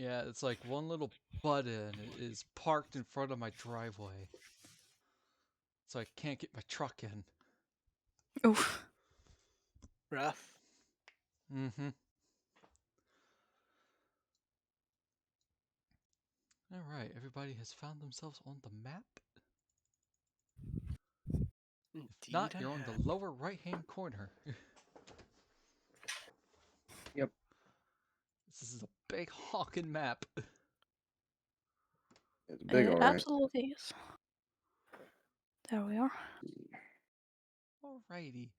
Yeah, it's like one little button is parked in front of my driveway. So I can't get my truck in. Oof. Rough. Mm-hmm. Alright, everybody has found themselves on the map. If not, you're on the lower right-hand corner. Yep. This is a big honking map. It's big, It alright. absolutely is. There we are. Alrighty.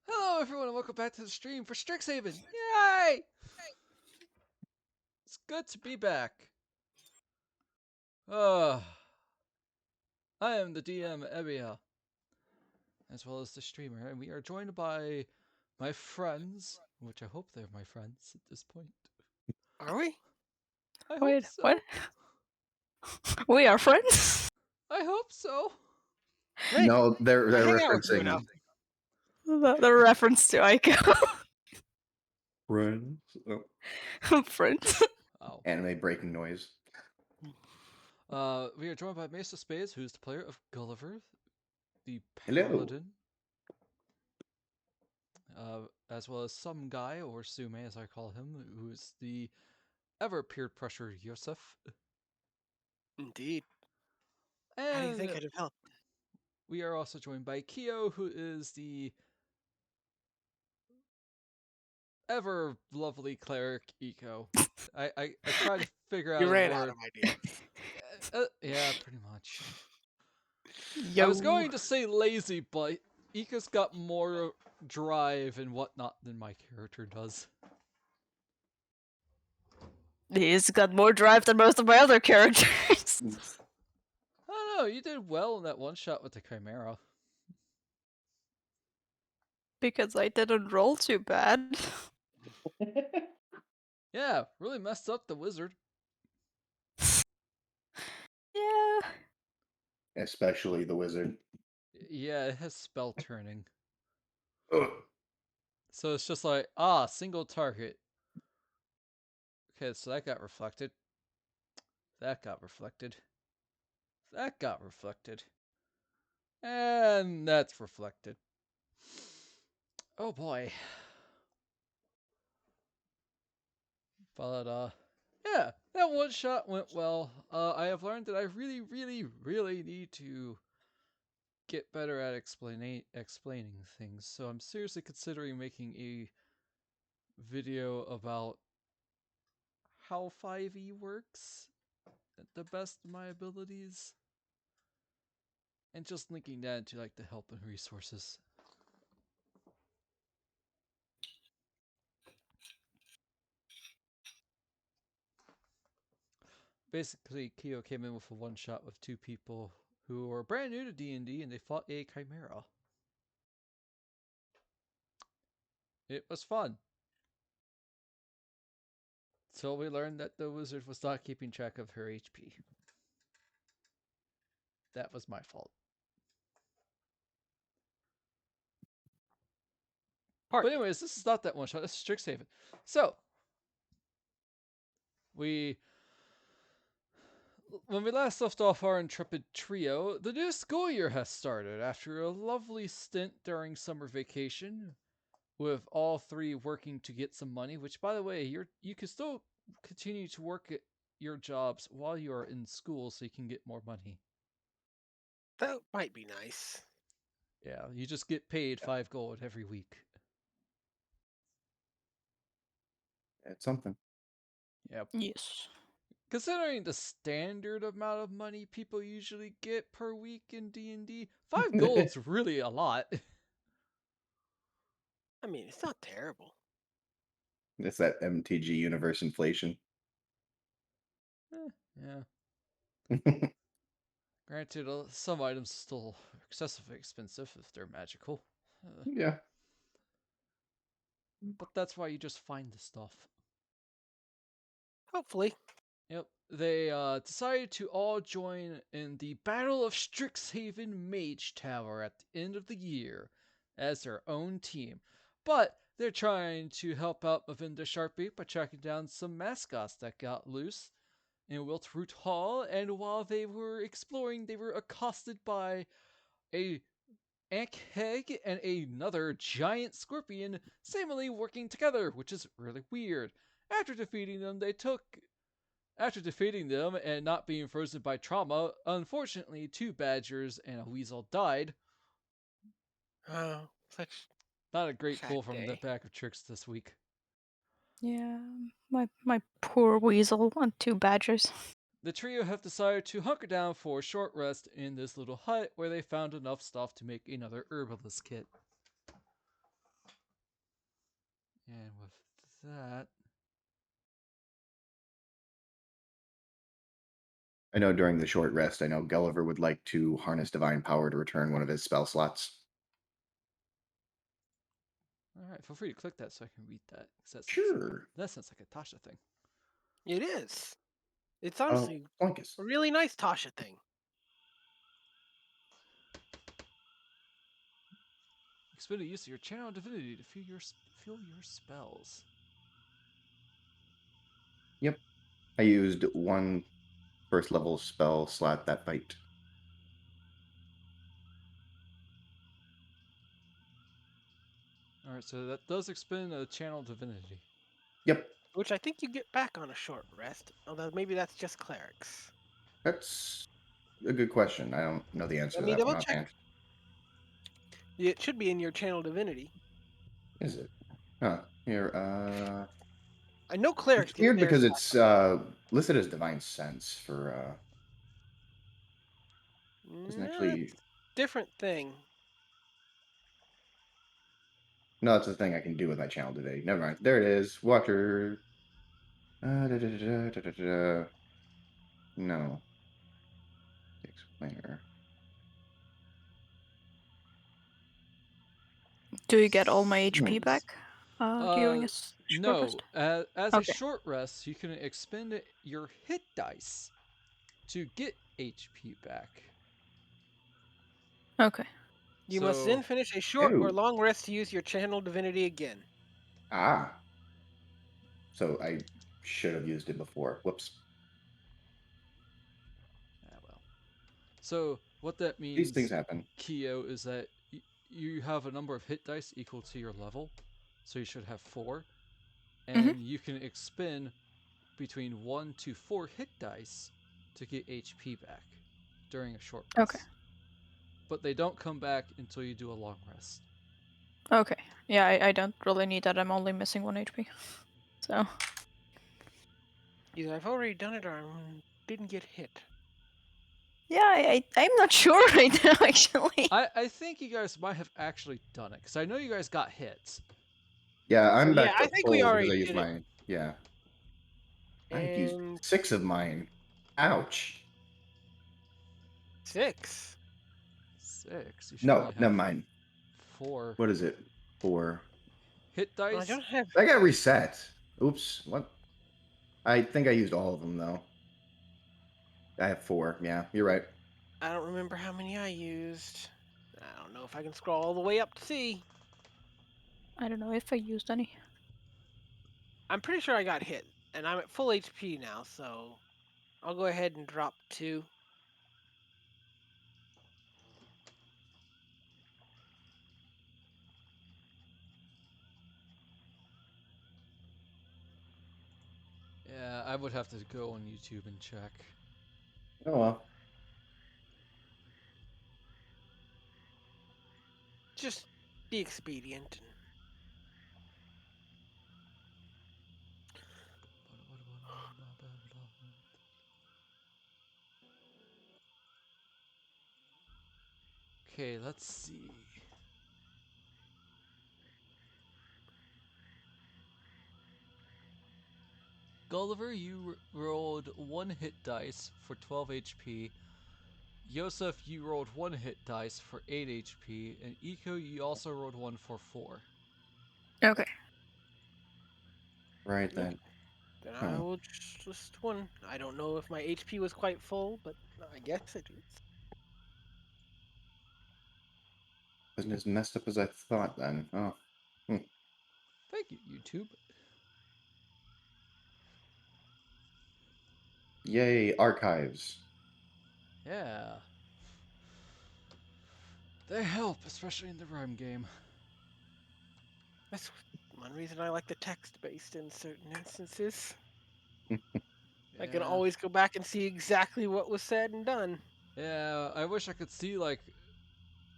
Hello everyone and welcome back to the stream for Strixhaven! Yay! It's good to be back. I am the DM Ebia, as well as the streamer, and we are joined by my friends, which I hope they're my friends at this point. Are we? I Wait, hope so. what? We are friends? I hope so. Wait, No, they're hang out with you referencing now. The reference to Aiko. friends. Oh, Friends. Oh. anime breaking noise. We are joined by maceofspades, who's the player of Gulliver, the Hello. paladin. As well as sume-gai, or Sume as I call him, who is the ever-peer pressure Yoseff. Indeed. And How do you think I'd have helped? we are also joined by Kyo, who is the ever lovely cleric Eco. I try to figure out You a ran word. out of ideas. Yeah, pretty much. Yo. I was going to say lazy, but Ika's got more drive and whatnot than my character does. He's got more drive than most of my other characters. I don't know, you did well in that one shot with the Chimera. Because I didn't roll too bad. Yeah, really messed up the wizard. Yeah. Especially the wizard. Yeah, it has spell turning. Ugh. So it's just like, single target. Okay, so that got reflected. That got reflected. That got reflected. And that's reflected. Oh boy. But, yeah, that one shot went well. I have learned that I really need to get better at explaining things. So I'm seriously considering making a video about how 5e works at the best of my abilities. And just linking that into like the help and resources. Basically, Kyo came in with a one-shot with two people who were brand new to D&D and they fought a Chimera. It was fun. So we learned that the wizard was not keeping track of her HP. That was my fault. But anyways, this is not that one shot. This is Strixhaven. So, when we last left off our intrepid trio, the new school year has started after a lovely stint during summer vacation, with all three working to get some money. Which, by the way, you can still continue to work at your jobs while you are in school, so you can get more money. That might be nice. Yeah, you just get paid 5 gold every week. It's something. Yep. Yes. Considering the standard amount of money people usually get per week in D&D, 5 gold's really a lot. I mean, it's not terrible. It's that MTG universe inflation. Yeah. Granted, some items are still excessively expensive if they're magical. Yeah. But that's why you just find the stuff. Hopefully. Yep. They decided to all join in the Battle of Strixhaven Mage Tower at the end of the year as their own team. But they're trying to help out Mavinda Sharpie by tracking down some mascots that got loose in Wiltroot Hall, and while they were exploring, they were accosted by a Ankeg and another giant scorpion seemingly working together, which is really weird. After defeating them, after defeating them and not being frozen by trauma, unfortunately, 2 badgers and a weasel died. Oh, such Not a great sad pull from the day. pack of tricks this week. Yeah, my poor weasel and 2 badgers. The trio have decided to hunker down for a short rest in this little hut where they found enough stuff to make another herbalist kit. And with that, I know during the short rest, I know Gulliver would like to harness divine power to return one of his spell slots. alright, feel free to click that so I can read that. Sure. That sounds like a Tasha thing. It is. It's Oh, honestly Plunkus. a really nice Tasha thing. Expend the use of your channel divinity to fill your spells. Yep. I used one first level spell slot that fight. Alright, so that does expend a channel divinity. Yep. Which I think you get back on a short rest, although maybe that's just clerics. That's a good question. I don't know the answer Let to me that double one check. offhand. It should be in your channel divinity. Is it? Huh. Here, I know clerics it's get weird their because stuff. it's listed as divine sense for doesn't No, actually. it's different thing. No, that's the thing I can do with my channel today. Never mind. There it is. Water. No. Explainer. Do you get all my HP Hmm. back during a short No. rest? As a Okay. short rest, you can expend your hit dice to get HP back. Okay. You must So, then finish a short or Oh. long rest to use your channel divinity again. Ah. So I should have used it before. Whoops. well. So, what that These things means, happen. Keo, is that you have a number of hit dice equal to your level. So, you should have 4. Mhm. And you can expend between 1 to 4 hit dice to get HP back during a short rest. Okay. But they don't come back until you do a long rest. Okay. Yeah, I don't really need that. I'm only missing 1 HP. So. Either I've already done it or I didn't get hit. Yeah, I'm not sure right now, actually. I think you guys might have actually done it because I know you guys got hits. Yeah, So I'm yeah, back I to think we full because I already used did it. my. Yeah. I used And 6 of mine. Ouch. 6. 6. You should No, only have never mind. 4 What is it? 4. hit Well, I dice. don't have. I got reset. Oops. What? I think I used all of them though. I have 4. Yeah, you're right. I don't remember how many I used. I don't know if I can scroll all the way up to see. I don't know if I used any. I'm pretty sure I got hit, and I'm at full HP now, so I'll go ahead and drop 2. Yeah, I would have to go on YouTube and check. Oh well. Just be expedient. Okay, let's see. Gulliver, you rolled 1 hit dice for 12 HP. Yoseff, you rolled 1 hit dice for 8 HP. And Eco, you also rolled 1 for 4. Okay. Right Okay, then. then I Huh. will just one. I don't know if my HP was quite full, but I guess it is. Wasn't as messed up as I thought then. Oh. Hmm. Thank you, YouTube. Yay, archives. Yeah. They help, especially in the rhyme game. That's one reason I like the text-based in certain instances. I can Yeah. always go back and see exactly what was said and done. Yeah, I wish I could see, like,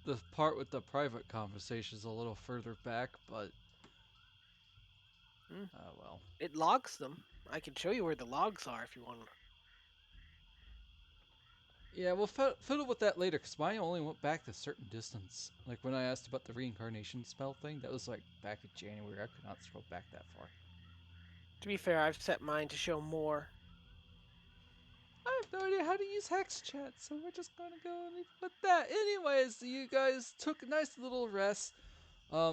the part with the private conversations a little further back, but... Hmm. Oh, well. It logs them. I can show you where the logs are if you want. Yeah, we'll fiddle with that later, because mine only went back to a certain distance. Like, when I asked about the reincarnation spell thing, that was, like, back in January. I could not scroll back that far. To be fair, I've set mine to show more. I have no idea how to use hex chat, so we're just gonna go and leave it with that. Anyways, you guys took a nice little rest.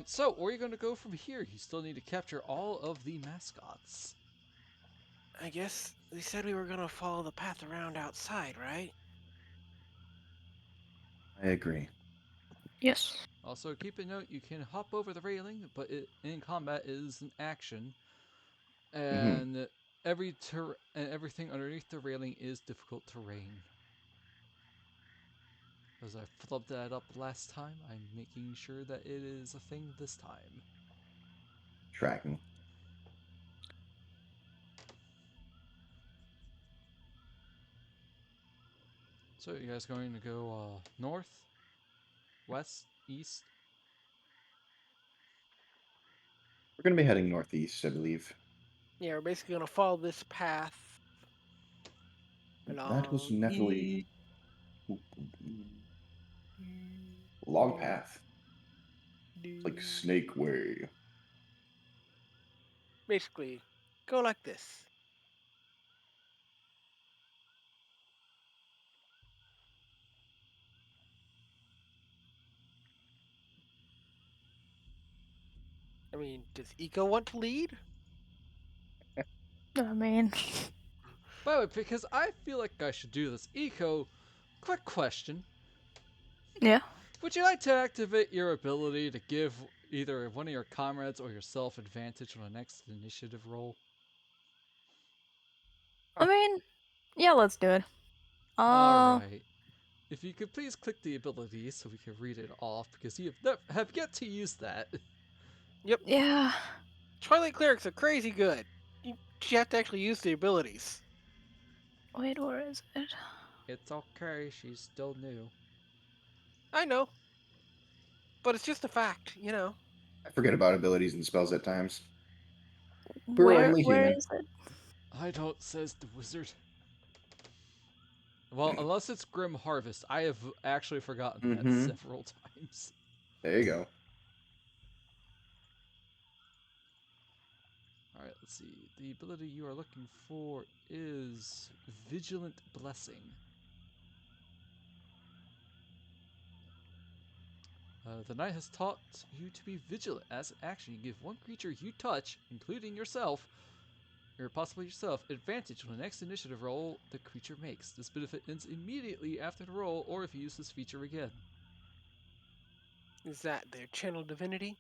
So where are you gonna go from here? You still need to capture all of the mascots. I guess they said we were gonna follow the path around outside, right? I agree. Yes. Also, keep in note you can hop over the railing, but in combat is an action, Mm-hmm. and everything underneath the railing is difficult terrain. As I flubbed that up last time, I'm making sure that it is a thing this time. Tracking. So you guys going to go north, west, east? We're going to be heading northeast, I believe. Yeah, we're basically gonna follow this path That was along. Nephilim. Log path. Like Snake Way. Basically, go like this. I mean, does Eco want to lead? I mean, By the way, because I feel like I should do this. Eco, quick question. yeah. Would you like to activate your ability to give either one of your comrades or yourself advantage on the next initiative roll? I mean, yeah, let's do it. Alright. If you could please click the ability so we can read it off, because you have yet to use that. Yep. Yeah. Twilight clerics are crazy good. You have to actually use the abilities. Wait, where is it? It's okay, she's still new. I know, but it's just a fact, you know. I forget about abilities and spells at times. We're Where only where human. is it? I don't, says the wizard. Well, unless it's Grim Harvest. I have actually forgotten that Mm-hmm. several times. There you go. Alright, let's see. The ability you are looking for is Vigilant Blessing. The knight has taught you to be vigilant. As an action, you give one creature you touch, including yourself, or possibly yourself, advantage on the next initiative roll the creature makes. This benefit ends immediately after the roll, or if you use this feature again. Is that their channel divinity?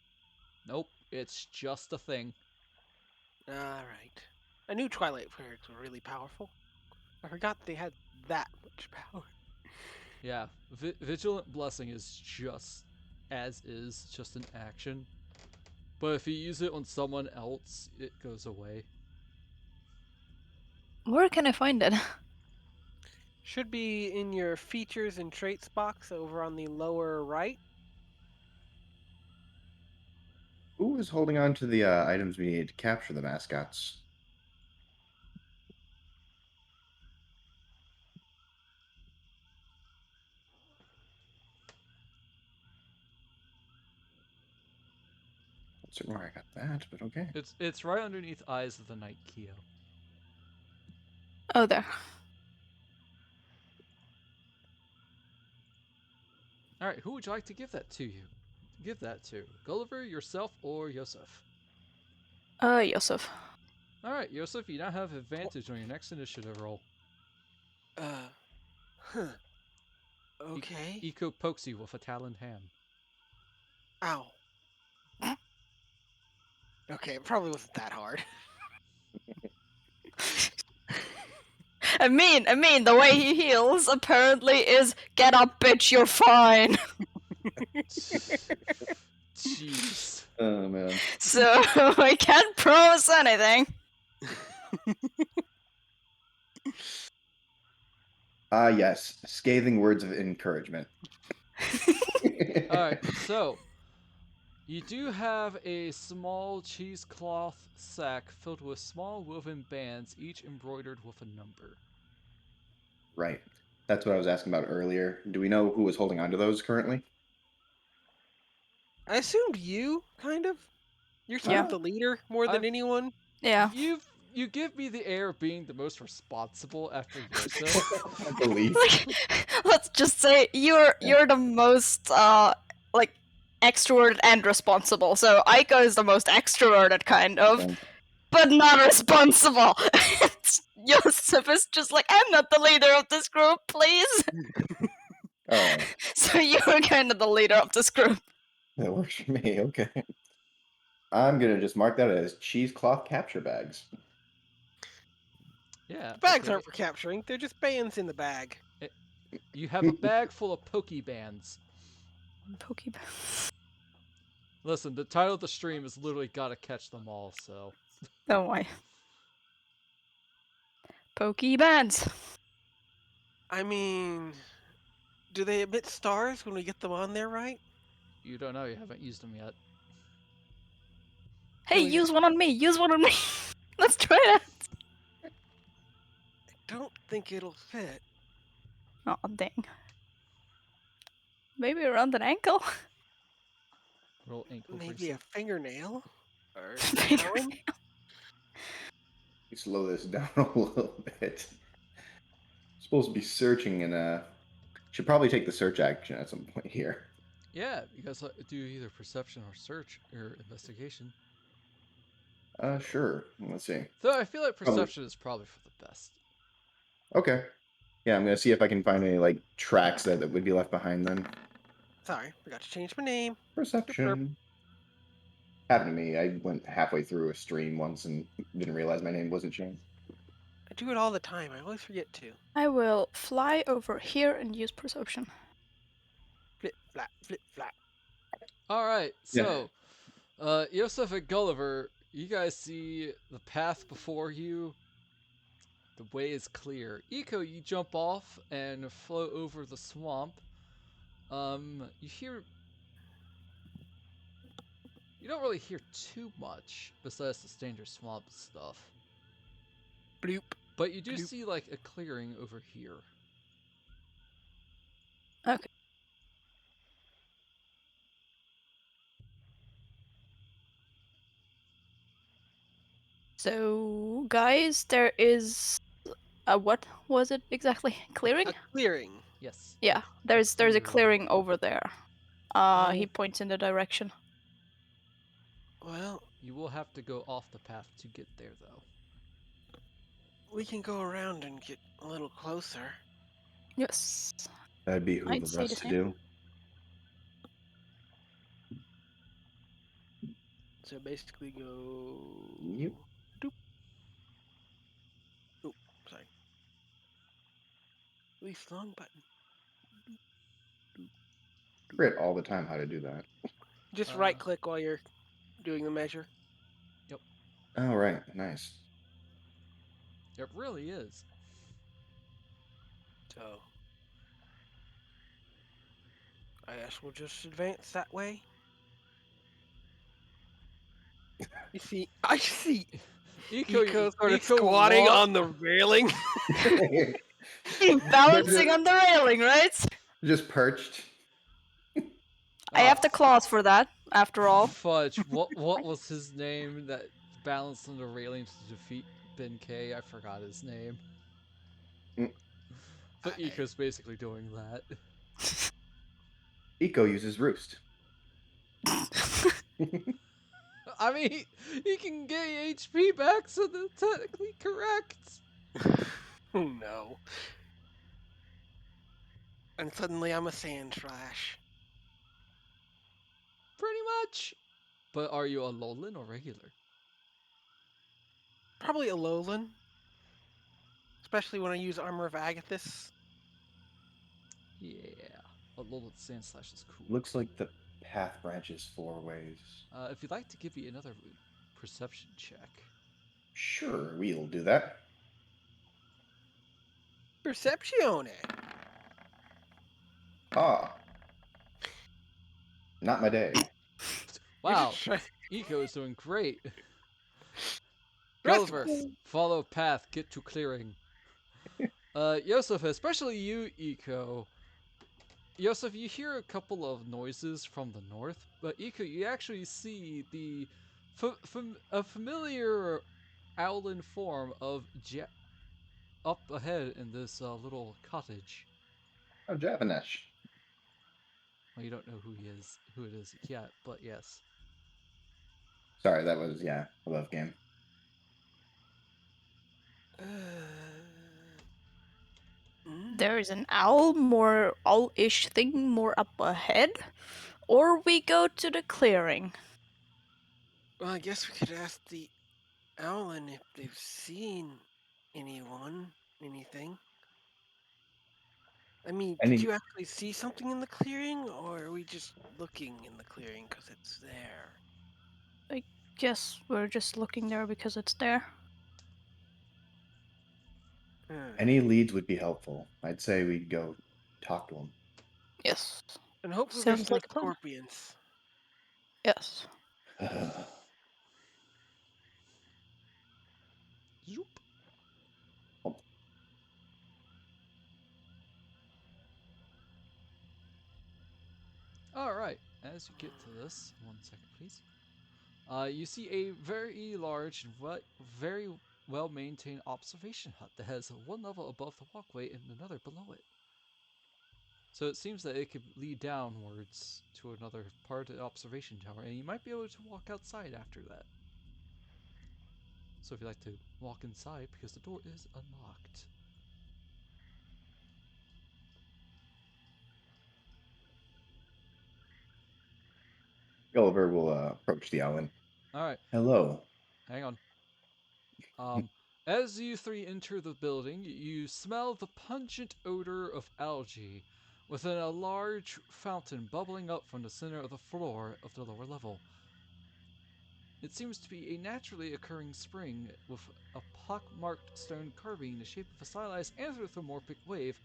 Nope, it's just a thing. Alright. I knew Twilight clerics were really powerful. I forgot they had that much power. Yeah, Vigilant Blessing is just as is, just an action. But if you use it on someone else, it goes away. Where can I find it? Should be in your features and traits box over on the lower right. Who is holding on to the items we need to capture the mascots? Not certain where I got that, but okay. It's right underneath Eyes of the Night Keo. Oh, there. Alright, who would you like to give that to you? Give that to Gulliver, yourself, or Yoseff? Yoseff. Alright, Yoseff, you now have advantage on your next initiative roll. Huh. Okay. Eco pokes you with a taloned hand. Ow. Okay, it probably wasn't that hard. I mean, the way he heals apparently is get up, bitch, you're fine. Jeez. Oh man. So I can't promise anything. Ah, yes. Scathing words of encouragement. Alright, so you do have a small cheesecloth sack filled with small woven bands, each embroidered with a number. Right. That's what I was asking about earlier. Do we know who was holding onto those currently? I assumed you, kind of. You're sort Yeah. of the leader more than I've- anyone. Yeah. You give me the air of being the most responsible after Yoseff. I believe. Let's just say you're the most like extroverted and responsible. So Aiko is the most extroverted kind of, Okay. but not responsible. Yoseff is just like, I'm not the leader of this group, please. All right. So you're kind of the leader of this group. That works for me. Okay. I'm gonna just mark that as cheesecloth capture bags. Yeah, The bags okay. aren't for capturing; they're just bands in the bag. You have a bag full of poke bands. Pokeball. Listen, the title of the stream is literally gotta catch them all, so. Oh my. Pokebands. I mean, do they emit stars when we get them on there, right? You don't know, you haven't used them yet. Hey, Can we use just- one on me. Use one on me. Let's try it. I don't think it'll fit. Oh dang. Maybe around an ankle. Roll ankle Maybe bracelet. a fingernail or Fingernail. arm? Slow this down a little bit. Supposed to be searching and should probably take the search action at some point here. Yeah, you guys do either perception or search or investigation. Sure. Let's see. Though I feel like Probably. perception is probably for the best. Okay. Yeah, I'm gonna see if I can find any like tracks that would be left behind then. Sorry, forgot to change my name. Perception. Happened to me. I went halfway through a stream once and didn't realize my name wasn't changed. I do it all the time. I always forget to. I will fly over here and use perception. Flip, flap, flip, flap. Alright, Yeah. so, Yoseff and Gulliver, you guys see the path before you. The way is clear. Eco, you jump off and float over the swamp. You hear. You don't really hear too much besides the standard swamp stuff. Bloop. But you do Bloop. see, like, a clearing over here. Okay. So, guys, there is a what was it exactly? Clearing? A clearing. Yes. Yeah, there's a clearing over there. He points in the direction. Well, You will have to go off the path to get there, though. we can go around and get a little closer. Yes. That'd behoove I'd of say us the to same. do. So basically go... Yep. Doop. Oh, sorry. Release long button. Forget all the time how to do that. Just right click while you're doing the measure. Oh, right. Nice. It really is. So... I guess we'll just advance that way. You see, I see Eco sort of squatting on the railing. Balancing on the railing, right? Just perched. I have the claws for that, after all. Fudge. What was his name that balanced on the railing to defeat Ben K? I forgot his name. Mm. But Eco's basically doing that. Eco uses roost. I mean, he can get HP back, so that's technically correct. Oh no. And suddenly I'm a sand trash. Pretty much. But are you a Alolan or regular? Probably a lowland. Especially when I use Armor of Agathis. Yeah. A little sand slash is cool. Looks like the path branches 4 ways. If you'd like to give me another perception check. Sure, we'll do that. Perceptione. Ah, not my day. Wow, Eco is doing great. Rest Gulliver, cool. follow path, get to clearing. Yoseff, especially you, Eco. Yoseff, you hear a couple of noises from the north, but Eco, you actually see the a familiar owlin form of up ahead in this little cottage. Oh, Javanesh. Well, you don't know who it is yet, but yes. Sorry, that was, yeah, a love game. There is an owl-ish thing more up ahead, or we go to the clearing. Well, I guess we could ask the Owlin if they've seen anything. I mean, did Any you actually see something in the clearing, or are we just looking in the clearing because it's there? I guess we're just looking there because it's there. any leads would be helpful. I'd say we'd go talk to him. Yes. And hopefully there's Sounds no like a plan. scorpions. Yes. Zoop. Oh, All right. As you get to this, 1 second, please. You see a very large and very well-maintained observation hut that has one level above the walkway and another below it. So it seems that it could lead downwards to another part of the observation tower, and you might be able to walk outside after that. So if you'd like to walk inside, because the door is unlocked. Gulliver will approach the Owen. All right, Hello. hang on. As you three enter the building, you smell the pungent odor of algae within a large fountain bubbling up from the center of the floor of the lower level. It seems to be a naturally occurring spring with a pock-marked stone carving in the shape of a stylized anthropomorphic wave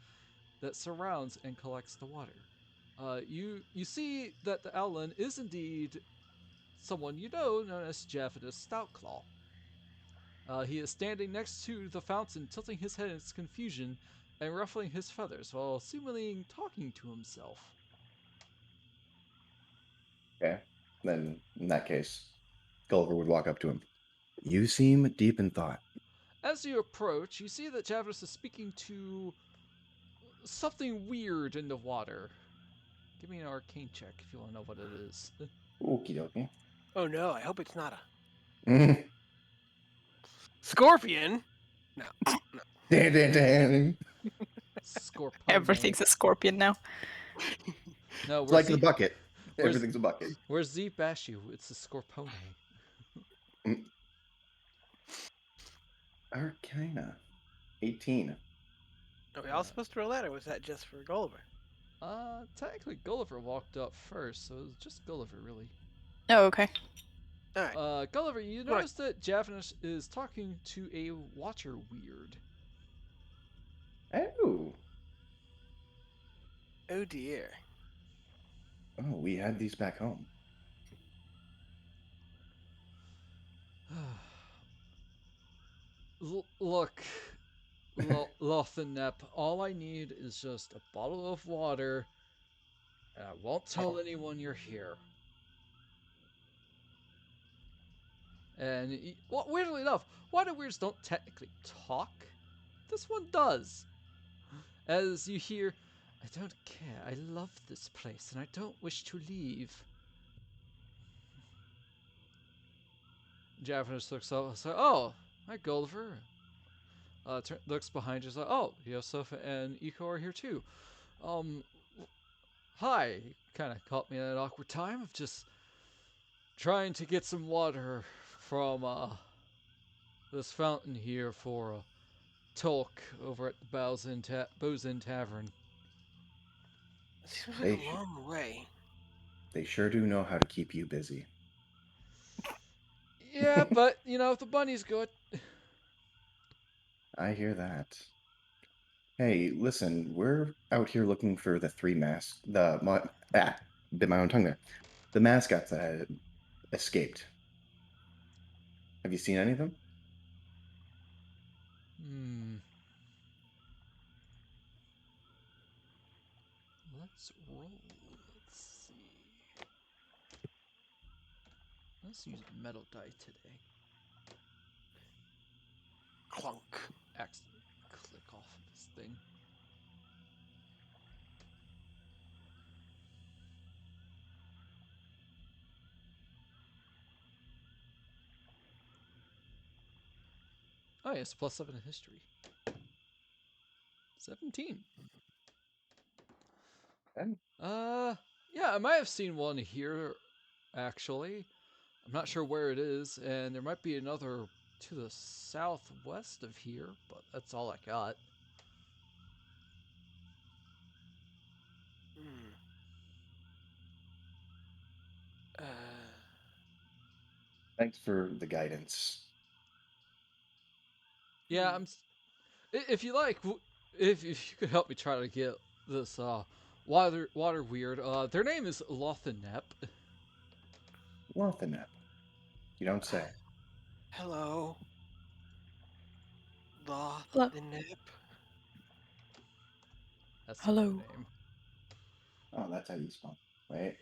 that surrounds and collects the water. You see that the Owlin is indeed someone you know, known as Javanus Stoutclaw. He is standing next to the fountain, tilting his head in confusion and ruffling his feathers while seemingly talking to himself. Okay. Then, in that case, Gulliver would walk up to him. You seem deep in thought. As you approach, you see that Javanus is speaking to something weird in the water. Give me an arcane check if you want to know what it is. Okie dokie. Oh no, I hope it's not a Dan, scorpion. No. dan, dan. Scorpone. Everything's a scorpion now. No, It's like the bucket. where's- Everything's a bucket. Where's Z Bashu? It's a Scorpone. Arcana. 18. Are we all supposed to roll that, or was that just for Gulliver? Technically Gulliver walked up first, so it was just Gulliver, really. Oh, okay. All right. Gulliver, you Right. notice that Javanus is talking to a water weird. Oh. Oh dear. Oh, we had these back home. Look, Lothenep, all I need is just a bottle of water, and I won't tell anyone you're here. And weirdly enough, water weirds don't technically talk. This one does. As you hear, I don't care. I love this place, and I don't wish to leave. Javanus looks up and says, "Oh, hi, Gulliver." Looks behind you, like, "Oh, Yoseff and Eco are here too. Um, hi." You kind of caught me at an awkward time of just trying to get some water from this fountain here for a talk over at the Bowsin Tavern. It seems like a They sh- long way. they sure do know how to keep you busy. Yeah, but the bunny's good. I hear that. Hey, listen, we're out here looking for the three masks. Bit my own tongue there. The mascots that had escaped. Have you seen any of them? Hmm. Let's roll. Let's see. Let's use a metal die today. Clunk. Accidentally click off of this thing. Oh yes, +7 in history. 17. Okay. Yeah, I might have seen one here, actually. I'm not sure where it is, and there might be another to the southwest of here, but that's all I got. Hmm. Uh. Thanks for the guidance. Yeah, Hmm. if you like, if you could help me try to get this water weird. Their name is Lothinep. Lothanep. You don't say. Hello. Hello. The nip. That's not their Hello. name. Oh, that's how you spell. Wait.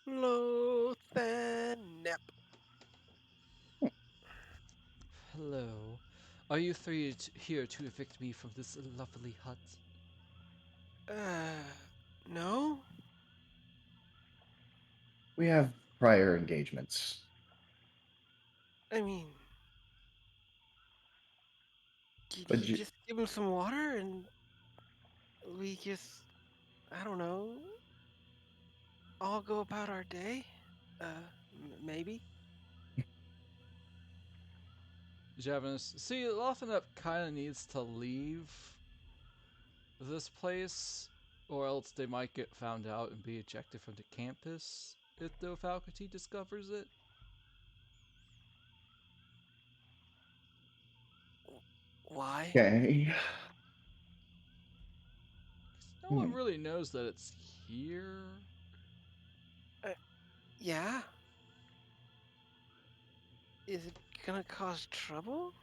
Lothanep. Hello. Are you three here to evict me from this lovely hut? Uh. No? We have prior engagements. I mean, did But you just give him some water and we just, I don't know, all go about our day? Maybe? Javanese. See, Lothinep kind of needs to leave this place, or else they might get found out and be ejected from the campus if the faculty discovers it. Why? okay. No one Hmm. really knows that it's here. Uh, yeah? Is it gonna cause trouble?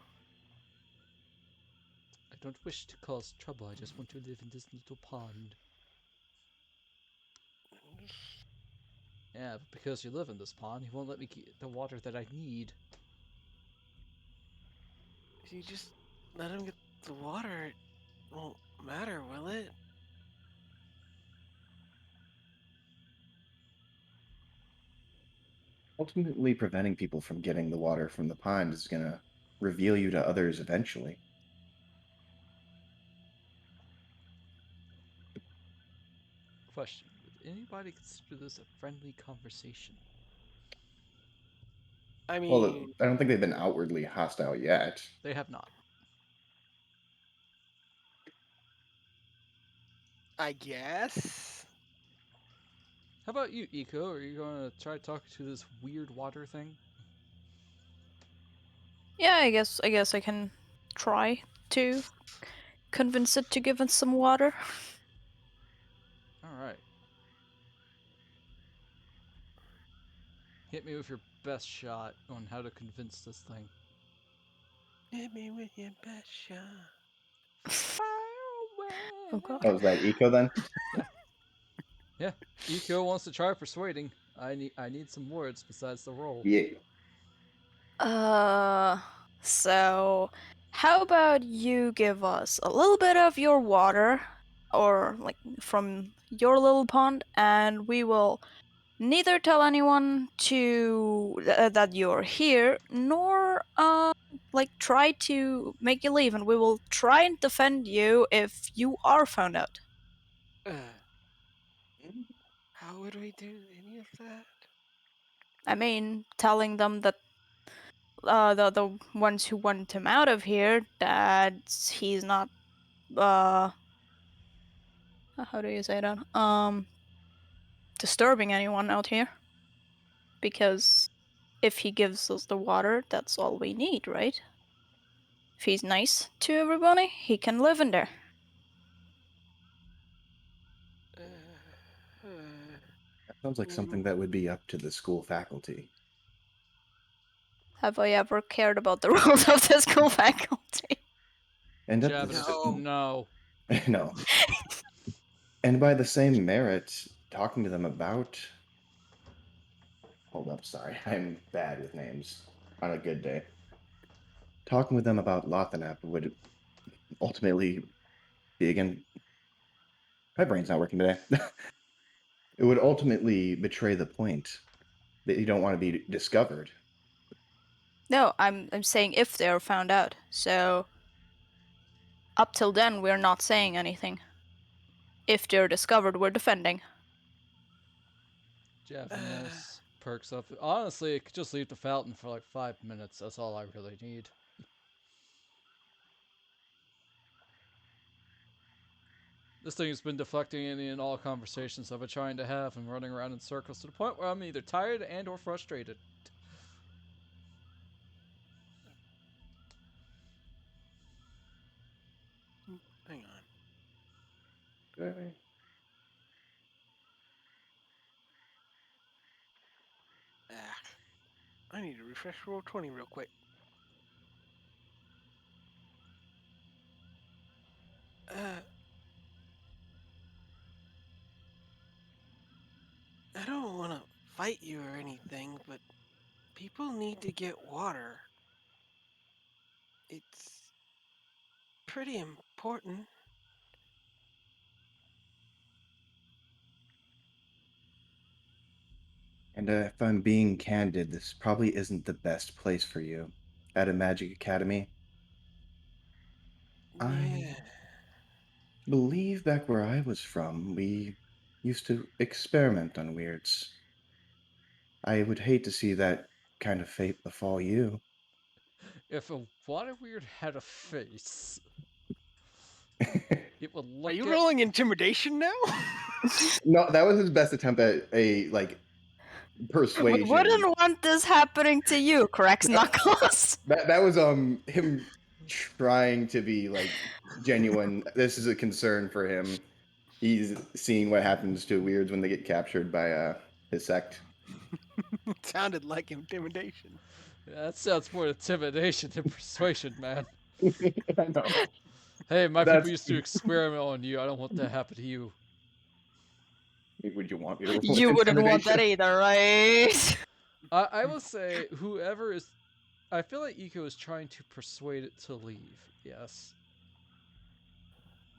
I don't wish to cause trouble, I just want to live in this little pond. Yeah, but because you live in this pond, you won't let me get the water that I need. If you just let him get the water, it won't matter, will it? Ultimately, preventing people from getting the water from the pond is going to reveal you to others eventually. Question: would anybody consider this a friendly conversation? I Well, mean, I don't think they've been outwardly hostile yet. They have not. I guess? How about you, Eco? Are you going to try talking to this weird water thing? Yeah, I guess I can try to convince it to give us some water. Alright. Hit me with your best shot on how to convince this thing. Hit me with your best shot. Fire Oh away! god. Oh, is that Eco then? Yeah. Yeah. Eco wants to try persuading. I need some words besides the roll. Yeah. So how about you give us a little bit of your water, or like from your little pond, and we will neither tell anyone that you're here, nor like try to make you leave, and we will try and defend you if you are found out. Uh, how would we do any of that? I mean, telling them that the ones who want him out of here that he's not how do you say that? Disturbing anyone out here. Because if he gives us the water, that's all we need, right? If he's nice to everybody, he can live in there. That sounds like something that would be up to the school faculty. Have I ever cared about the rules of the school faculty? And at Javanese, the no. no. And by the same merit, talking to them about. Hold up, sorry, I'm bad with names on a good day. Talking with them about Lothanap would ultimately be again. My brain's not working today. It would ultimately betray the point that you don't want to be discovered. No, I'm saying if they're found out. So up till then, we're not saying anything. If they're discovered, we're defending. Javanese perks up. Honestly, I could just leave the fountain for like 5 minutes. That's all I really need. This thing has been deflecting any and all conversations I've been trying to have and running around in circles to the point where I'm either tired and or frustrated. Hang on. Okay. I need to refresh roll 20 real quick. I don't want to fight you or anything, but people need to get water. It's pretty important. And if I'm being candid, this probably isn't the best place for you. At a magic academy, Yeah. I believe back where I was from, we used to experiment on weirds. I would hate to see that kind of fate befall you. If a water weird had a face, it would Are look you at. rolling intimidation now? No, that was his best attempt at a We persuasion. wouldn't want this happening to you, cracks knuckles. That was him trying to be genuine. This is a concern for him. He's seeing what happens to weirds when they get captured by his sect. It sounded like intimidation. That sounds more intimidation than persuasion, man. I know. Hey, my people That's. used to experiment on you. I don't want that to happen to you. Would you want me to roll You wouldn't want intimidation? that either, right? I will say, whoever is. I feel like Eco is trying to persuade it to leave. Yes.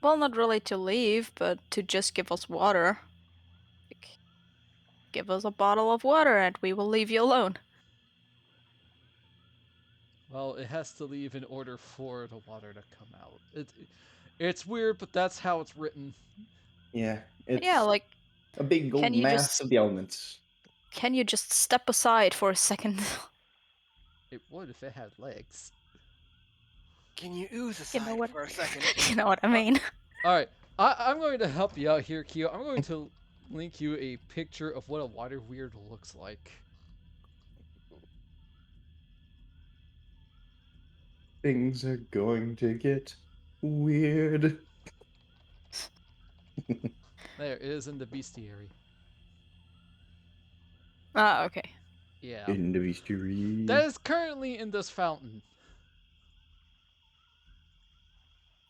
Well, not really to leave, but to just give us water. Like, give us a bottle of water and we will leave you alone. Well, it has to leave in order for the water to come out. It's weird, but that's how it's written. Yeah, Yeah, it's like, a big can gold you mass just of the elements. step aside for a second? It would if it had legs. Can you ooze You know aside what? for a second? You know what I mean? Alright, I'm going to help you out here, Kyo. I'm going to link you a picture of what a water weird looks like. Things are going to get weird. There, it is in the bestiary. Ah, okay. Yeah. In the bestiary. That is currently in this fountain.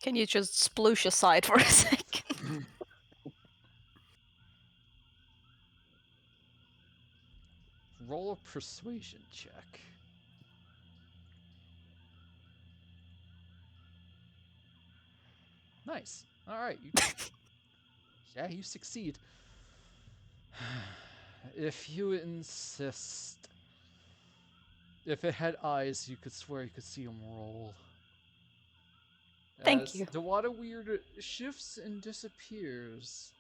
Can you just sploosh aside for a second? Roll a persuasion check. Nice. Alright, yeah, you succeed. If you insist. If it had eyes, you could swear you could see them roll. Thank As you. the water weird shifts and disappears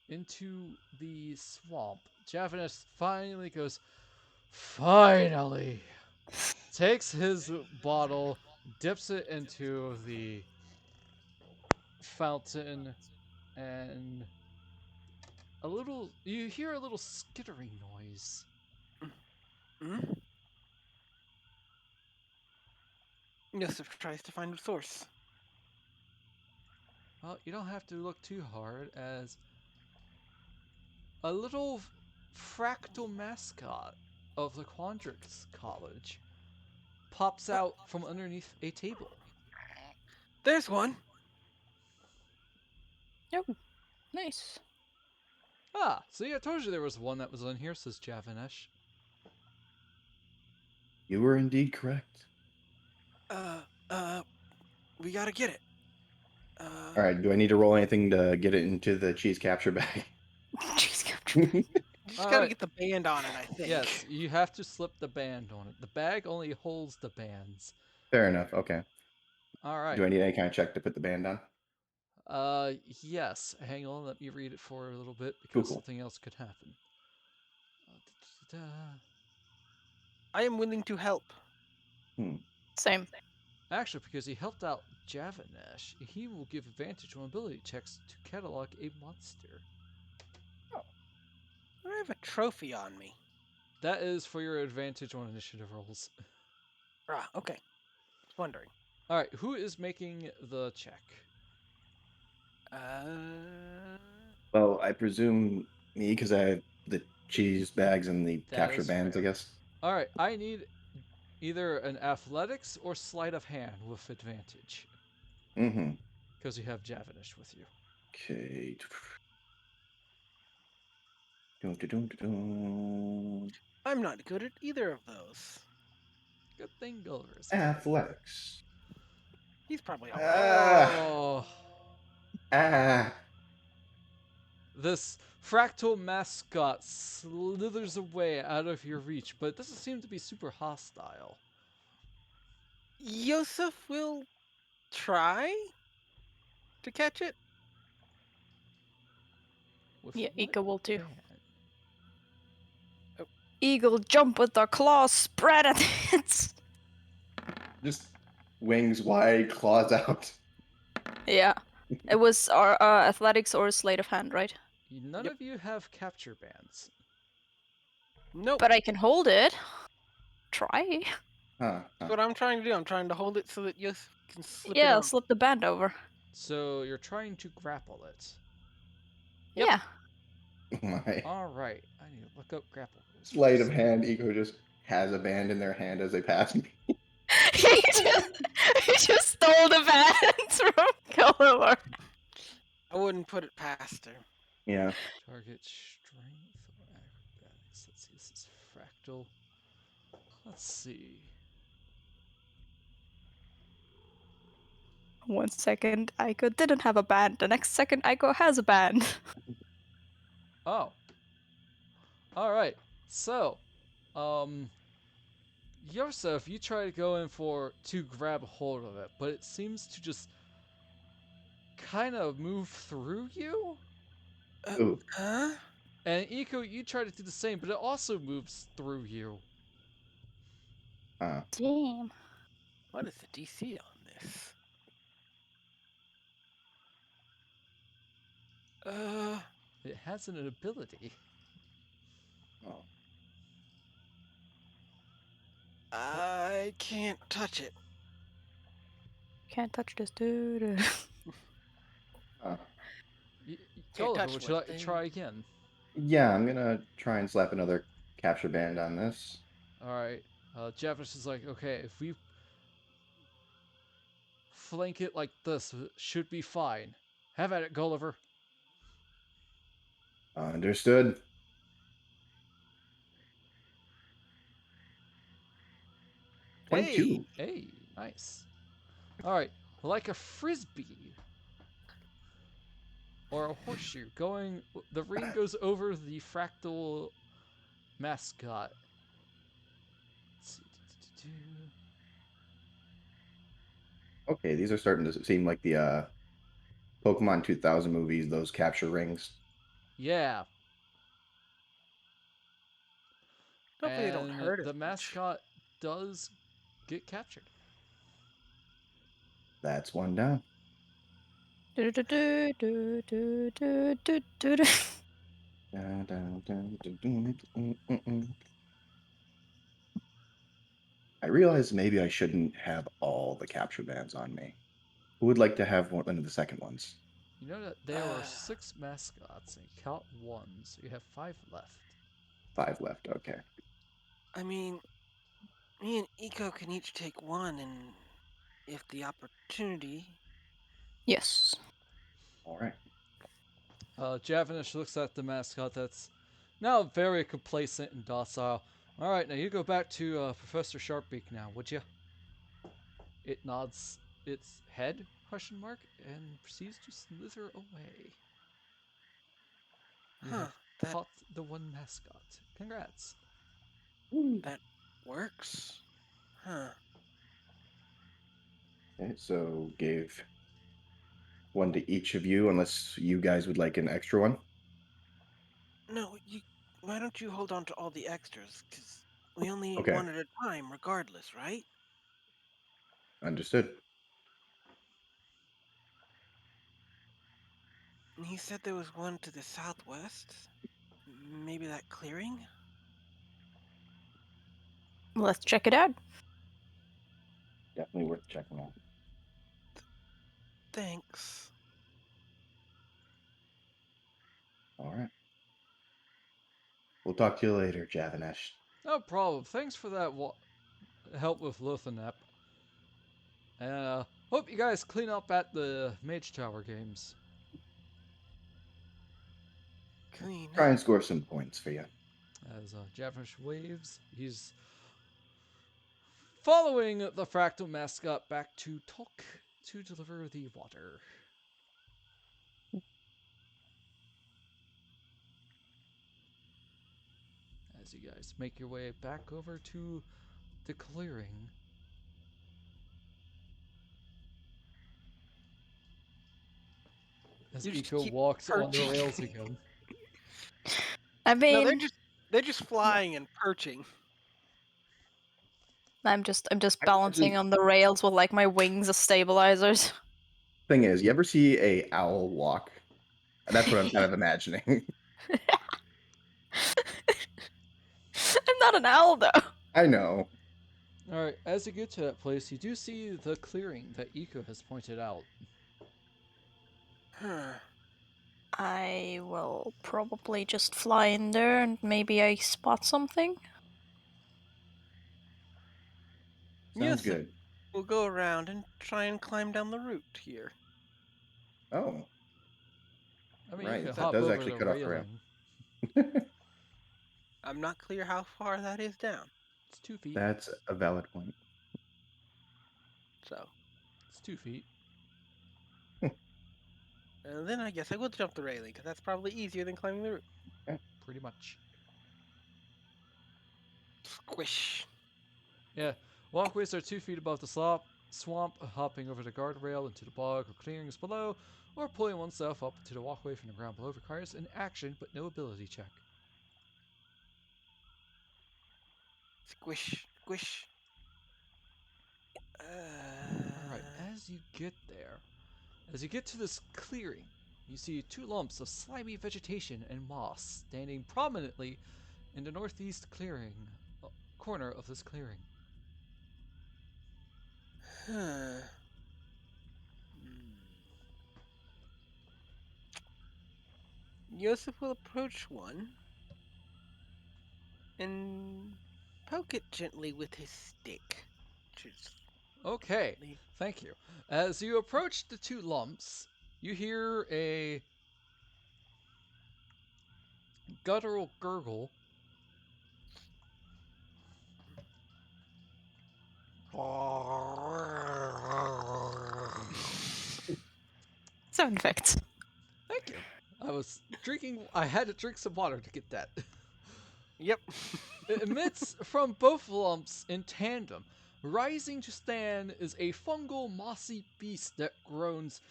into the swamp, Javanese finally goes, Finally! Takes his bottle, dips it into the fountain, and you hear a little skittering noise. Hmm? Yoseff tries to find the source. Well, you don't have to look too hard, as a little fractal mascot of the Quandrix College pops out from underneath a table. There's one. Oh, nice. Ah, see, I told you there was one that was on here, says Javanesh. You were indeed correct. Uh, uh, we gotta get it. All right, do I need to roll anything to get it into the cheese capture bag? Jeez, capture. Just All gotta right. get the band on it, I think. Yes, you have to slip the band on it. The bag only holds the bands. Fair enough. Okay. All right. Do I need any kind of check to put the band on? Yes. Hang on, let me read it for a little bit Cool, because cool. something else could happen. I am willing to help. Same. Actually, because he helped out Javanesh, he will give advantage on ability checks to catalog a monster. I have a trophy on me. That is for your advantage on initiative rolls. Ah, okay. Just wondering. All right, who is making the check? Well, I presume me because I have the cheese bags and the That capture is bands, I fair. guess. All right, I need either an athletics or sleight of hand with advantage Mm-hmm. because you have Javanesh with you. Okay. Dun, dun, dun, dun, dun. I'm not good at either of those. Good thing Gulliver is. Athletics. He's probably alright. Oh, Ah. this fractal mascot slithers away out of your reach, but it doesn't seem to be super hostile. Yoseff will try to catch it. With Yeah, what Ika will too. band? Eagle jump with the claws spread at it. Just wings wide, claws out. Yeah. It was our athletics or sleight of hand, right? None Yep. of you have capture bands. Nope. But I can hold it. Try. Huh. That's what I'm trying to do. I'm trying to hold it so that Yoseff can slip it Yeah, on. slip the band over. So you're trying to grapple it. Yep. Yeah. My All right, I need to look up grapple rules. for sleight a of second. hand, Eco just has a band in their hand as they pass me. he just stole the band from Gulliver. I wouldn't put it past her. Yeah. Target strength or acrobatics. Let's see. This is fractal. Let's see. 1 second, Aiko didn't have a band. The next second, Aiko has a band. Oh. All right. So, Yoseff, you try to go in to grab hold of it, but it seems to just kind of move through you. Ooh. Huh? And Iko, you try to do the same, but it also moves through you. Damn. What is the DC on this? It has an ability. Oh. I can't touch it. Can't touch this dude. Huh. Can't Gulliver, touch would you one like to thing. try again? Yeah, I'm gonna try and slap another capture band on this. All right. Jefferson's is like, okay, if we flank it like this, it should be fine. Have at it, Gulliver. Understood. 22. Hey, nice. All right, like a frisbee or a horseshoe, the ring goes over the fractal mascot. Let's see. Okay, these are starting to seem like the Pokemon 2000 movies, those capture rings. Yeah. Hopefully they don't and hurt us the much. mascot does get captured. That's one down. Do-do-do-do-do-do-do-do. Dun, dun, dun, dun, dun, dun, dun, dun. I realize maybe I shouldn't have all the capture bands on me. Who would like to have one of the second ones? You know that there are 6 mascots, and you count 1, so you have 5 left. 5 left. Okay. I mean, me and Eco can each take one, and if the opportunity. Yes. All right. Javanish looks at the mascot that's now very complacent and docile. All right, now you go back to Professor Sharpbeak now, would you? It nods its head, question mark, and proceeds to slither away. You Huh, have that caught the one mascot. Congrats. that works. Huh. Okay, so gave one to each of you, unless you guys would like an extra one. No, you. Why don't you hold on to all the extras? Cause we only need Okay, one at a time, regardless, right? understood. And he said there was one to the southwest. Maybe that clearing? Let's check it out. Definitely worth checking out. Thanks. All right. We'll talk to you later, Javanesh. No problem. Thanks for that help with Lothanep. And hope you guys clean up at the Mage Tower games. Clean Try up. and score some points for you. As Javanish waves, he's following the fractal mascot back to Tok to deliver the water. As you guys make your way back over to the clearing. As You just Eco keep walks on the perching. rails again. I No, mean, they're just flying and perching. I'm just I balancing imagine- on the rails with like my wings as stabilizers. Thing is, you ever see a owl walk? That's what I'm kind of imagining. I'm not an owl though. I know. Alright, as you get to that place, you do see the clearing that Eco has pointed out. Huh. I will probably just fly in there and maybe I spot something. Sounds Yoseff, good. we'll go around and try and climb down the route here. Oh, I mean, you right. can That hop does over actually the cut off the rail. railing. I'm not clear how far that is down. It's 2 feet. That's a valid point. So, It's 2 feet. and then I guess I will jump the railing, because that's probably easier than climbing the route. Pretty much. Squish. Yeah, walkways are 2 feet above the swamp, hopping over the guardrail into the bog or clearings below, or pulling oneself up to the walkway from the ground below requires an action but no ability check. Squish. Squish. Alright, as you get there, as you get to this clearing, you see 2 lumps of slimy vegetation and moss standing prominently in the northeast corner of this clearing. Huh. Yoseff will approach one and poke it gently with his stick. Just Okay, thank you. As you approach the 2 lumps, you hear a guttural gurgle. Sound effects. Thank you. I had to drink some water to get that. Yep. It emits from both lumps in tandem. Rising to stand is a fungal, mossy beast that groans,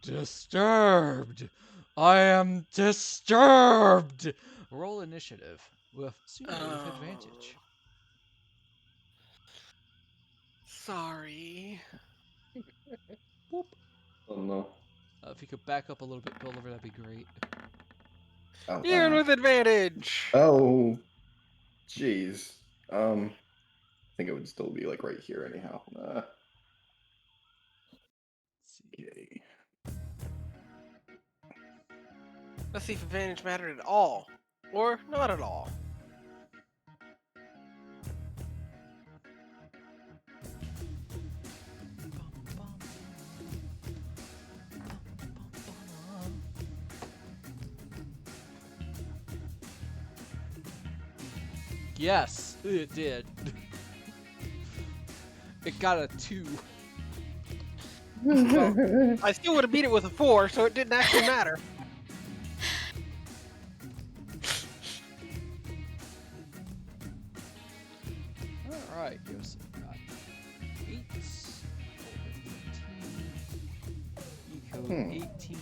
"Disturbed! I am disturbed!" Roll initiative. with sume with advantage. Sorry. Boop. Oh no. If you could back up a little bit, Gulliver, that'd be great. Oh, Even with advantage. oh, jeez. I think it would still be like right here anyhow. Let's see. Okay. Let's see if advantage mattered at all. Or not at all. Yes, it did. It got a 2. Well, I still would have beat it with a 4, so it didn't actually matter. Alright, Yoseff got 8. Gulliver 15. Eco 18.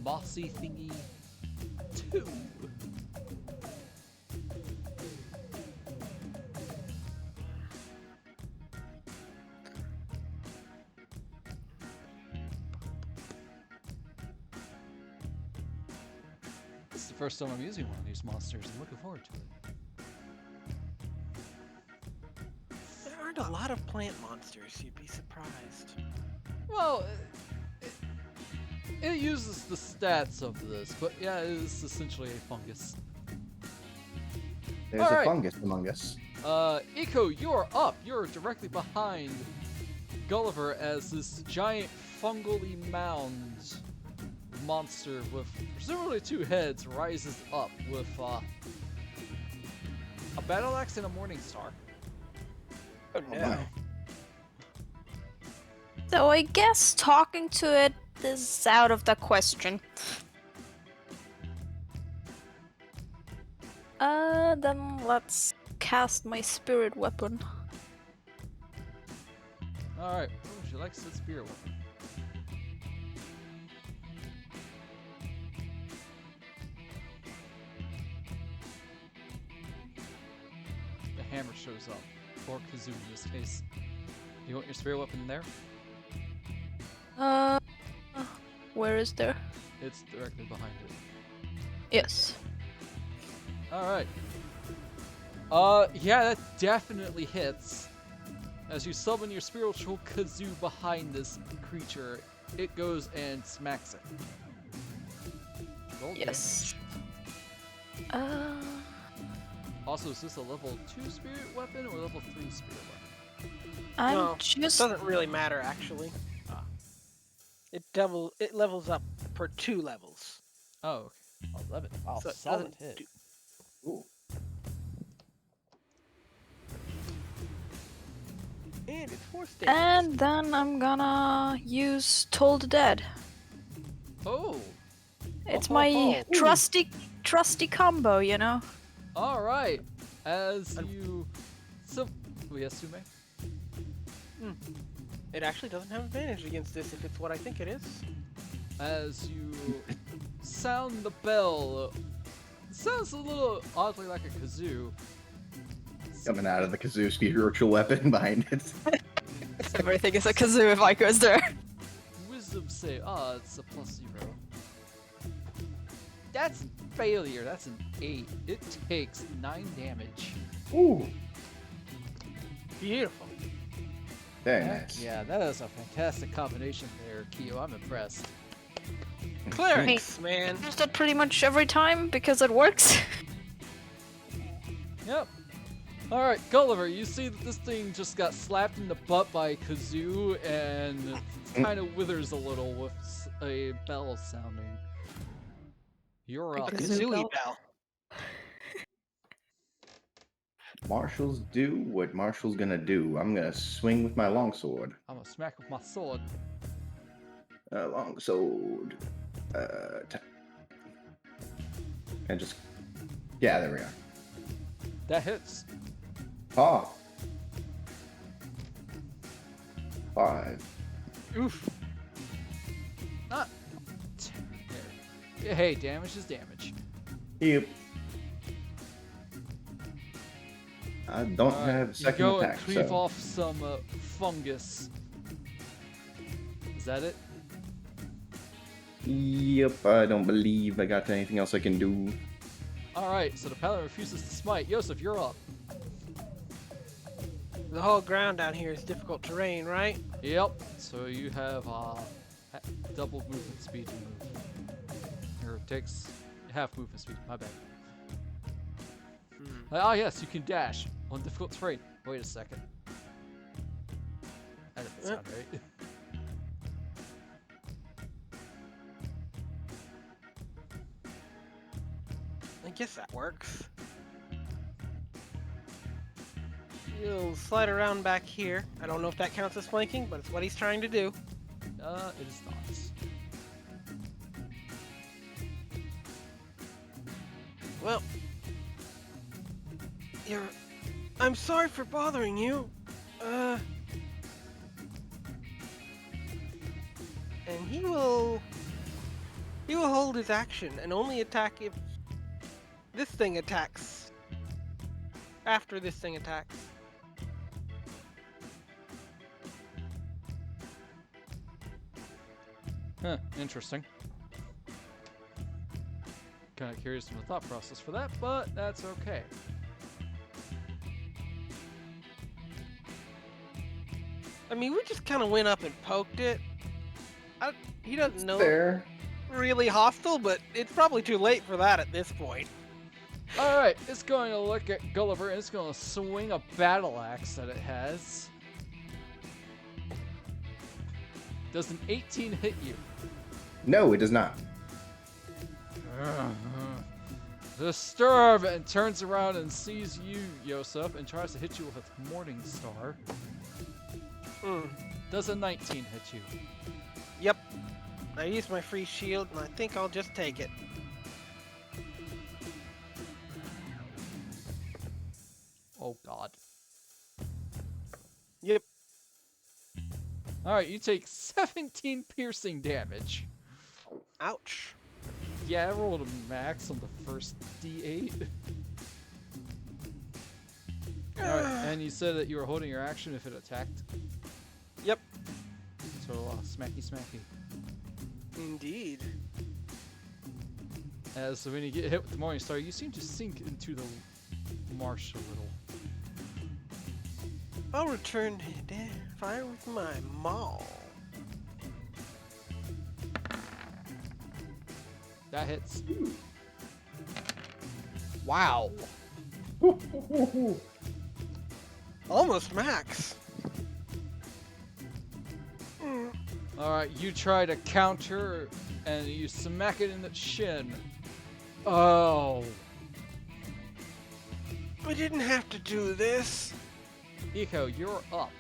Mossy thingy 2. This is the first time I'm using one of these monsters. I'm looking forward to it. There aren't a lot of plant monsters, you'd be surprised. Well, it uses the stats of this, but yeah, it is essentially a fungus. There's Alright. a fungus among us. Eco, you're up. You're directly behind Gulliver as this giant fungally mound monster with presumably 2 heads rises up with a battle axe and a morning star. Oh Oh, no. my. So I guess talking to it is out of the question. Then let's cast my spirit weapon. Alright, what would you like to set spear weapon? The hammer shows up, or kazoo in this case. You want your spear weapon there? Where is there? It's directly behind it. Yes. Alright. Yeah, that definitely hits. As you summon your spiritual kazoo behind this creature, it goes and smacks it. Roll Yes. damage. Also, is this a level 2 spirit weapon or level 3 spirit weapon? I'm No, It just doesn't really matter, actually. Ah. It levels up per 2 levels. Oh, okay. 11. Wow, So it solid doesn't hit. do- Ooh. And it's 4 stamina. and then I'm gonna use Toll the Dead. Oh, It's ho, my ho. trusty combo, you know. alright. As you... So... Yes, Sume? It actually doesn't have advantage against this if it's what I think it is. As you sound the bell, it sounds a little oddly like a kazoo. Coming out of the kazoo spiritual weapon behind it. Everything is a kazoo if I goes there. Wisdom save. Ah, it's a +0. That's failure. That's an 8. It takes 9 damage. Ooh. Beautiful. Very Heck nice. yeah, that is a fantastic combination there, Kyo. I'm impressed. Clerics, man. Use that pretty much every time because it works. Yep. Alright, Gulliver, you see that this thing just got slapped in the butt by a kazoo and it kind of withers a little with a bell sounding. You're up. Kazoo Kazooie bell. bell. Marshall's do what Marshall's gonna do. I'm gonna swing with my longsword. I'm gonna smack with my sword. Longsword. And just... Yeah, there we are. That hits. Ah. 5. Oof. Not. There. Hey, damage is damage. Yep. I don't Alright, have you second go attack, and cleave so. off some fungus. Is that it? Yep, I don't believe I got anything else I can do. Alright, so the paladin refuses to smite. Yoseff, you're up. The whole ground down here is difficult terrain, right? Yep, so you have double movement speed to move. Or it takes half movement speed, my bad. Ah, yes, you can dash on difficult terrain. Wait a second. That doesn't sound right. I guess that works. You'll slide around back here. I don't know if that counts as flanking, but it's what he's trying to do. It is not. Well, I'm sorry for bothering you. And he will hold his action and only attack if this thing attacks. After this thing attacks. Huh, interesting. Kind of curious in the thought process for that, but that's okay. I mean, we just kind of went up and poked it. He doesn't know Fair. really hostile, but it's probably too late for that at this point. Alright, it's going to look at Gulliver and it's going to swing a battle axe that it has. Does an 18 hit you? No, it does not. Disturbed and turns around and sees you, Yoseff, and tries to hit you with a Morning Star. Does a 19 hit you? Yep. I used my free shield, and I think I'll just take it. Oh god. Yep. Alright, you take 17 piercing damage. Ouch. Yeah, I rolled a max on the first D8. Alright, and you said that you were holding your action if it attacked. Yep. So, smacky smacky. Indeed. As when you get hit with the Morning Star, you seem to sink into the marsh a little. I'll return to fire with my maul. That hits. Wow. Almost max. Alright, you try to counter and you smack it in the shin. Oh. I didn't have to do this. Eco, you're up.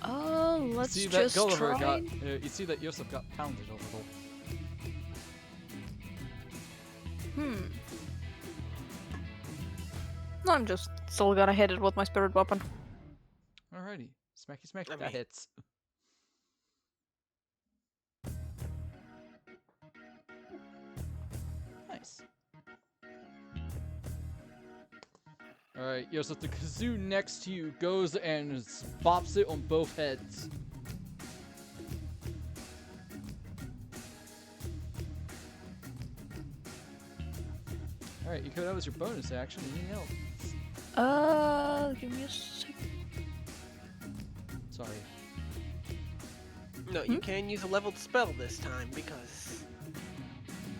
Let's See that just Gulliver try. got. You see that Yoseff got pounded a little. I'm just still gonna hit it with my spirit weapon. Alrighty, smacky smacky. I That mean- hits. Nice. Alright, Yoseff, the kazoo next to you goes and bops it on both heads. Alright, you could that was your bonus action. Anything else? Give me a sec. Sorry. No, you can use a leveled spell this time because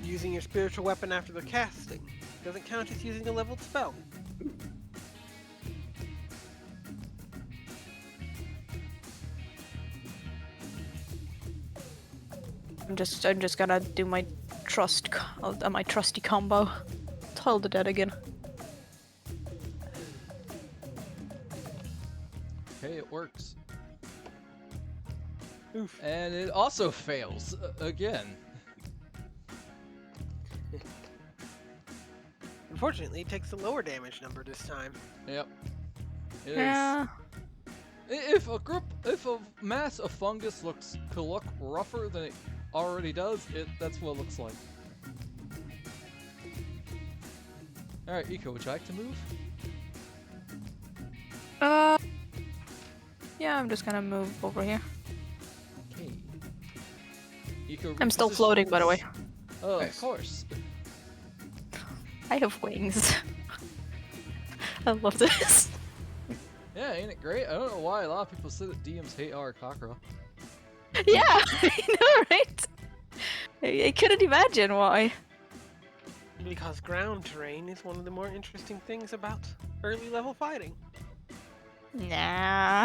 using your spiritual weapon after the casting doesn't count as using a leveled spell. I'm just gonna do my my trusty combo. Toll the dead again. Okay, it works. Oof. And it also fails again. Unfortunately, it takes the lower damage number this time. Yep. It is. Yeah. If a mass of fungus could look rougher than it already does, that's what it looks like. All right, Eco, would you like to move? Yeah, I'm just gonna move over here. Okay. Eco I'm still floating, by the way. repositions- Oh, Nice. of course. I have wings. I love this. Yeah, ain't it great? I don't know why a lot of people say that DMs hate our cockerel. Yeah, I know, right? I couldn't imagine why. Because ground terrain is one of the more interesting things about early level fighting. Nah.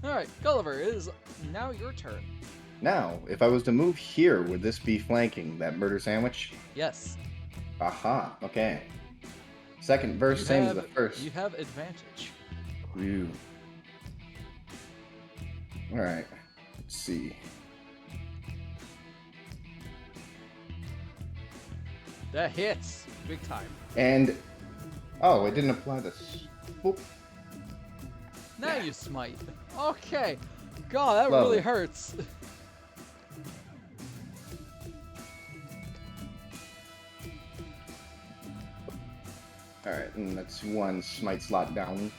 All right, Gulliver, it is now your turn. Now, if I was to move here, would this be flanking that murder sandwich? Yes. Aha, okay. Second verse, You same as have- the first. You have advantage. Ooh. Alright, let's see. That hits big time. And, oh, it didn't apply this. Boop. Now you smite. Okay. God, that really Lovely. hurts. Alright, and that's one smite slot down.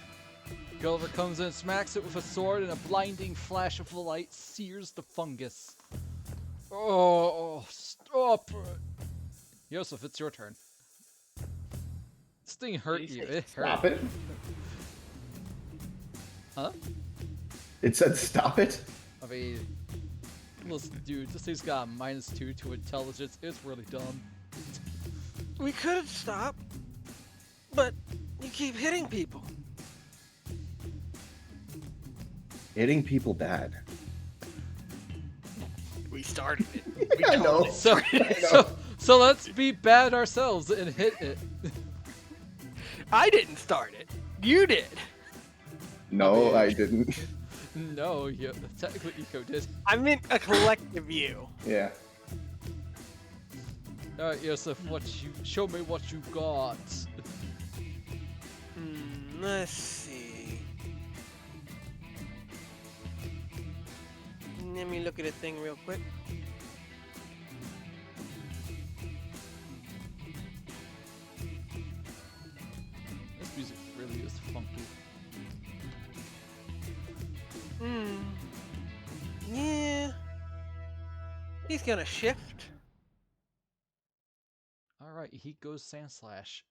Gulliver comes in, smacks it with a sword, and a blinding flash of light sears the fungus. Oh, stop it. Yoseff, it's your turn. This thing hurt Did he you. say It hurt. Stop it. Huh? It said stop it? I mean, listen, dude, this thing's got a -2 to intelligence. It's really dumb. We could have stopped, but you keep hitting people. Hitting people bad. We started it. We I know. totally So, started it. so let's be bad ourselves and hit it. I didn't start it. You did. No, mean- I didn't. No, you technically Eco did. I meant a collective you. Yeah. All right, Yoseff, show me what you got. Let's see. Let me look at a thing real quick. This music really is funky. Yeah. He's gonna shift. All right, he goes Sand Slash.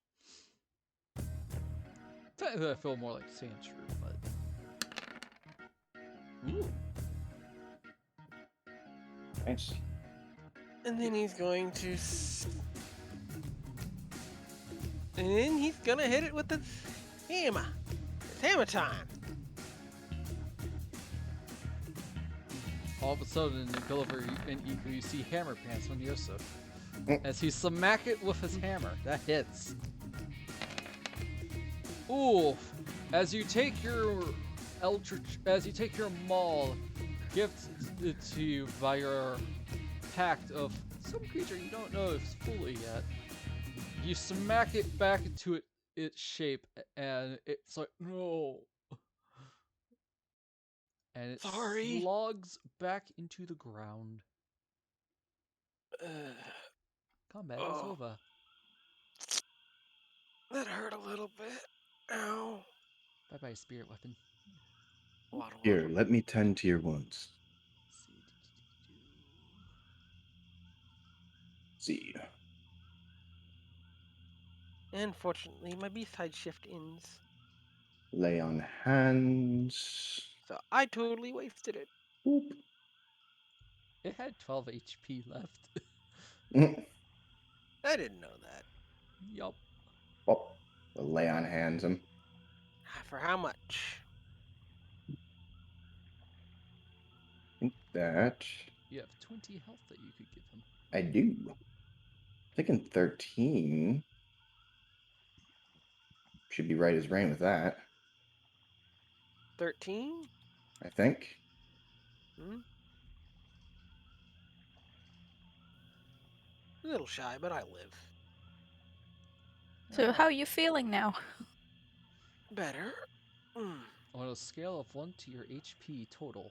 Technically, I feel more like Sand Shrew, but ooh, Nice. And then he's going to. And then he's gonna hit it with the hammer. It's hammer time. all of a sudden in Gulliver and Eco, you see hammer pants on Yoseff Mm. as he smack it with his hammer. That hits. Ooh, as you take your maul, gifted to you by your pact of some creature you don't know if it's fully yet, you smack it back into its shape, and it's like no, and it Sorry. slogs back into the ground. Combat is Oh. over. That hurt a little bit. Ow. Bye bye, spirit weapon. Waddle, Here, waddle. let me tend to your wounds. See. And fortunately, my B-side shift ends. Lay on hands. So I totally wasted it. Boop. It had 12 HP left. Mm. I didn't know that. Yup. Oh, we'll lay on hands him. For how much? I think that You have 20 health that you could give him. I do. Thinking 13. Should be right as rain with that, 13? I think. Hmm? A little shy, but I live. So how are you feeling now? Better. Mm. On a scale of 1 to your HP total.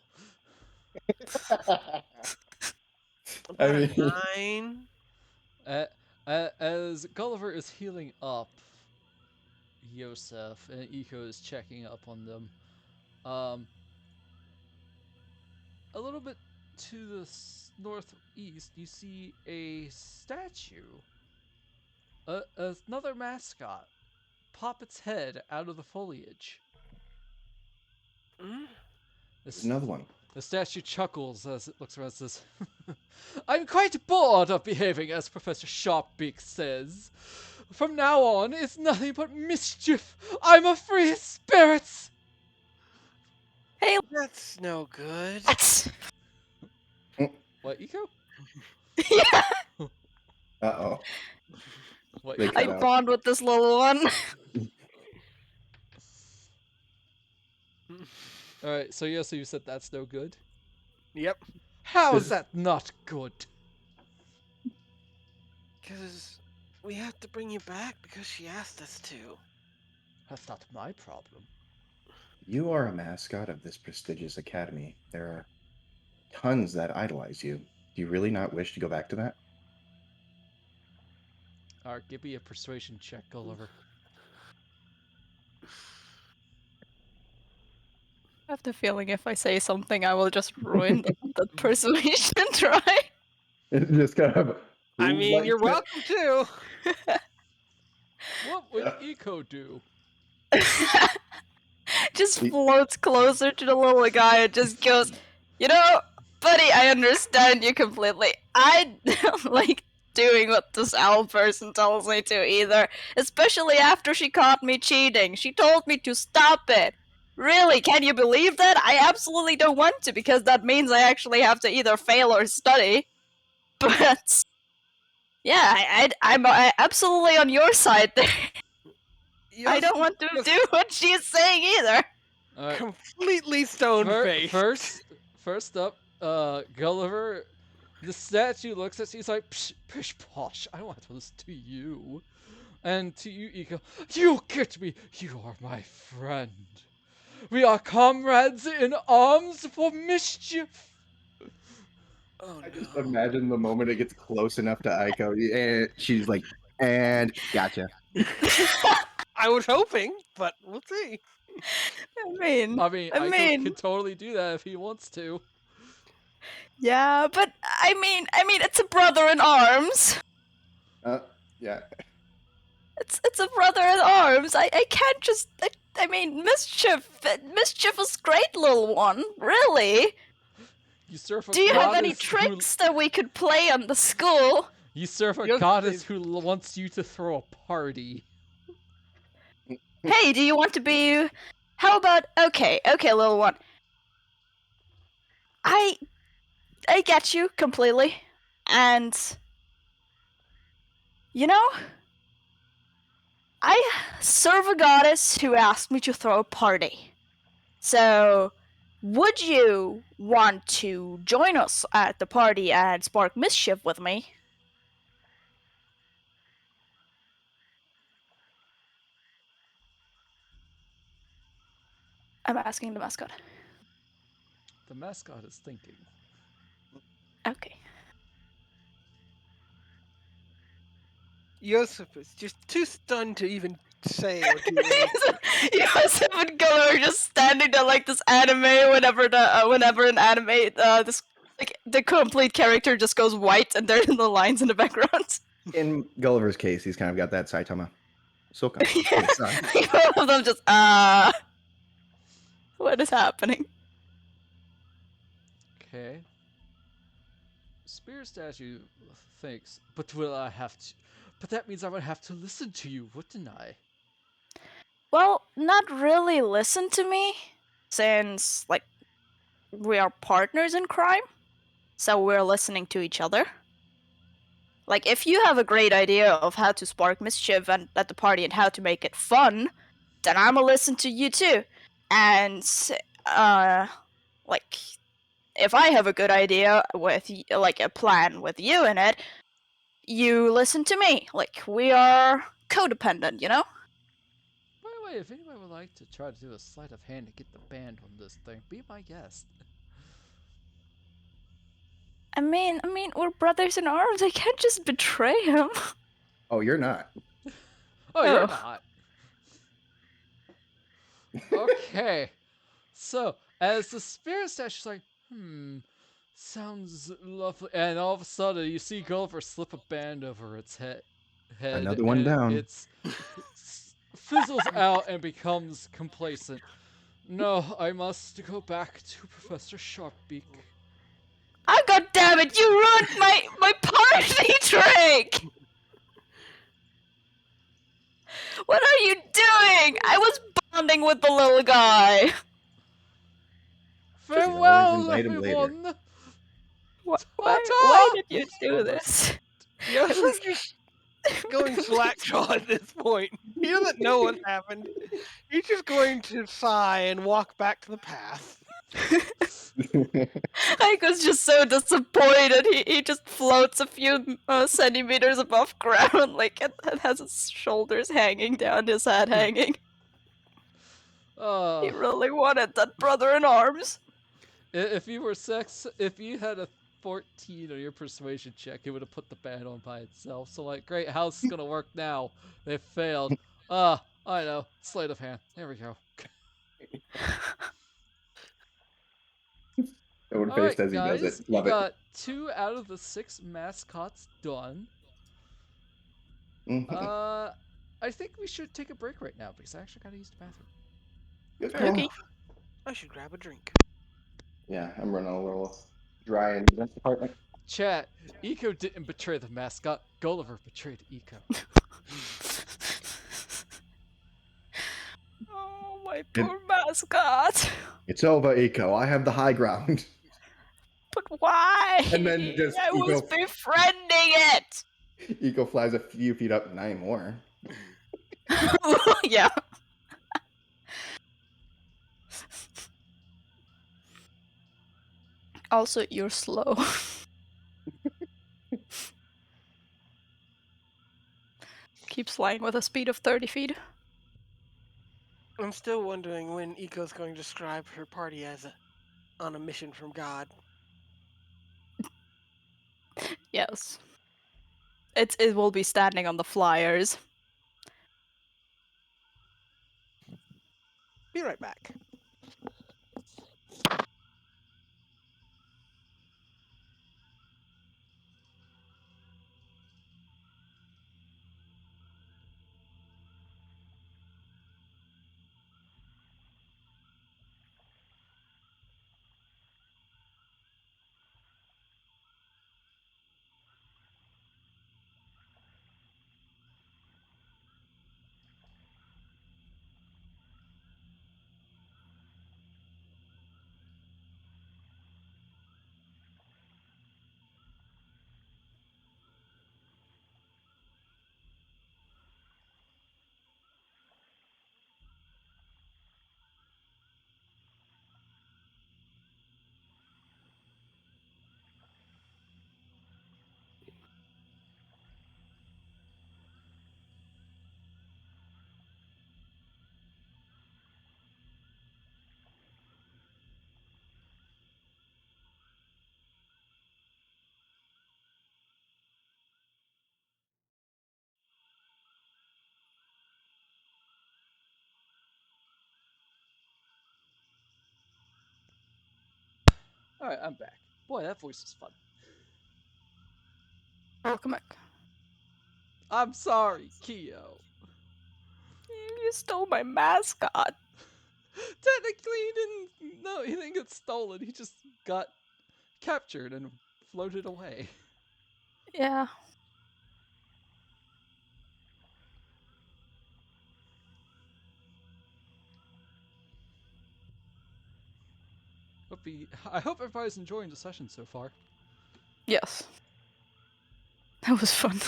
About mean- a 9. As Gulliver is healing up Yoseff and Eco is checking up on them, um, a little bit to the northeast, you see a statue. Another mascot pop its head out of the foliage. Hmm? There's another one. The statue chuckles as it looks around and says, I'm quite bored of behaving as Professor Sharpbeak says. From now on, it's nothing but mischief. I'm a free spirit. Hey, That's no good. let's. What, Eco? Yeah, Uh-oh. What, They Eco? I cut out. bond with this little one. Alright, so yeah, so you said that's no good? Yep. How is Does- that not good? Because we have to bring you back because she asked us to. That's not my problem. You are a mascot of this prestigious academy. There are tons that idolize you. Do you really not wish to go back to that? Alright, give me a persuasion check, Gulliver. I have the feeling if I say something, I will just ruin the persuasion try. It's just kind of. I who mean, you're likes welcome to. What would Yeah. Eco do? Just The- floats closer to the little guy and just goes, you know, buddy, I understand you completely. I don't like doing what this owl person tells me to either, especially after she caught me cheating. She told me to stop it. Really, can you believe that? I absolutely don't want to because that means I actually have to either fail or study. But yeah, I'm absolutely on your side there. I don't want to Just do what she's saying either. Alright, completely stone faced. first up, Gulliver, the statue looks at you, he's like, psh, pish posh, I don't want to listen to you. And to you, Eco, you get me, you are my friend. We are comrades in arms for mischief. Oh I just no. imagine the moment it gets close enough to Aiko, and she's like, and gotcha. I was hoping, but we'll see. I mean, I Eiko mean, could totally do that if he wants to. yeah, but I mean, it's a brother in arms. Yeah. It's a brother in arms. I can't just. I mean, mischief. Mischief is great, little one. Really? You serve a Do you have any goddess tricks that we could play on the school? You serve a Yes, goddess please. who wants you to throw a party. Hey, do you want to be? How about okay, little one. I get you completely, and you know, I serve a goddess who asked me to throw a party. So, would you want to join us at the party and spark mischief with me? I'm asking the mascot. The mascot is thinking. Okay. Yoseff is just too stunned to even say or do anything. Yoseff and Gulliver just standing there like this anime whenever an anime this like the complete character just goes white and they're in the lines in the background. In Gulliver's case, he's kind of got that Saitama Soka. Both of them just what is happening? Okay. Spirit statue thinks, but will I have to? But that means I would have to listen to you, wouldn't I? Well, not really listen to me, since like we are partners in crime, so we're listening to each other. Like, if you have a great idea of how to spark mischief and at the party and how to make it fun, then I'ma listen to you too. And like, if I have a good idea with like a plan with you in it, you listen to me. Like, we are codependent, you know? By the way, if anyone would like to try to do a sleight of hand to get the band on this thing, be my guest. I mean, we're brothers in arms. I can't just betray him. Oh, you're not. Oh, you're Oh. not. Okay. So, as the spirit statue, she's like, sounds lovely. And all of a sudden, you see Gulliver slip a band over its head, Another one and down. it fizzles out and becomes complacent. No, I must go back to Professor Sharpbeak. Ah, God damn it! You ruined my party trick. What are you doing? I was bonding with the little guy. You can always Farewell, invite him later. everyone. Why Ta-ta! did you do this? Yoseff just going slackjaw at this point. He doesn't know what's happened. He's just going to sigh and walk back to the path. Aiko's just so disappointed. He just floats a few centimeters above ground, like and has his shoulders hanging down, his head hanging. He really wanted that brother in arms. If you had a 14 on your persuasion check, it would have put the band on by itself. So like, great, how's this gonna work now? They failed. I know. Sleight of hand. There we go. Old All right, faced as he does guys, it. you Love it. got 2 out of the 6 mascots done. Mhm. I think we should take a break right now because I actually gotta use the bathroom. Good Fair call. Okay. enough. I should grab a drink. Yeah, I'm running a little dry in this department. Chat, Eco didn't betray the mascot. Gulliver betrayed Eco. Oh, my poor mascot. It's over, Eco. I have the high ground. But why? And then just I was befriending it. Eco flies a few feet up, 9 more. Yeah. Also, you're slow. Keeps flying with a speed of 30 feet. I'm still wondering when Eco's going to describe her party as on a mission from God. Yes. It will be standing on the flyers. Be right back. All right, I'm back. Boy, that voice was fun. Welcome back. I'm sorry, Keo. You stole my mascot. Technically, he didn't. No, he didn't get stolen. He just got captured and floated away. Yeah. I hope everybody's enjoying the session so far. Yes. That was fun.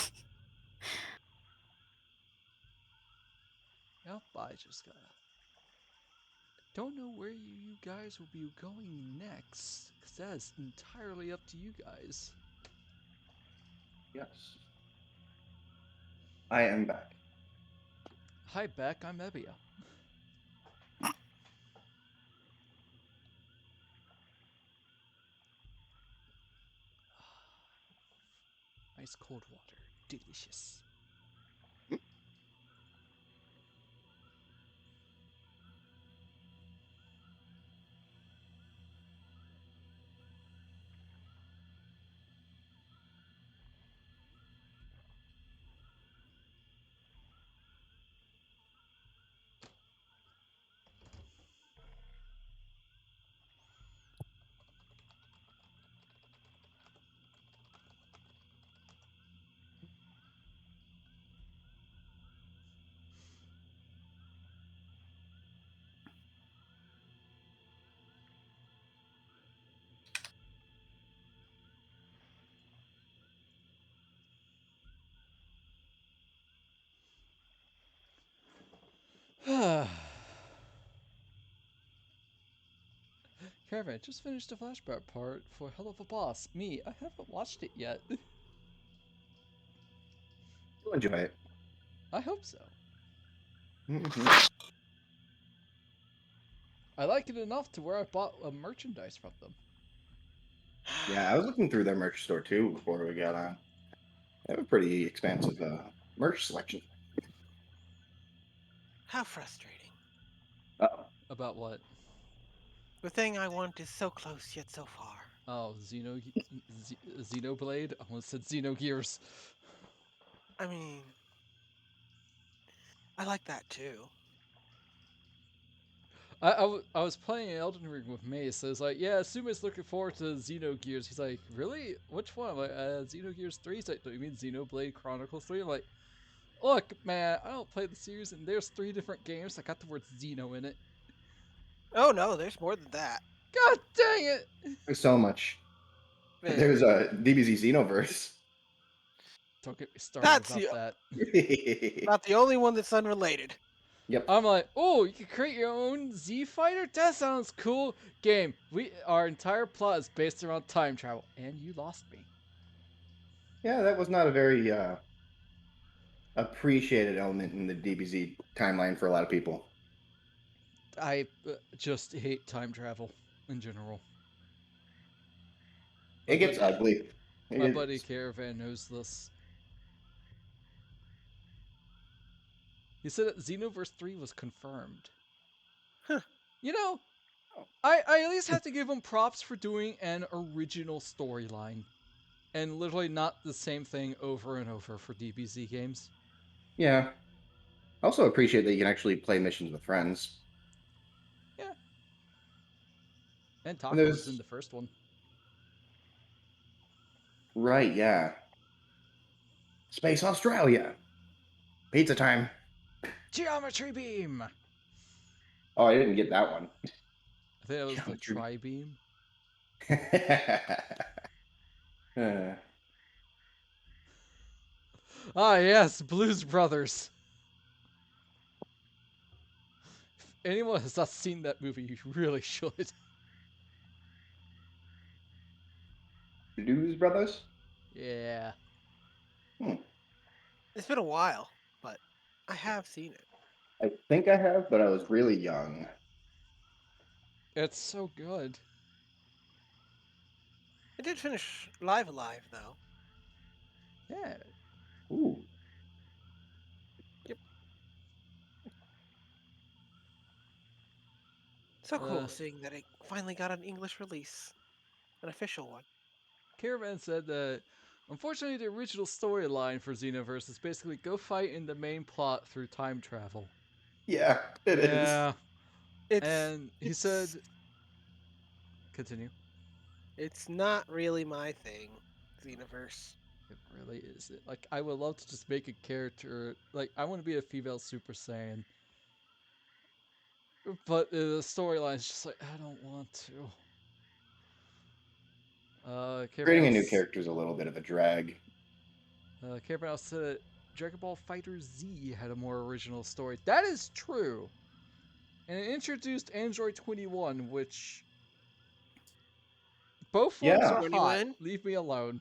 Yep, I just gotta. Don't know where you guys will be going next, because that is entirely up to you guys. Yes. I am back. Hi, Beck. I'm Ebia. Nice cold water. Delicious. Caravan just finished the flashback part for Hell of a Boss. Me, I haven't watched it yet. You'll enjoy it. I hope so. Mhm. I like it enough to where I bought a merchandise from them. Yeah, I was looking through their merch store too before we got on. They have a pretty expansive merch selection. How frustrating. Uh-oh. About what? The thing I want is so close yet so far. Oh, Xenoblade? I almost said Xenogears. I mean, I like that too. I was playing Elden Ring with Mace, so it's like, yeah, Sume's looking forward to Xenogears. He's like, really? Which one? I'm like, Xenogears 3? He's like, don't you mean Xenoblade Chronicles 3? I'm like, look, man, I don't play the series, and there's 3 different games that got the word Xeno in it. Oh no, there's more than that. God dang it! There's so much. Man, There's a DBZ Xenoverse. Don't get me started that's about that. not the only one that's unrelated. Yep. I'm like, oh, you can create your own Z fighter? That sounds cool. Game, our entire plot is based around time travel, and you lost me. Yeah, that was not a very appreciated element in the DBZ timeline for a lot of people. I just hate time travel in general. My It gets buddy, ugly. my buddy It's, Caravan knows this. He said that Xenoverse 3 was confirmed. Huh. You know, Oh. I at least have to give him props for doing an original storyline. And literally not the same thing over and over for DBZ games. Yeah. I also appreciate that you can actually play missions with friends. Yeah. And And Taco was in there's the first one. right, yeah. Space Australia. Pizza time. Geometry Beam! Oh, I didn't get that one. I think that was the Geometry. Tri-Beam. Uh, Ah, yes, Blues Brothers. If anyone has not seen that movie, you really should. Blues Brothers? Yeah. Hmm. It's been a while, but I have seen it. I think I have, but I was really young. It's so good. I did finish Live Alive though. Yeah. Ooh. Yep. So cool seeing that it finally got an English release, an official one. Caravan said that unfortunately the original storyline for Xenoverse is basically go fight in the main plot through time travel. Yeah, it is. Yeah. It's And he it's said continue. it's not really my thing, Xenoverse. It really is. Like, I would love to just make a character. Like, I want to be a female Super Saiyan. But the storyline is just like, I don't want to. Creating a new Caravan character is a little bit of a drag. said that Dragon Ball Fighter Z had a more original story. That is true. And it introduced Android 21, which. Both forms Yeah. are hot. 21? Leave me alone.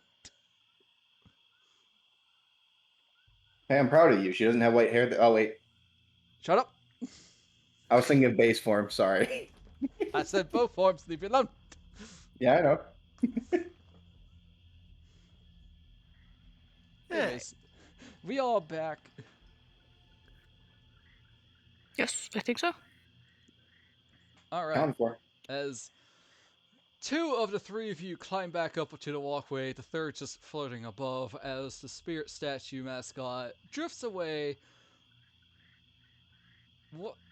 Hey, I'm proud of you. She doesn't have white hair. Oh, wait. Shut up. I was thinking of base form. Sorry. I said both forms. Leave me alone. Yeah, I know. Hey, Anyways, we all back. Yes, I think so. All right. Counted for. As 2 of the 3 of you climb back up to the walkway, the third just floating above as the spirit statue mascot drifts away.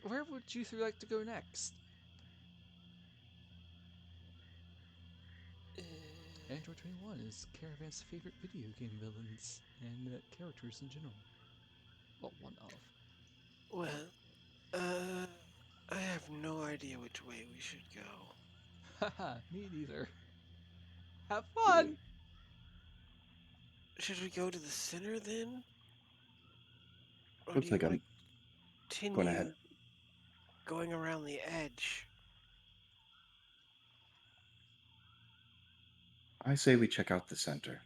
Where would you 3 like to go next? Android 21 is Caravan's favorite video game villains and characters in general. Well, one of. well, I have no idea which way we should go. Haha, me neither. Have fun! Should we go to the center then? Or do Looks you like want I'm to going ahead. continue going around the edge. I say we check out the center.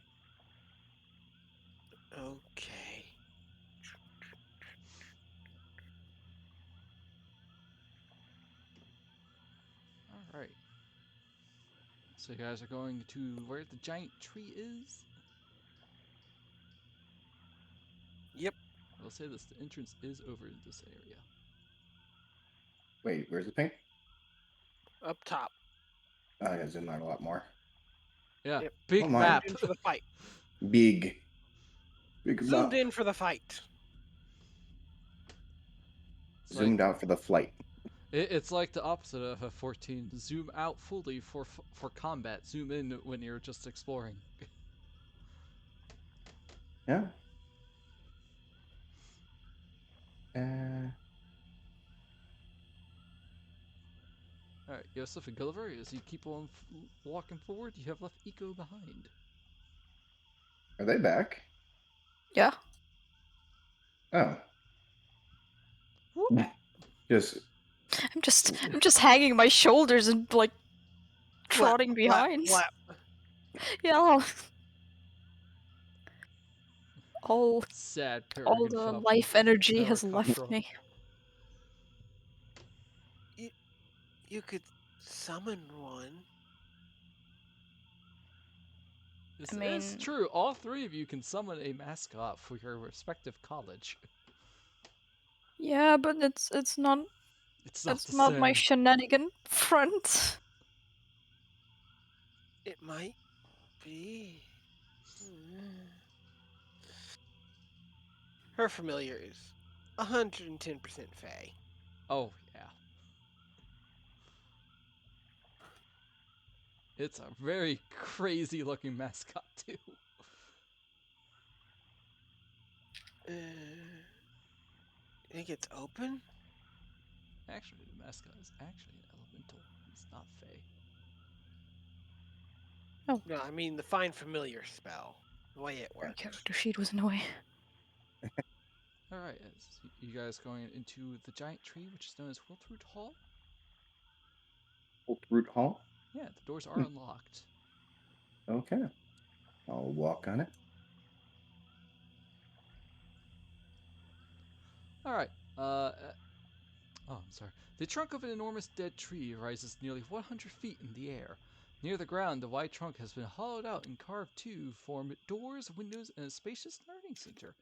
Okay. All right. So you guys are going to where the giant tree is? Yep. I will say this: the entrance is over in this area. Wait, where's the pink? Up top. I gotta zoom out a lot more. Yeah, Yep. big Oh my. map. Zoomed in for the fight. Big. Big Zoomed map. in for the fight. It's Zoomed like out for the flight. it's like the opposite of F-14. Zoom out fully for combat. Zoom in when you're just exploring. Yeah. Uh, All right, Yoseff and Gulliver, as you keep on walking forward, you have left Eco behind. are they back? Yeah. Oh. Whoop. Just I'm just hanging my shoulders and like Flap, trotting flap, behind. flap. Yeah. All Sad all peregrine the falcon. life energy has Cockerel. left me. You could summon one. This I is mean, true. All three of you can summon a mascot for your respective college. yeah, but it's not It's not the my same. shenanigan friend. It might be. Her familiar is 110% Fae. Oh, yeah. It's a very crazy looking mascot, too. You think it's open? Actually, the mascot is actually an elemental. He's not Fey. No, I mean the find familiar spell. The way it My works. character sheet was in the way. Alright, you guys going into the giant tree, which is known as Wiltroot Hall? Old Root Hall. Yeah, the doors are unlocked. Okay. I'll walk on it. Alright, oh, I'm sorry. The trunk of an enormous dead tree rises nearly 100 feet in the air. Near the ground, the wide trunk has been hollowed out and carved to form doors, windows, and a spacious learning center.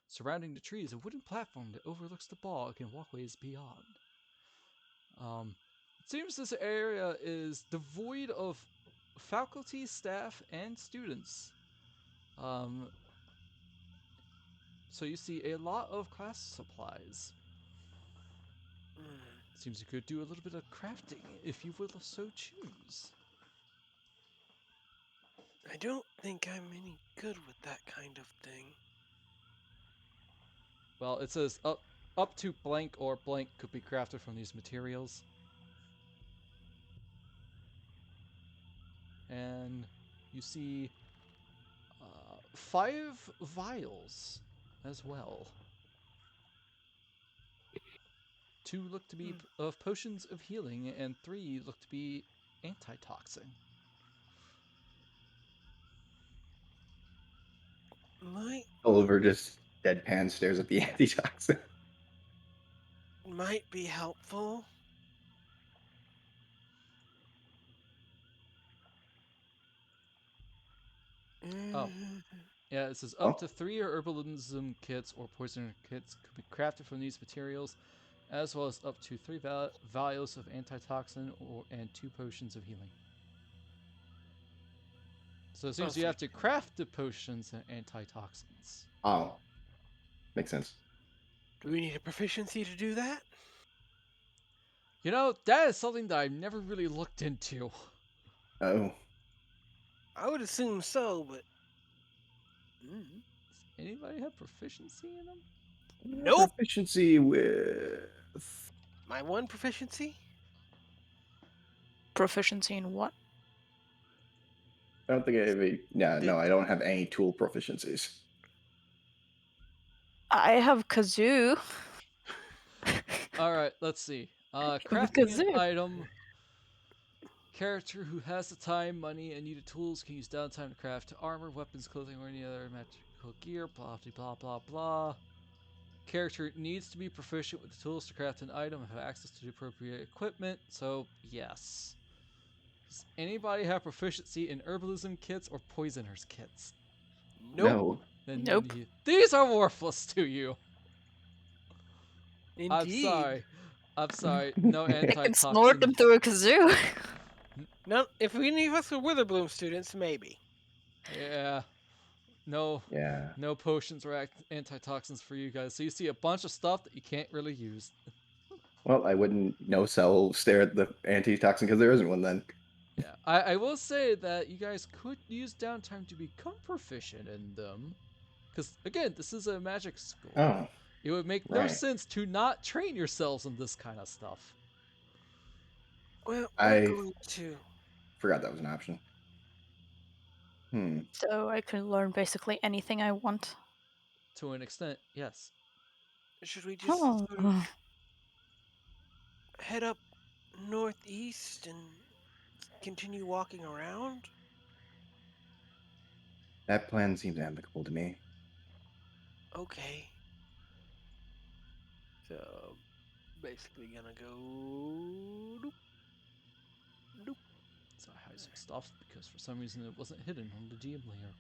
Surrounding the tree is a wooden platform that overlooks the bog and walkways beyond. It seems this area is devoid of faculty, staff, and students. So you see a lot of class supplies. Seems you could do a little bit of crafting if you will so choose. I don't think I'm any good with that kind of thing. Well, it says up to blank or blank could be crafted from these materials. And you see 5 vials as well. 2 look to be of potions of healing, and 3 look to be antitoxin. Oliver just deadpan stares at the antitoxin. Might be helpful. Oh, yeah, it says up to 3 herbalism kits or poison kits could be crafted from these materials, as well as up to 3 vials of antitoxin and 2 potions of healing. So it seems you have to craft the potions and antitoxins. Oh, makes sense. Do we need a proficiency to do that? You know, that is something that I've never really looked into. Oh. I would assume so, but... Does anybody have proficiency in them? Nope! Proficiency with... My one proficiency? Proficiency in what? I don't think I have a... Yeah, no, I don't have any tool proficiencies. I have kazoo. Alright, let's see. Crafting an Kazoo. item. Character who has the time, money, and needed tools can use downtime to craft armor, weapons, clothing, or any other magical gear. Blah blah blah blah. Character needs to be proficient with the tools to craft an item and have access to the appropriate equipment. So yes. Does anybody have proficiency in herbalism kits or poisoners kits? Nope. No. Then Nope. these are worthless to you. I'm Indeed. sorry. I'm sorry. No I can snort antitoxin. them through a kazoo. No, if any of us were Witherbloom students, maybe. Yeah. No. Yeah. No potions or antitoxins for you guys. So you see a bunch of stuff that you can't really use. Well, I wouldn't no sell stare at the antitoxin because there isn't one then. Yeah. I will say that you guys could use downtime to become proficient in them. Because, again, this is a magic school. Oh, It would make no right. sense to not train yourselves in this kind of stuff. Well, we're I going to. forgot that was an option. So I can learn basically anything I want. To an extent, yes. Should we just Oh. sort of head up northeast and continue walking around? That plan seems amicable to me. Okay. So basically gonna go. Doop, doop. So I hide some stuff because for some reason it wasn't hidden on the GM layer.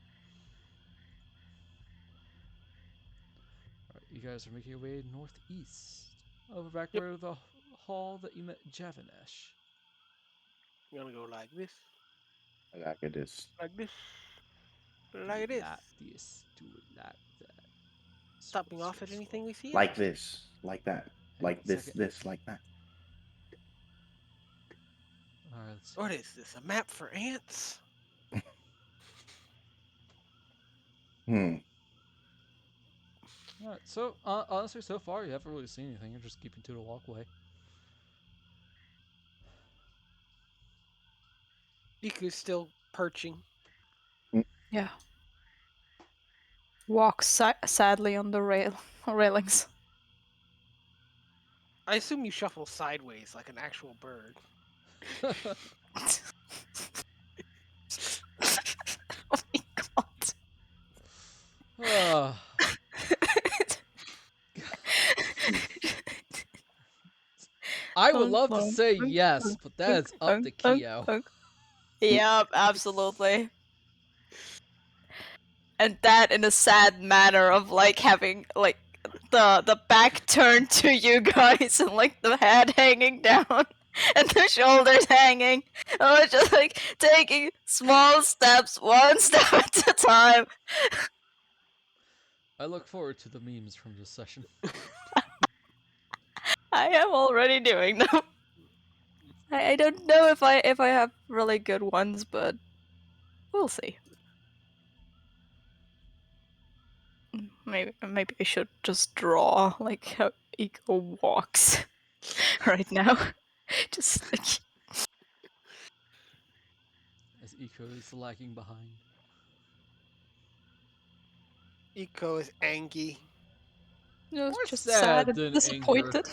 Alright, you guys are making your way northeast. Over back Yep. where the hall that you met Javanesh. Gonna go like this, Like it is. like this, Do like it this. like this, do it like that. Stopping off at anything we see. Like this, like that, Hang like on a this, second. this, like that. Alright, let's see. What is this? A map for ants? Hmm. Alright, so honestly, so far you haven't really seen anything. You're just keeping to the walkway. Iku's still perching. Yeah. Walk sadly on the railings. I assume you shuffle sideways like an actual bird. Oh my god. Ah, I would love to say yes, but that is up to Keo. Yep, absolutely. And that in a sad manner of like having like the back turned to you guys and like the head hanging down and the shoulders hanging. I was just like taking small steps, one step at a time. I look forward to the memes from this session. I am already doing them. I don't know if I have really good ones, but we'll see. Maybe I should just draw like how Eco walks right now. Just like As Eco is lagging behind. Iko is angry. More More just sad sad and than anger. disappointed.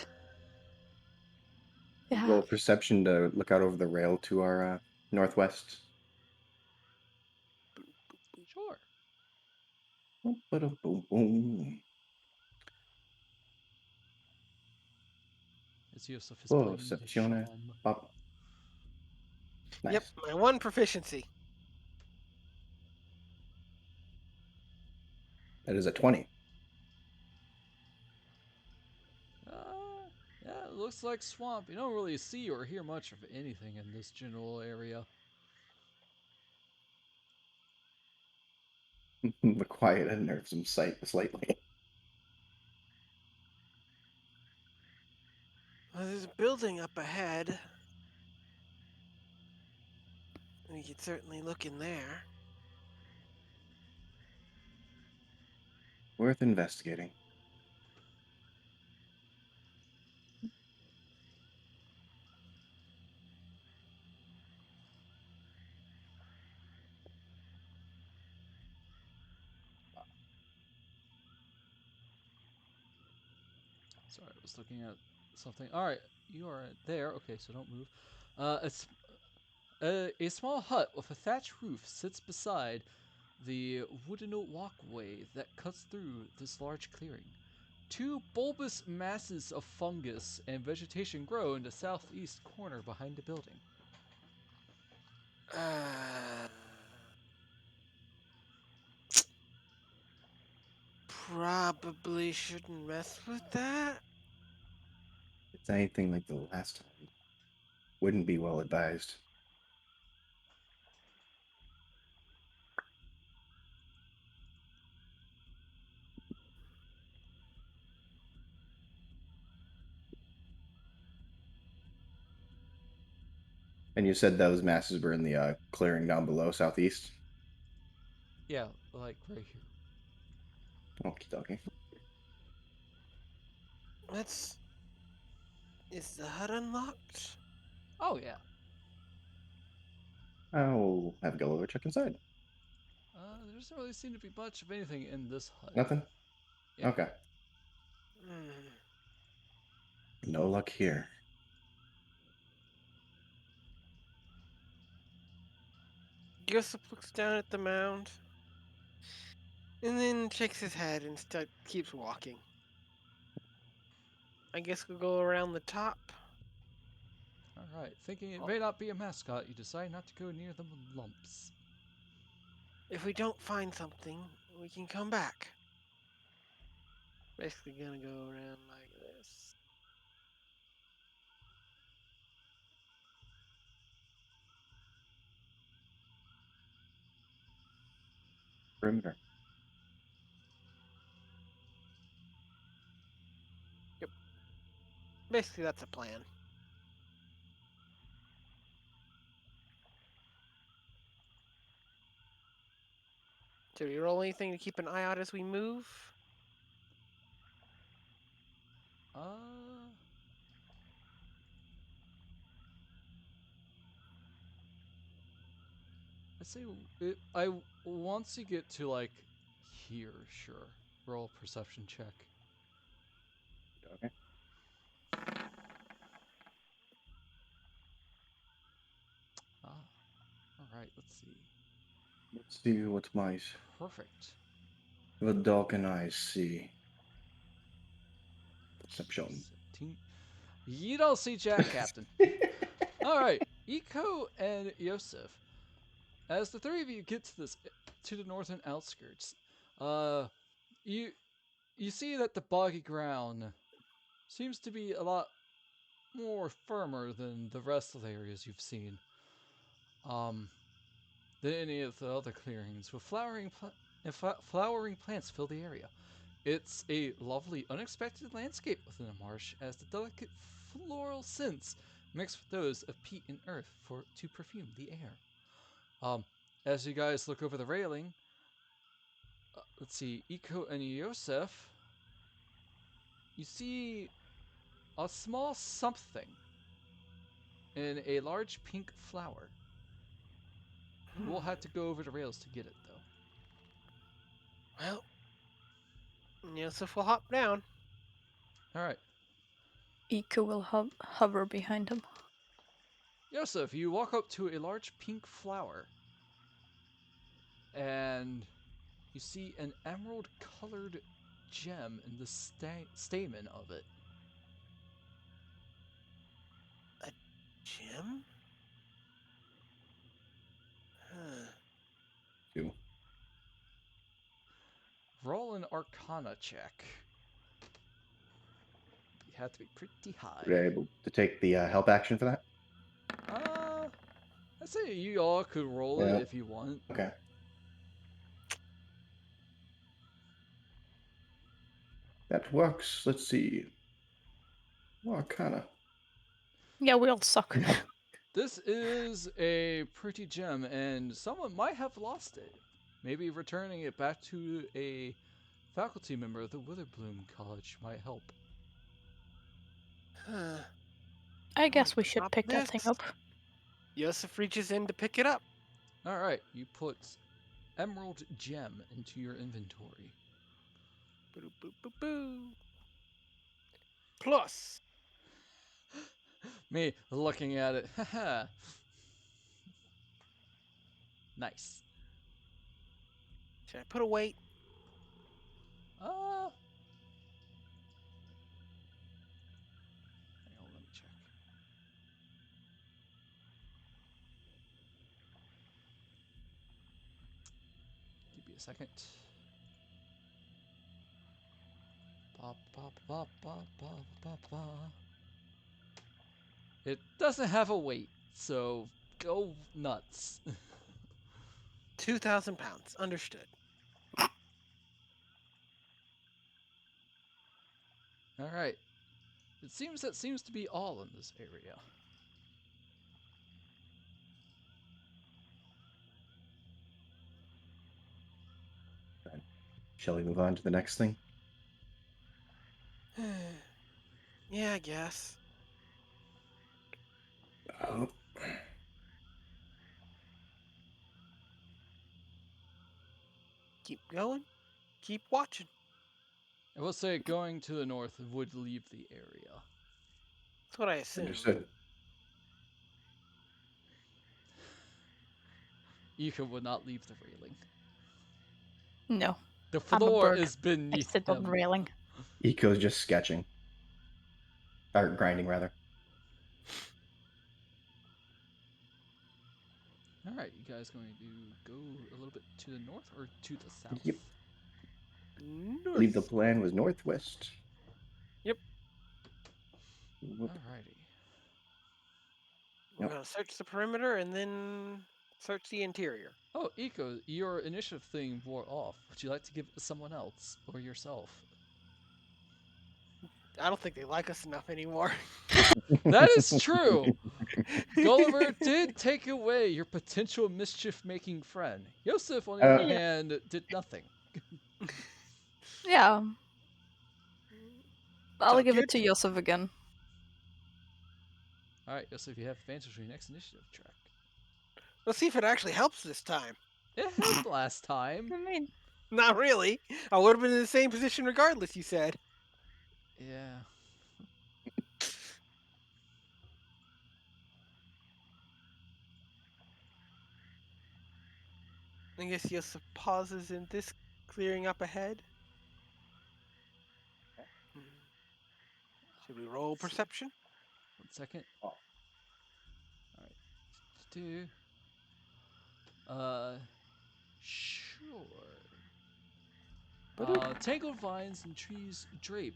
Yeah. Roll perception to look out over the rail to our northwest. Sure. Boom, boom. As Yoseff is Oh, playing the Septione. sham. Pop. Nice. Yep, my one proficiency. That is a 20. Yeah, it looks like swamp. You don't really see or hear much of anything in this general area. The quiet unnerves him slightly. Well, there's a building up ahead. We could certainly look in there. Worth investigating. Sorry, I was looking at something. All right, you are there. Okay, so don't move. It's a small hut with a thatched roof sits beside the wooden walkway that cuts through this large clearing. Two bulbous masses of fungus and vegetation grow in the southeast corner behind the building. Uh, probably shouldn't mess with that. If it's anything like the last time, wouldn't be well advised. And you said those masses were in the clearing down below, southeast? Yeah, like right here. Okie dokie. Let's. Is the hut unlocked? Oh yeah. I'll have Gulliver check inside. There doesn't really seem to be much of anything in this hut. Nothing? Yeah. Okay. Hmm. No luck here. Yoseff looks down at the mound, and then shakes his head and keeps walking. I guess we'll go around the top. All right. Thinking it Oh, may not be a mascot, you decide not to go near the lumps. if we don't find something, we can come back. Basically gonna go around like this. Perimeter. Yep. Basically, that's a plan. Do we roll anything to keep an eye out as we move? Uh, I say once you get to like here, sure. Roll a perception check. Okay. Ah, all right. Let's see. Let's see what Perfect. what dog can I see. Perception. 17. You don't see Jack, Captain. All right, Iko and Yoseff. As the three of you get to the northern outskirts, uh, you you see that the boggy ground seems to be a lot more firmer than the rest of the areas you've seen. Um, than any of the other clearings, with flowering plants fill the area. It's a lovely, unexpected landscape within a marsh, as the delicate floral scents mix with those of peat and earth to perfume the air. Um, as you guys look over the railing, let's see, Iko and Yosef, you see a small something in a large pink flower. We'll have to go over the rails to get it, though. Well, Yoseff will hop down. All right, Ika will hover behind him. Yosef, you walk up to a large pink flower, and you see an emerald colored gem in the stamen of it. A gem? Huh. Two. Roll an arcana check. You have to be pretty high. Were you able to take the help action for that? I'd say you all could roll it Yeah. if you want. Okay. That works. Let's see. Arcana. Yeah, we all suck. Yeah. This is a pretty gem, and someone might have lost it. Maybe returning it back to a faculty member of the Witherbloom College might help. Huh. I guess On we should top pick of that thing this, up. Yoseff reaches in to pick it up. All right, you put emerald gem into your inventory. Boo, boo, boo, boo. Plus Me looking at it. Haha. Nice. Should I put a weight? Hang on, let me check. Give me a second. Ba, ba, ba, ba, ba, ba, ba. It doesn't have a weight, so go nuts. 2,000 pounds. Understood. All right. It seems that seems to be all in this area. Shall we move on to the next thing? Yeah, I guess. Oh, Keep going. Keep watching. I will say going to the north would leave the area. That's what I assumed. understood. Ika would not leave the railing. No, The I'm a floor bird. is I beneath sit on the him. railing. Eco's just sketching. Or grinding, rather. All right, you guys going to go a little bit to the north or to the south? Yep. I North. believe the plan was northwest. Yep. All righty. We're gonna search the perimeter and then search the interior. Oh, Iko, your initiative thing wore off. Would you like to give it to someone else or yourself? I don't think they like us enough anymore. That is true. Gulliver did take away your potential mischief-making friend. Yoseff, on the other hand, did nothing. Yeah, I'll all give good. it to Yoseff again. All right, Yoseff, you have advantage for your next initiative track. Let's see if it actually helps this time. It helped last time. I mean, Not really. I would have been in the same position regardless, you said. Yeah. I guess Yosef pauses in this clearing up ahead. Should we roll Let's see. perception? 1 second. Oh. All right. Sure. Tangled vines and trees draped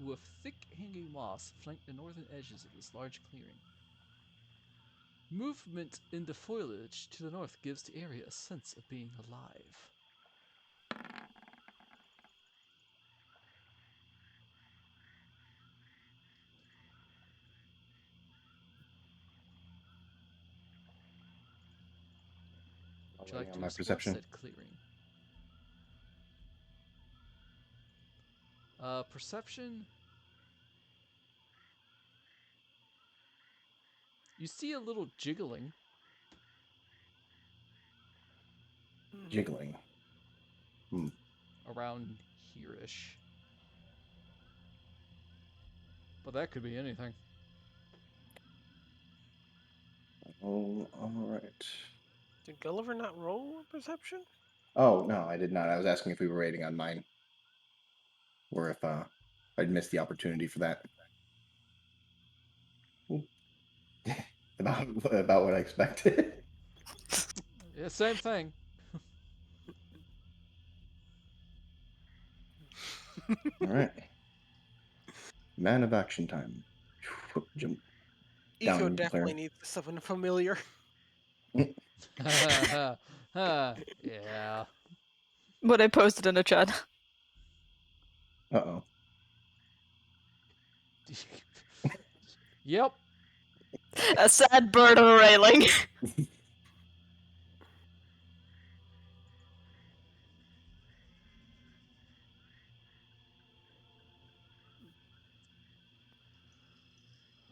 with thick hanging moss flank the northern edges of this large clearing. Movement in the foliage to the north gives the area a sense of being alive. Would you like On to my explore perception. said clearing? Perception. You see a little jiggling. Jiggling. Around here-ish. But that could be anything. Oh, all right. Did Gulliver not roll a perception? Oh, no, I did not. I was asking if we were rating on mine. Or if I'd missed the opportunity for that. about what I expected. Yeah, same thing. All right. Man of action time. Jump down Eco into the definitely clearing. needs to summon a familiar. Yeah. what I posted in the chat. Uh-oh. Yep. A sad bird on a railing.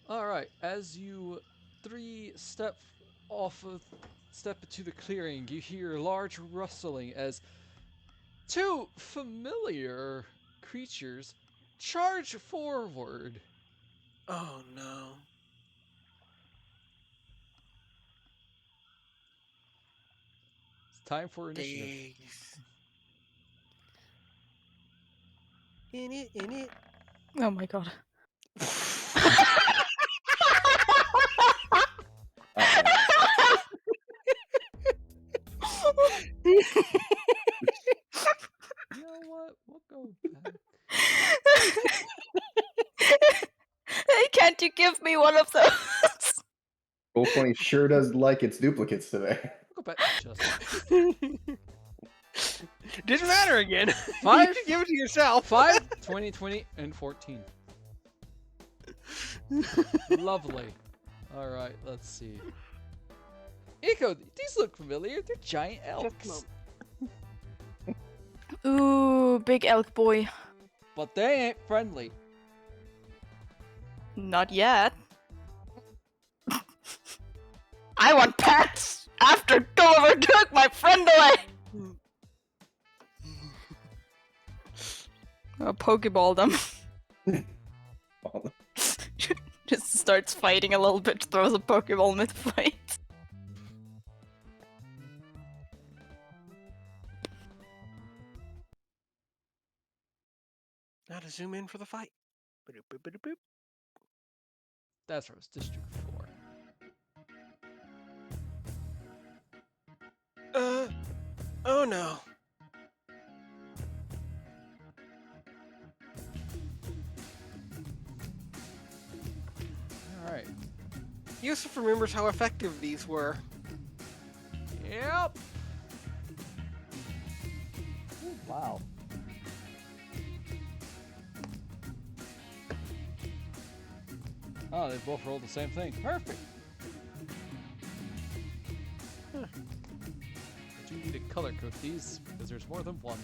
All right. As you three step into the clearing, you hear large rustling as two familiar creatures charge forward. Oh no. time for initiative. Days. In it. Oh my god. Uh-oh. You know what? We'll go back. Hey, can't you give me one of those? Roll20 sure does like its duplicates today. We'll go back to Justin. Didn't matter again. Five. You can give it to yourself. 5, 20, 20, and 14. Lovely. All right, let's see. Eco, these look familiar. They're giant elks. Ooh, big elk boy. But they ain't friendly. Not yet. I want pets after Gulliver took my friend away. I'll Pokeball them. Just starts fighting a little bit, throws a Pokeball mid-fight. Now to zoom in for the fight. Ba-doop, boop, ba-doop, boop. That's Rose District 4. Oh no. All right. Yoseff remembers how effective these were. Yep. Ooh, wow. Oh, they both rolled the same thing. Perfect. Huh. I do need to color code these because there's more than one.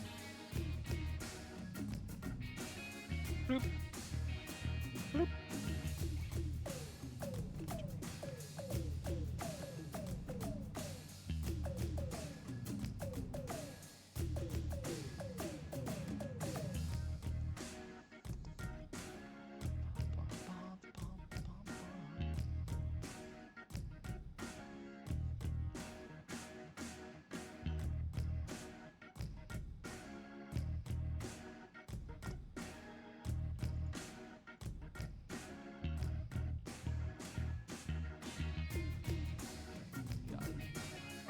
Bloop. Bloop.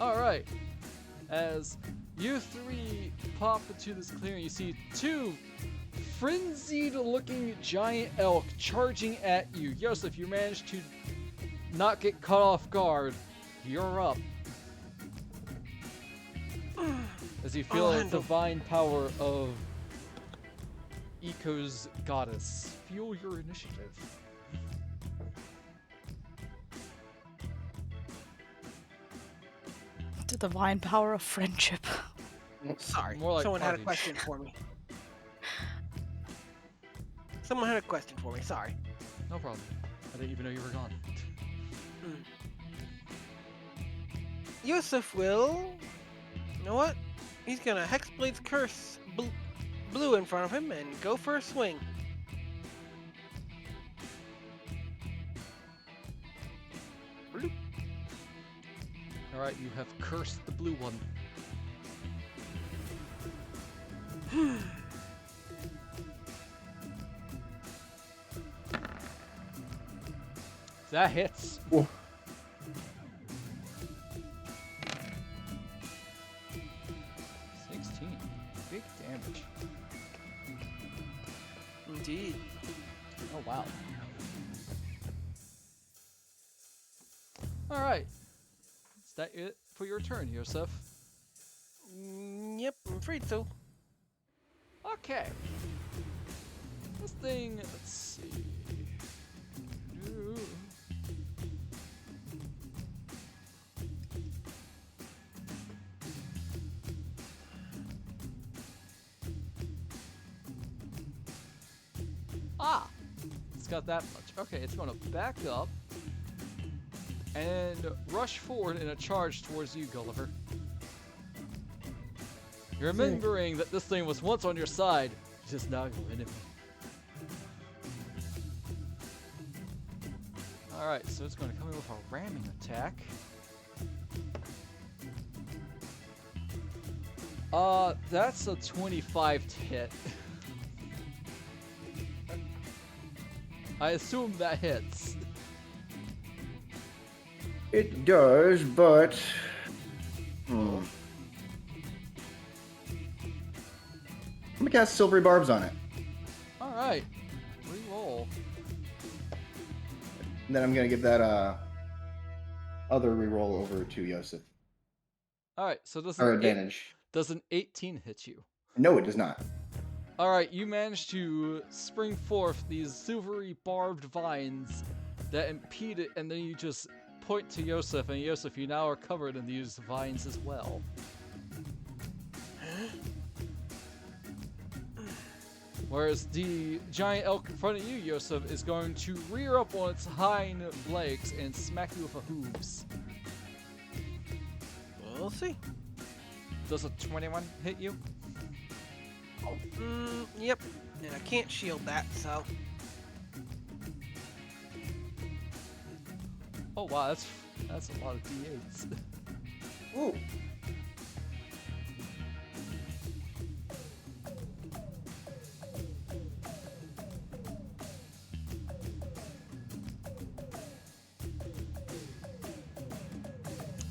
Alright, as you three pop into this clearing, you see two frenzied looking giant elk charging at you. Yoseff, you managed to not get caught off guard. You're up. As you feel the divine power of Eco's goddess fuel your initiative. The divine power of friendship. Sorry, More like someone had a pottage. question for me. Someone had a question for me, sorry. No problem. I didn't even know you were gone. Yoseff will... You know what? He's gonna Hexblade's Curse blue in front of him and go for a swing. Bloop. Alright, you have cursed the blue one. That hits. Whoa. Big damage. Indeed. Oh wow. Alright. Is that it for your turn, Yoseff? Yep, I'm afraid so. Okay. This thing, let's see. Ah! It's got that much. Okay, it's going to back up and rush forward in a charge towards you, Gulliver. You're remembering that this thing was once on your side, just now your enemy. Alright, so it's going to come in with a ramming attack. That's a 25 to hit. I assume that hits. It does, but... I'm gonna cast Silvery Barbs on it. Alright. Reroll. And then I'm gonna give that other reroll over to Yoseff. Alright, so does Or an, advantage. does an 18 hit you? No, it does not. Alright, you manage to spring forth these silvery barbed vines that impede it, and then you just point to Yoseff, and Yoseff, you now are covered in these vines as well. Whereas the giant elk in front of you, Yoseff, is going to rear up on its hind legs and smack you with a hooves. We'll see. Does a 21 hit you? Yep. And I can't shield that, so. Oh wow, that's a lot of d8s. Ooh.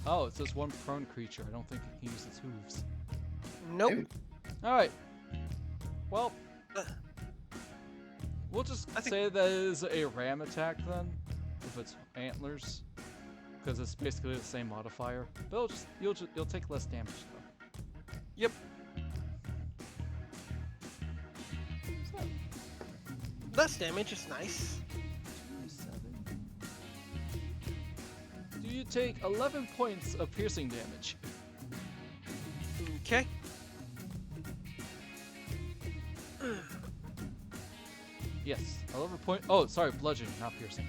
Oh, it's just one prone creature. I don't think it can use its hooves. Nope. Maybe. Alright. Well, Uh, we'll just I think- say that is a ram attack then, with its antlers, because it's basically the same modifier. But you'll take less damage though. Yep. So, Less damage is nice. 7. Do you take 11 points of piercing damage? Okay. Yes, 11 point. Oh, sorry, bludgeoning, not piercing.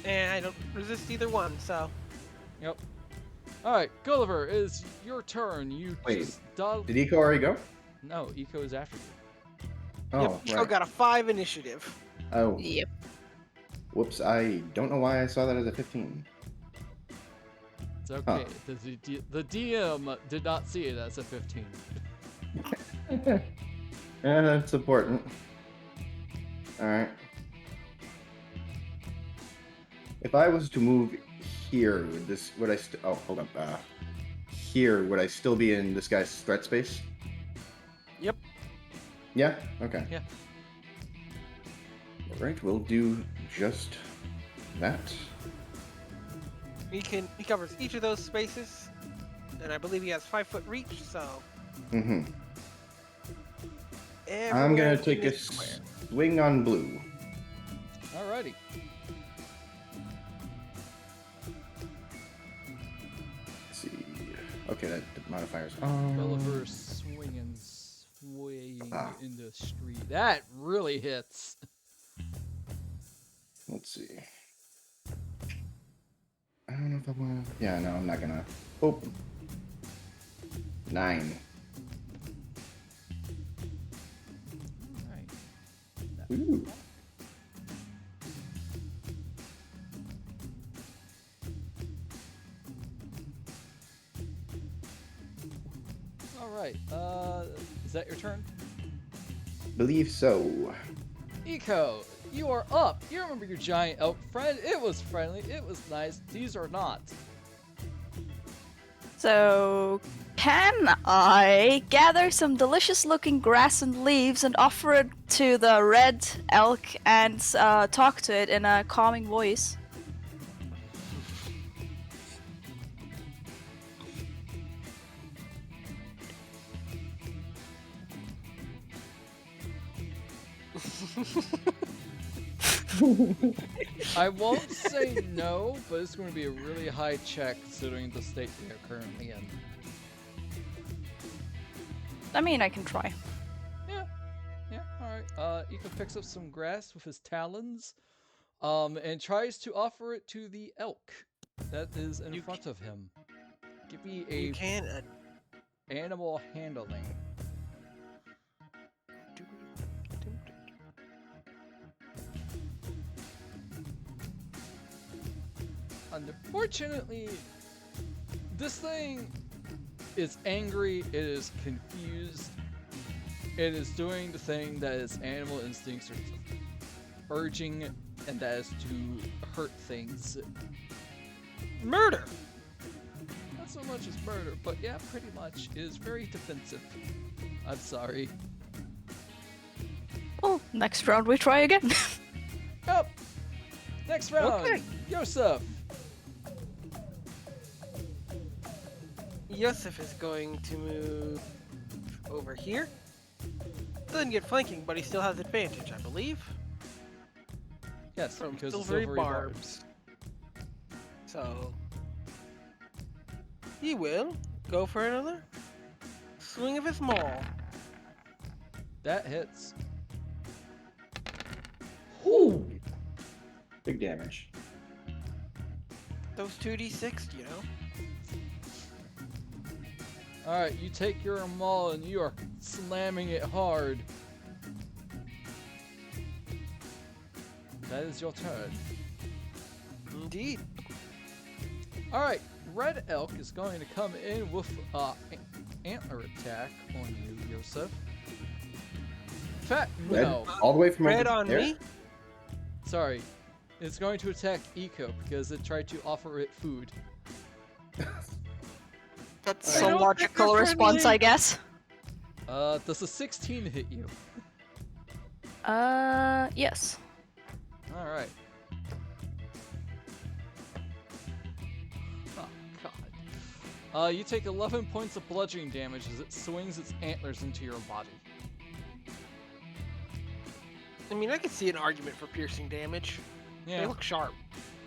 And I don't resist either one, so. Yep. Alright, Gulliver, it is your turn. You Wait, just dodge. Did Eco already go? No, Eco is after you. Oh, Yep. Eco right. got a 5 initiative. Oh, Yep. whoops. I don't know why I saw that as a 15. It's okay. The DM did not see it as a 15. Yeah, that's important. Alright. If I was to move here, would I oh, hold up. Here, would I still be in this guy's threat space? Yep. Yeah? Okay. Yeah. Alright, we'll do just that. He covers each of those spaces, and I believe he has 5-foot reach, so. Mm-hmm. I'm everywhere gonna take in a this square. swing on blue. Alrighty. Let's see. Okay, that modifiers. Gulliver swinging Ah. in the street. That really hits. Let's see. I don't know if I want to. Yeah, no, I'm not gonna. Oh. 9. Alright. Ooh. Alright. Is that your turn? Believe so. Eco, you are up. You remember your giant elk friend? It was friendly. It was nice. These are not. So, can I gather some delicious looking grass and leaves and offer it to the red elk and talk to it in a calming voice? I won't say no, but it's going to be a really high check considering the state they are currently in. I mean, I can try. Yeah, alright. Eco picks up some grass with his talons, and tries to offer it to the elk that is in front of him. Give me You a can. animal handling. Unfortunately, this thing It's angry, it is confused, it is doing the thing that its animal instincts are urging, and that is to hurt things. Murder! Not so much as murder, but yeah, pretty much. It is very defensive. I'm sorry. Well, next round we try again. Yep. Next round, Okay. Yoseff. Yoseff is going to move over here. Doesn't get flanking, but he still has advantage, I believe. Yes, From because silvery silvery barbs. So he will go for another swing of his maul. That hits. Ooh. Big damage. Those 2d6, you know. Alright, you take your maul and you are slamming it hard. That is your turn. Indeed. Alright, Red Elk is going to come in with antler attack on you, Yoseff. In fact, Red, no. all the way from Red over on there? me. Sorry. It's going to attack Eco because it tried to offer it food. That's I a don't think logical they're response, friendly. I guess. Does a 16 hit you? Yes. Alright. Oh, God. You take 11 points of bludgeoning damage as it swings its antlers into your body. I mean, I could see an argument for piercing damage. They Yeah. look sharp.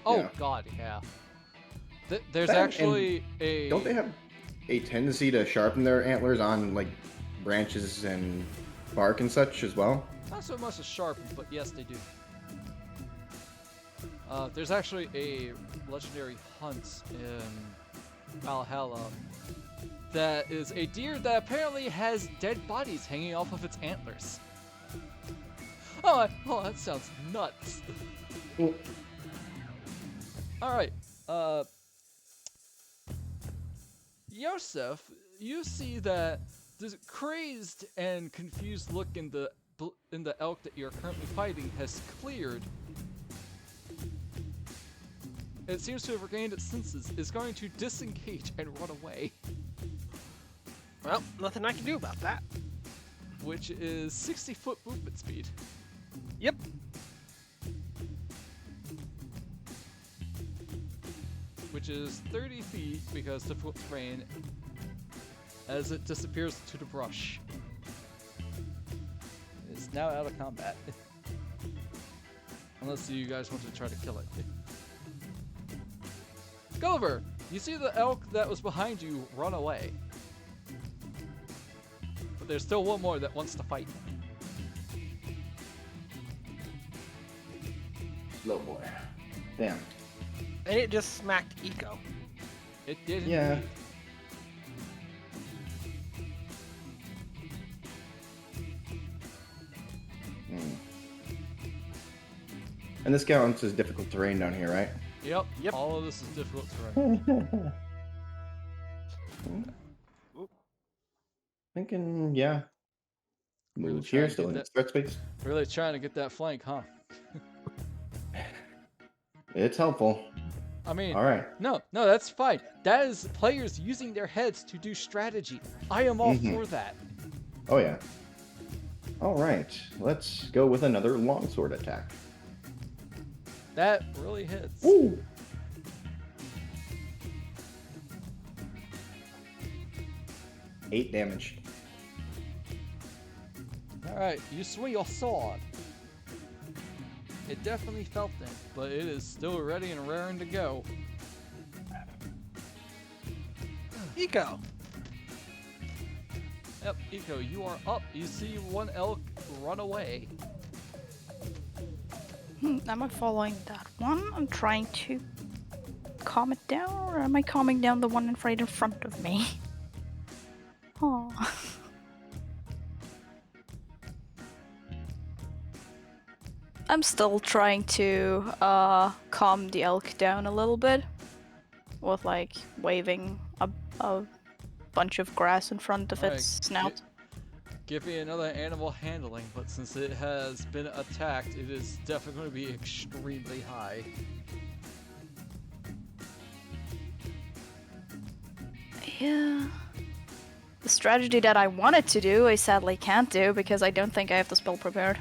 Oh, Yeah. God, yeah. There's That and- actually a... Don't they have a tendency to sharpen their antlers on like branches and bark and such as well? Not so much as sharpened, but yes, they do. There's actually a legendary hunt in Valhalla that is a deer that apparently has dead bodies hanging off of its antlers. Oh, that sounds nuts. Well, Alright, Yoseff, you see that this crazed and confused look in the elk that you're currently fighting has cleared. It seems to have regained its senses, is going to disengage and run away, Well, nothing I can do about that. which is 60-foot movement speed. Yep. Which is 30 feet because difficult terrain as it disappears into the brush. It is now out of combat. Unless you guys want to try to kill it. Gulliver, you see the elk that was behind you run away. But there's still one more that wants to fight. Slow boy. Damn. And it just smacked Eco. It did Yeah. indeed. Hmm. And this counts as difficult terrain down here, right? Yep. Yep. All of this is difficult terrain. Thinking, yeah. Really Move trying here, to still get in that- its threat space. Really trying to get that flank, huh? It's helpful. I mean, All right. no, that's fine. That is players using their heads to do strategy. I am all Mhm. for that. Oh yeah. All right. Let's go with another longsword attack. That really hits. Woo! Eight damage. Alright, you swing your sword. It definitely felt it, but it is still ready and raring to go. Eco. Yep, Eco, you are up. You see one elk run away. Am I following that one? I'm trying to calm it down, or am I calming down the one right in front of me? Oh. I'm still trying to calm the elk down a little bit with like waving a bunch of grass in front of Alright, its snout. Give me another animal handling, but since it has been attacked, it is definitely going to be extremely high. Yeah. The strategy that I wanted to do, I sadly can't do because I don't think I have the spell prepared.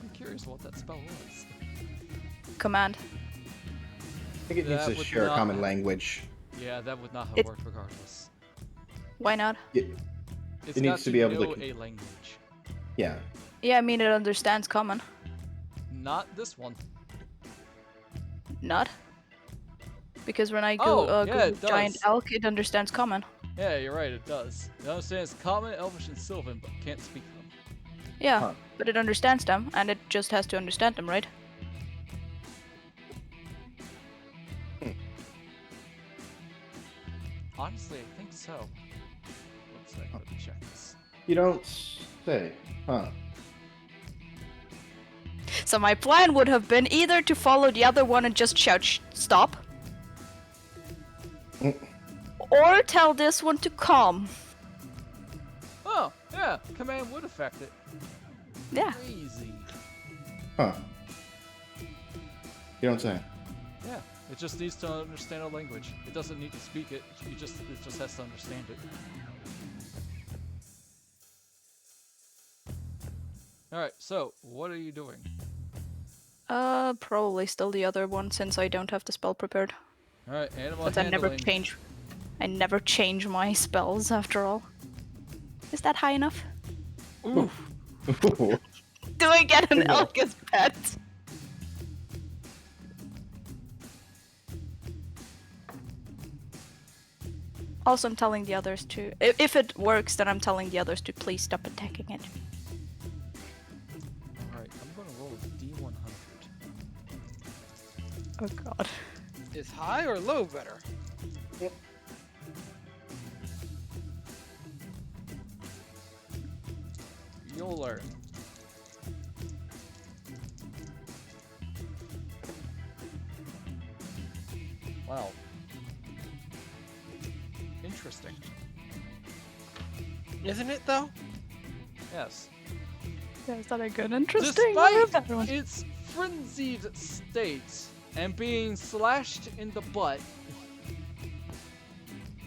I'm curious what that spell was. Command. I think it needs That to would share a not common have- language. Yeah, that would not have It- worked regardless. Why not? It's It got needs to be able know to- a language. Yeah. Yeah, I mean it understands common. Not this one. Not? Because when I Oh, go yeah, it Google giant does. elk, it understands common. Yeah, you're right, it does. It understands Common, Elvish, and Sylvan, but can't speak them. Yeah, Huh. but it understands them, and it just has to understand them, right? Honestly, I think so. One sec, let me check this. You don't say. Huh. So my plan would have been either to follow the other one and just shout stop, Mm. or tell this one to calm. Oh, yeah, Command would affect it. Yeah. Crazy. Huh. You don't say. Yeah, it just needs to understand a language. It doesn't need to speak it. It just has to understand it. All right. So, what are you doing? Probably still the other one since I don't have the spell prepared. All right, animal But I handling. never change my spells after all. Is that high enough? Ooh. Do I get an No. elk as pet? Also, I'm telling the others to. If it works, then I'm telling the others to please stop attacking it. All right, I'm gonna roll a D100. Oh god. Is high or low better? You'll learn. Wow. Interesting. Isn't it though? Yes. Yeah, is that a good interesting or a Despite bad one? its frenzied state and being slashed in the butt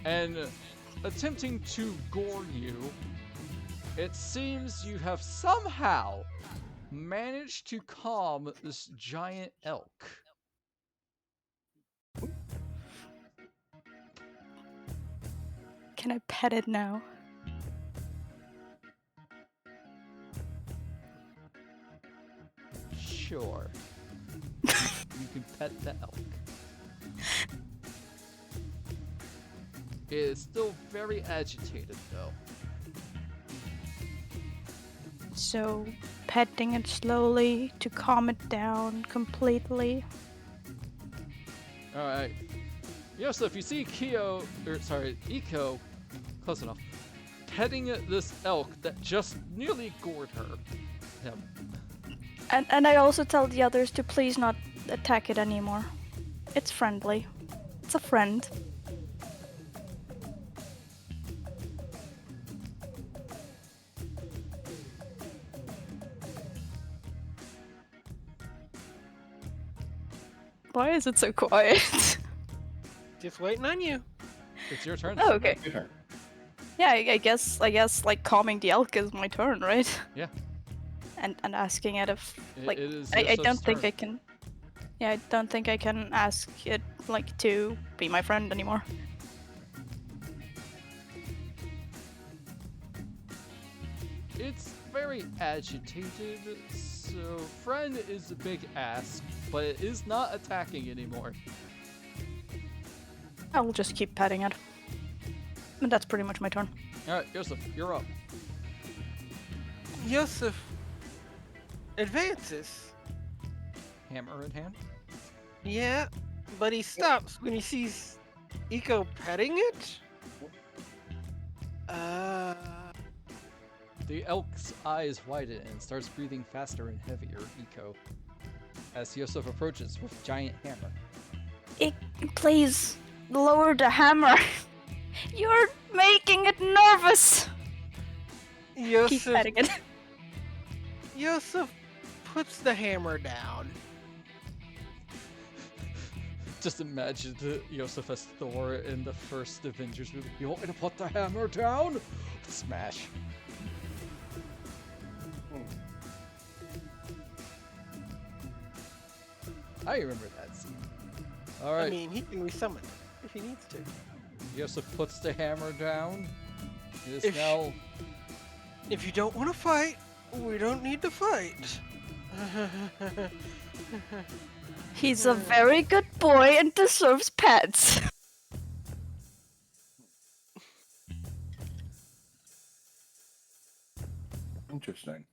and attempting to gore you, it seems you have somehow managed to calm this giant elk. Can I pet it now? Sure. You can pet the elk. It is still very agitated though. So, petting it slowly to calm it down completely. Alright. Yoseff, you see Iko, close enough, petting this elk that just nearly gored him. And I also tell the others to please not attack it anymore. It's friendly. It's a friend. Why is it so quiet? Just waiting on you. It's your turn. Oh, okay. Your turn. Yeah, I guess like calming the elk is my turn, right? Yeah. And asking it if like It is I Yosef's don't think turn. I can. Yeah, I don't think I can ask it like to be my friend anymore. It's very agitated, so friend is a big ask, but it is not attacking anymore. I'll just keep petting it. And that's pretty much my turn. Alright, Yoseff, you're up. Yoseff advances. Hammer in hand. Yeah, but he stops when he sees Iko petting it. The elk's eyes widen and starts breathing faster and heavier, Iko, as Yoseff approaches with giant hammer. Please, lower the hammer. You're making it nervous. Keep Yoseff, patting it. Yoseff puts the hammer down. Just imagine Yoseff as Thor in the first Avengers movie. You want me to put the hammer down? Smash. I remember that scene. All right. I mean, he can resummon it if he needs to. Yoseff puts the hammer down. It is If- now. If you don't want to fight, we don't need to fight. He's a very good boy and deserves pets. Interesting.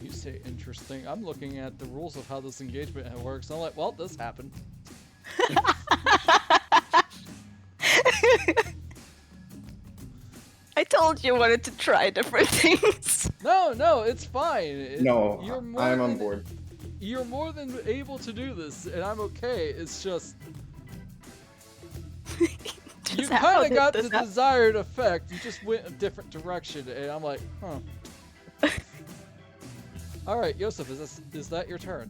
You say interesting. I'm looking at the rules of how this engagement works. I'm like, well, this happened. I told you I wanted to try different things. No, it's fine. No, you're I'm on than- board. You're more than able to do this, and I'm okay. It's just you Just how kind of did got this the happen? desired effect. You just went a different direction, and I'm like, huh. All right, Yoseff, is that your turn?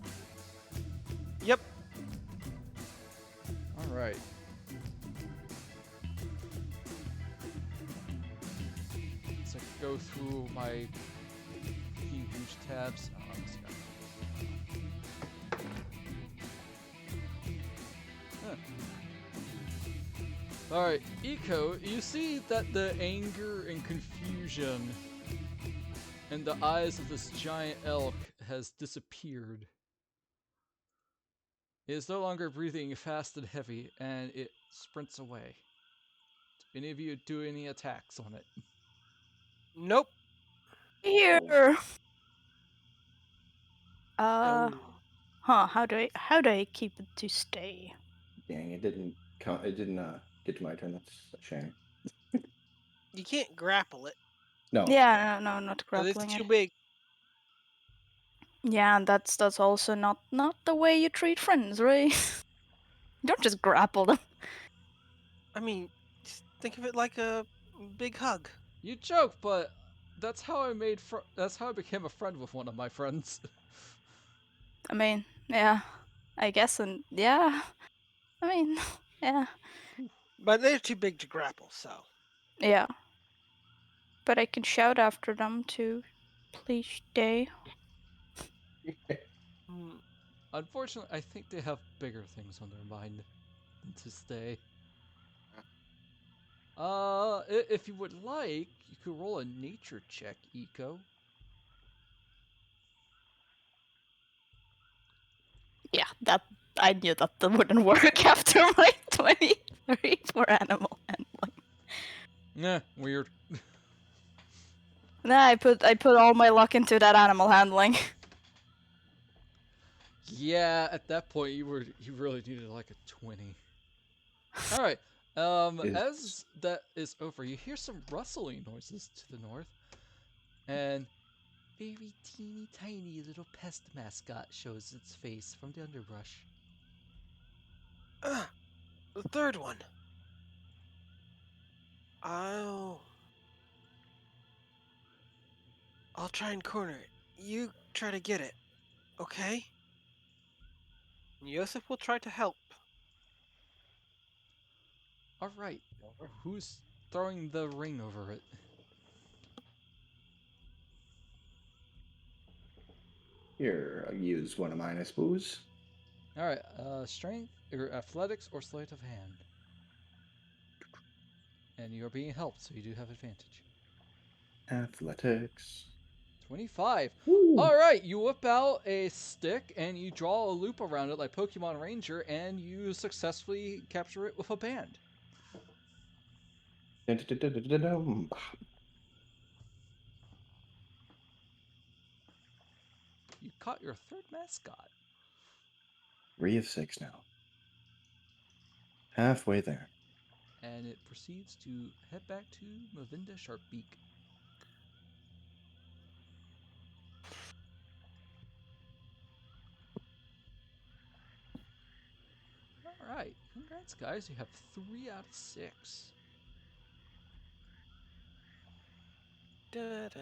Yep. All right. Let's go through my huge tabs. Oh, let's go. Huh. All right, Eco, you see that the anger and confusion in the eyes of this giant elk has disappeared. It is no longer breathing fast and heavy, and it sprints away. Do any of you do any attacks on it? Nope. Here. Oh. How do I keep it to stay? Dang, it didn't count. It didn't get to my turn. That's a shame. You can't grapple it. No. Yeah, no, not But it's grappling too it. big. Yeah, and that's also not the way you treat friends, right? You don't just grapple them. I mean, just think of it like a big hug. You joke, but that's how I that's how I became a friend with one of my friends. I mean, yeah, I guess, and yeah, I mean, yeah, But they're too big to grapple, so. yeah. But I can shout after them to please stay. Hmm. Unfortunately, I think they have bigger things on their mind than to stay. If you would like, you could roll a nature check, Eco. Yeah, that I knew that wouldn't work after my 23 for animal handling. Nah, weird. Nah, I put all my luck into that animal handling. Yeah, at that point you really needed like a 20. All right. As that is over, you hear some rustling noises to the north, and very teeny tiny little pest mascot shows its face from the underbrush. The third one. I'll try and corner it. You try to get it, okay? And Yoseff will try to help. All right. Who's throwing the ring over it? Here, I'll use one of mine, I suppose. All right. Strength or athletics or sleight of hand. And you're being helped, so you do have advantage. Athletics. 25. Woo. All right, you whip out a stick and you draw a loop around it like Pokemon Ranger, and you successfully capture it with a band. Dun-dun-dun-dun-dun-dun. You caught your third mascot. 3 of 6 now. Halfway there. And it proceeds to head back to Mavinda Sharpbeak. All right, congrats, guys. You have 3 out of 6. Da, da, da,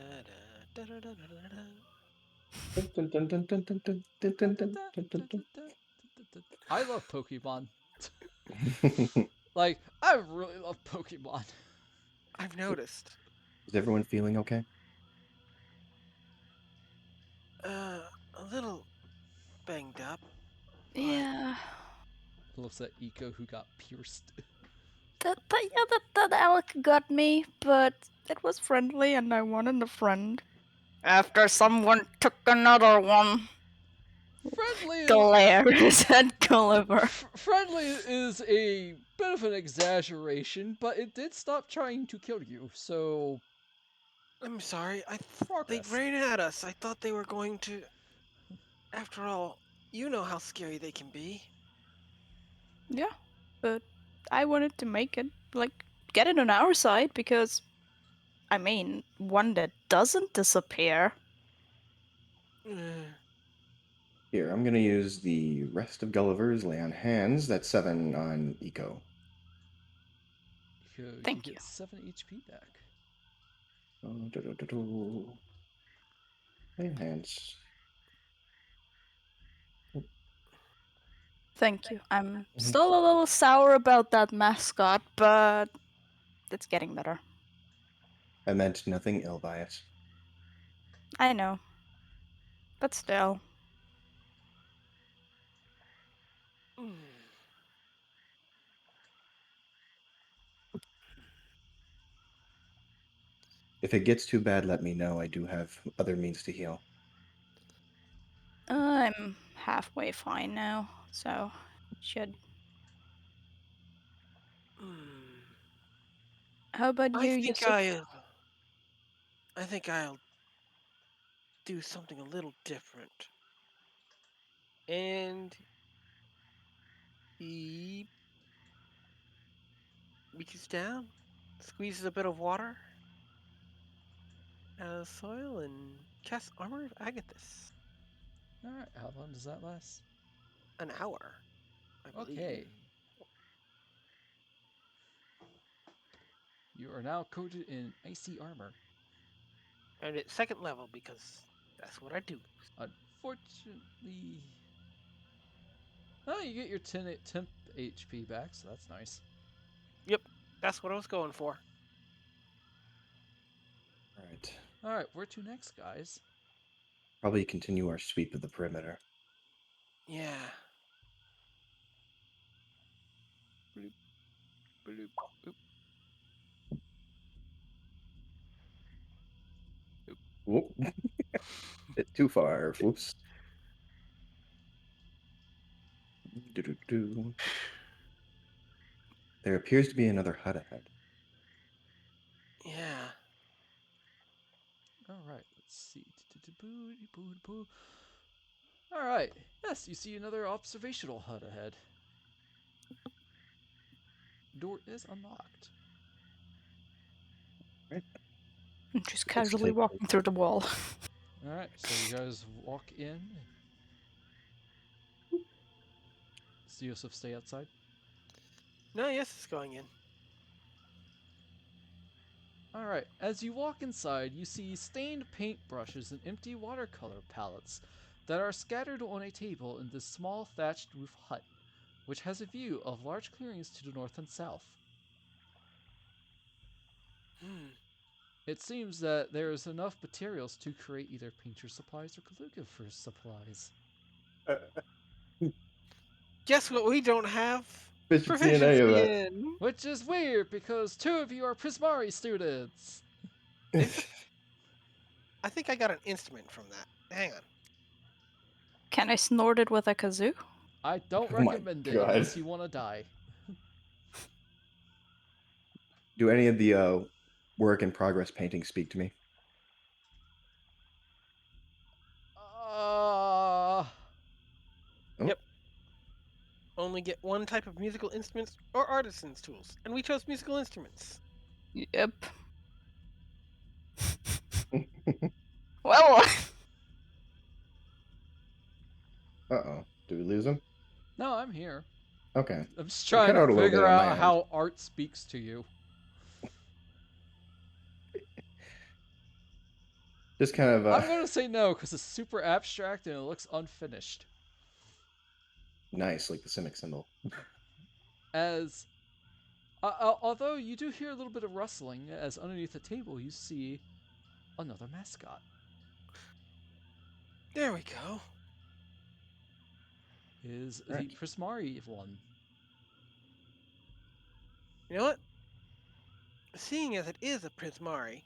da, da, da, da, da. Dun, dun, dun, dun, dun, dun, dun, dun, dun, dun, dun, dun. I love Pokemon. Is Like, I really love Pokemon. I've noticed. everyone feeling okay? A little banged up, but Yeah. Looks at Eco who got pierced. That elk got me, but it was friendly and I wanted a friend. After someone took another one. Friendly is Glares at Gulliver. friendly is a bit of an exaggeration, but it did stop trying to kill you. So I'm sorry. They progress. ran at us. I thought they were going to. After all, you know how scary they can be. Yeah, but I wanted to make it, like, get it on our side because, I mean, one that doesn't disappear. Here, I'm gonna use the rest of Gulliver's lay on hands. That's 7 on Eco. You Thank you. get 7 HP back. Lay on hands. Thank you. I'm still a little sour about that mascot, but it's getting better. I meant nothing ill by it. I know. But still. If it gets too bad, let me know. I do have other means to heal. I'm halfway fine now, so should. How about I you, think Yoseff? I'll do something a little different. And he reaches down, squeezes a bit of water out of the soil, and casts Armor of Agathis. Alright, how long does that last? An hour, I believe. Okay. You are now coated in icy armor. And it's second level because that's what I do. Unfortunately. Oh, you get your 10 temp HP back, so that's nice. Yep, that's what I was going for. Alright. Alright, where to next, guys? Probably continue our sweep of the perimeter. Yeah. Bloop, bloop, boop. Whoop. Bit too far. Whoops. Do-do-do. There appears to be another hut ahead. Yeah. Alright, let's see. Alright, yes, you see another observational hut ahead. Door is unlocked. Right. Just Let's casually take walking through the wall. Alright, so you guys walk in. Does Yoseff stay outside? No, yes, it's going in. Alright, as you walk inside, you see stained paintbrushes and empty watercolor palettes that are scattered on a table in this small thatched roof hut, which has a view of large clearings to the north and south. It seems that there is enough materials to create either painter supplies or calligrapher supplies. Guess what we don't have Efficiency in any of proficiency that. in? Which is weird because 2 of you are Prismari students. I think I got an instrument from that. Hang on. Can I snort it with a kazoo? I don't Oh my recommend it God. unless you want to die. Do any of the work in progress paintings speak to me? Uh, Oh, Yep. Only get one type of musical instruments or artisan's tools, and we chose musical instruments. Yep. Well, uh-oh. Do we lose him? no, I'm here. Okay. I'm just It trying cut to out a little bit figure on my out end. how art speaks to you. Just kind of I'm going to say no because it's super abstract and it looks unfinished. nice, like the Simic symbol. As although you do hear a little bit of rustling, as underneath the table you see another mascot. There we go. Is Right. the Prismari one. You know what? Seeing as it is a Prismari,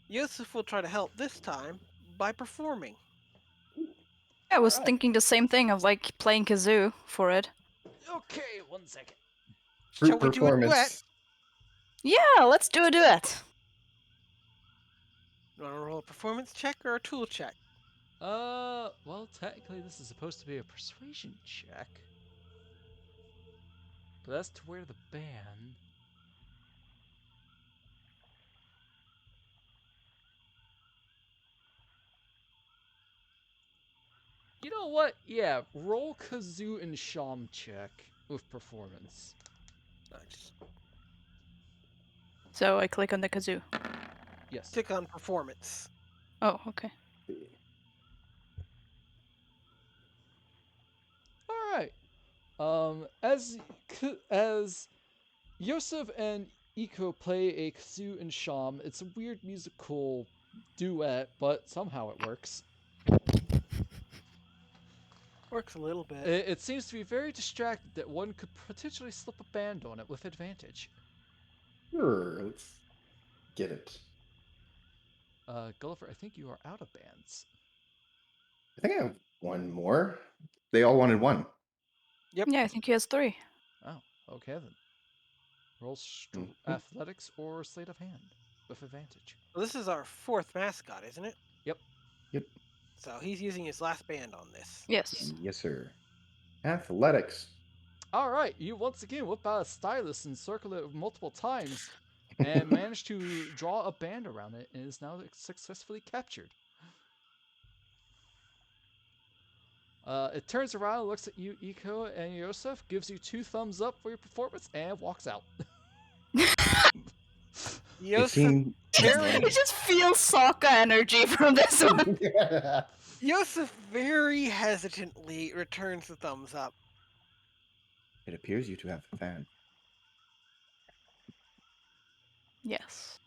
Yoseff will try to help this time by performing. I was Alright. thinking the same thing of like playing kazoo for it. Okay, 1 second. Shall Group we do a duet? performance. Yeah, let's do a duet. You want to roll a performance check or a tool check? Well, technically this is supposed to be a persuasion check. But that's to wear the band. You know what? Yeah, roll kazoo and sham check with performance. Nice. So I click on the kazoo. Yes. Click on performance. Oh, okay. All right. As Yoseff and Iko play a kazoo and sham, it's a weird musical duet, but somehow it works. Works a little bit. It seems to be very distracted that one could potentially slip a band on it with advantage. Sure, let's get it. Gulliver, I think you are out of bands. I think I have one more. They all wanted one. Yep. Yeah, I think he has 3. Oh, okay then. Roll Mhm. athletics or sleight of hand with advantage. Well, this is our 4th mascot, isn't it? Yep. Yep. So he's using his last band on this. Yes. Yes, sir. Athletics. All right, you once again whip out a stylus and circle it multiple times, and manage to draw a band around it, and is now successfully captured. It turns around, looks at you, Iko, and Yoseff, gives you 2 thumbs up for your performance, and walks out. It Yoseff seemed very, It just feels Sokka energy from this one. Yoseff very hesitantly returns the thumbs up. It appears you to have a fan. Yes.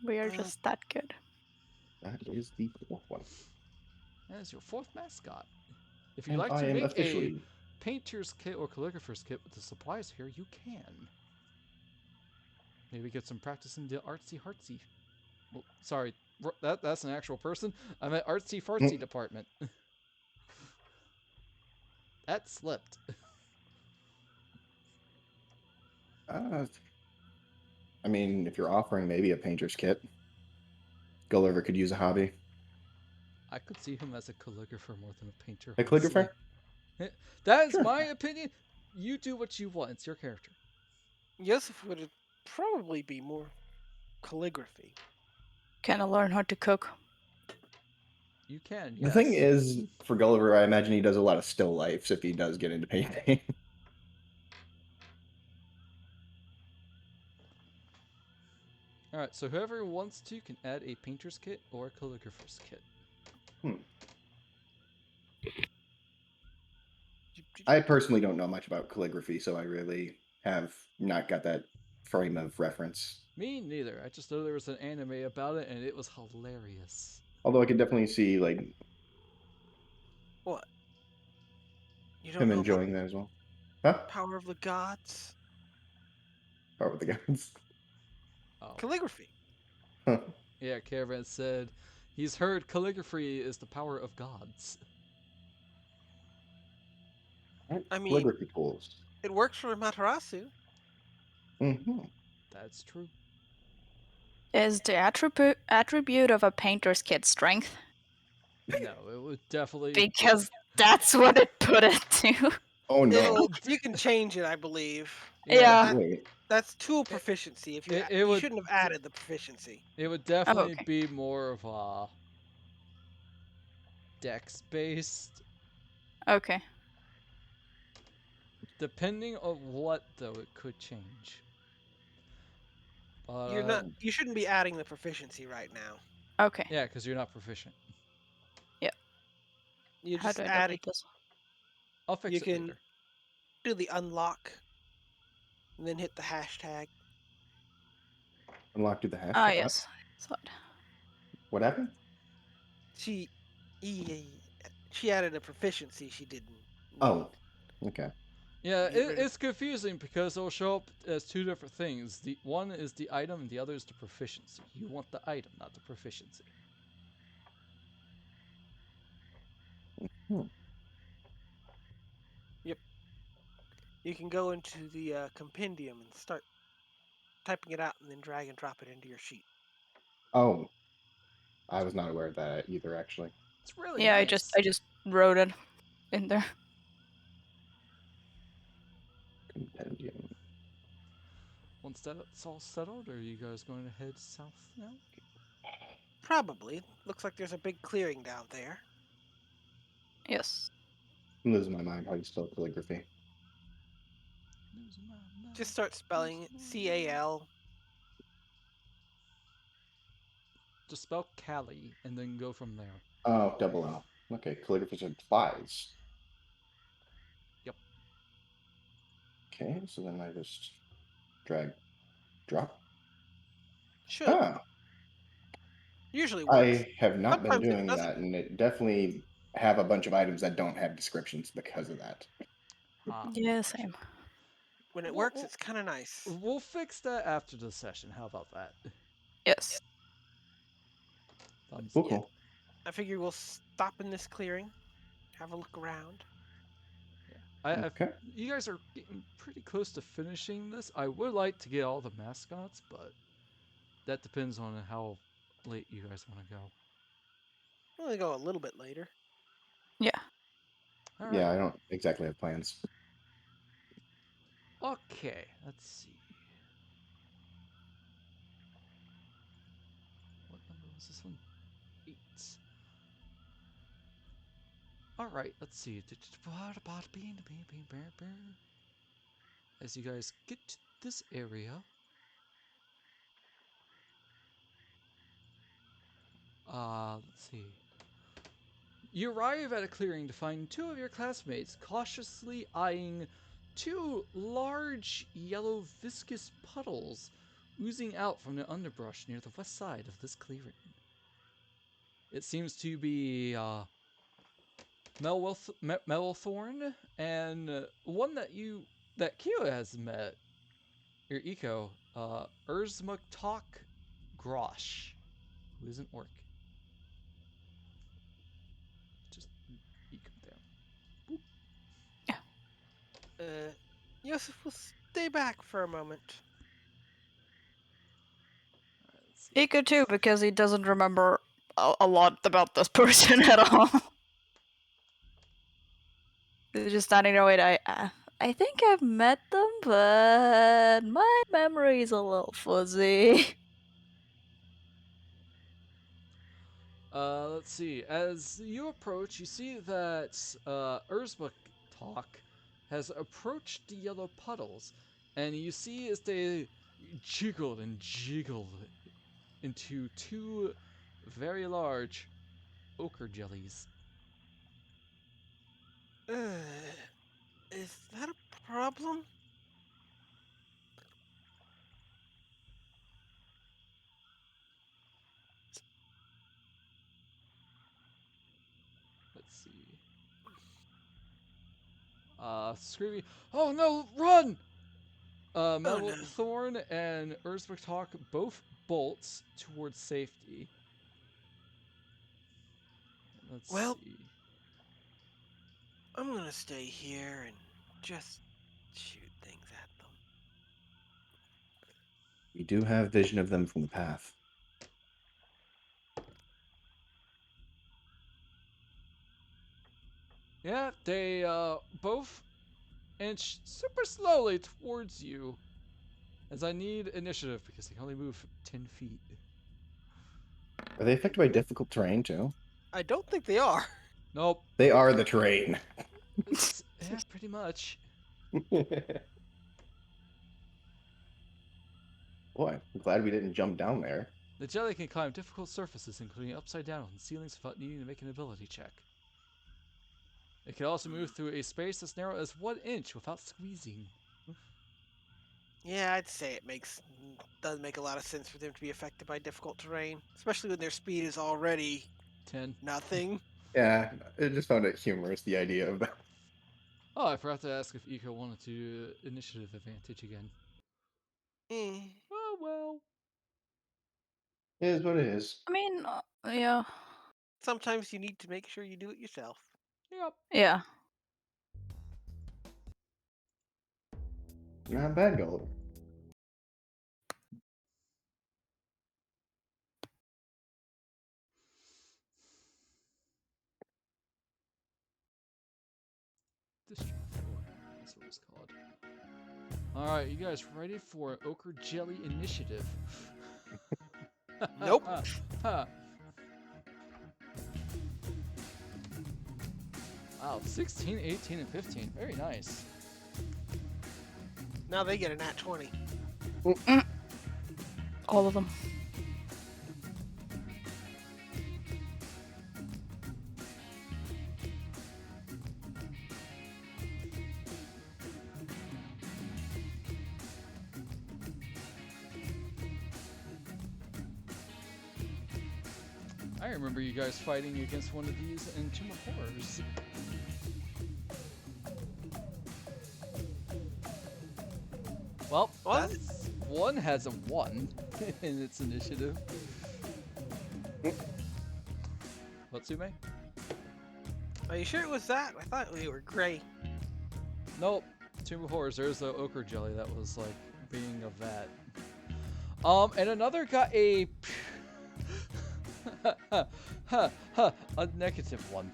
We are just that good. That is the fourth one. That is your 4th mascot. If you'd And like I to am make officially a painter's kit or calligrapher's kit with the supplies here, you can. Maybe get some practice in the artsy-hartsy. Well, sorry, that's an actual person. I'm at artsy-fartsy department. That slipped. I mean, if you're offering maybe a painter's kit, Gulliver could use a hobby. I could see him as a calligrapher more than a painter. A calligrapher? Honestly. That is Sure. my opinion. You do what you want. It's your character. Yoseff would probably be more calligraphy. Can I learn how to cook? You can, The yes. thing is, for Gulliver, I imagine he does a lot of still lifes if he does get into painting. Alright, so whoever wants to can add a painter's kit or a calligrapher's kit. I personally don't know much about calligraphy, so I really have not got that frame of reference. Me neither. I just know there was an anime about it and it was hilarious. Although I could definitely see like What? You don't him know about enjoying that as well. Huh? Power of the Gods? Power with the Gods. Oh. Calligraphy. Huh. Yeah, Caravan said he's heard calligraphy is the power of gods. I mean, Calligraphy tools. it works for Matarasu. Mm-hmm. That's true. Is the attribute of a painter's kit strength? No, it would definitely. Because that's what it put it to. Oh no. You can change it, I believe. Yeah. Wait. That's tool proficiency. If you it you would- shouldn't have added the proficiency. It would definitely okay. be more of a dex based. Okay. Depending on what, though, it could change. But, You're not. You shouldn't be adding the proficiency right now. Okay. yeah, because you're not proficient. You're How just do I adding. delete this? I'll fix You it can later. do the unlock, and then hit the hashtag. Unlock to the hashtag. Ah, yes. Slide. What happened? She added a proficiency she didn't need. Oh, okay. Yeah, Get rid of- it's confusing because it'll show up as two different things. The one is the item, and the other is the proficiency. You want the item, not the proficiency. Hmm. You can go into the compendium and start typing it out, and then drag and drop it into your sheet. Oh, I was not aware of that either, actually. It's really Yeah, nice. I just wrote it in there. Compendium. Once that's all settled, are you guys going to head south now? Probably. Looks like there's a big clearing down there. Yes. I'm losing my mind. How do you spell calligraphy? Just start spelling it. Cal. Just spell Cali and then go from there. Oh, double L. Okay, calligraphy implies. Yep. Okay, so then I just drag, drop. Should. Ah, Usually works. I have not been Sometimes it doing doesn't. that, and it definitely have a bunch of items that don't have descriptions because of that. Ah, Yeah, gotcha. same. When it Well, works, it's kind of nice. We'll fix that after the session. How about that? Yes. Thumbs Cool, up. cool. I figure we'll stop in this clearing, have a look around. Okay. You guys are getting pretty close to finishing this. I would like to get all the mascots, but that depends on how late you guys want to go. We'll only go a little bit later. Yeah. All right. Yeah, I don't exactly have plans. Okay, let's see. What number was this one? 8. All right, let's see. As you guys get to this area, let's see. You arrive at a clearing to find 2 of your classmates cautiously eyeing 2 large yellow viscous puddles oozing out from the underbrush near the west side of this clearing. It seems to be Melthorn and one that Kyo has met, your eco, Urzmuktok Grosh, who isn't work. Just eco down. Yoseff will stay back for a moment. Ika too, because he doesn't remember a lot about this person at all. He's just standing there. Wait, I think I've met them, but my memory's a little fuzzy. Let's see. As you approach, you see that Urzmuktok has approached the yellow puddles, and you see as they jiggled and jiggled into 2 very large ochre jellies. Is that a problem? Let's see. Screaming, "Oh no, run!" Oh no. Melthorn and Urzmuktok both bolts towards safety. Let's Well, see. I'm gonna stay here and just shoot things at them. We do have vision of them from the path. Yeah, they both inch super slowly towards you. As I need initiative because they can only move 10 feet. Are they affected by difficult terrain too? I don't think they are. Nope. They are the terrain. Yeah, pretty much. Boy, I'm glad we didn't jump down there. The jelly can climb difficult surfaces, including upside down on ceilings, without needing to make an ability check. It can also move through a space as narrow as 1 inch without squeezing. Yeah, I'd say it does make a lot of sense for them to be affected by difficult terrain, especially when their speed is already 10. nothing. Yeah, I just found it humorous, the idea of that. Oh, I forgot to ask if Eco wanted to do initiative advantage again. Eh. Oh, well. It is what it is. I mean, yeah. Sometimes you need to make sure you do it yourself. Yep. Yeah. Not bad, Gulliver. Distress 4. That's what it's called. Alright, you guys ready for Ochre Jelly Initiative? Nope. Wow, 16, 18, and 15. Very nice. Now they get a nat 20. All of them. I remember you guys fighting against one of these in Tomb of Horrors. Well, What? that's, one has a 1 in its initiative. What, Sume? Are you sure it was that? I thought we were gray. Nope. Tomb of Horrors, there's the ochre jelly that was like being a vat. And another got a a negative 1.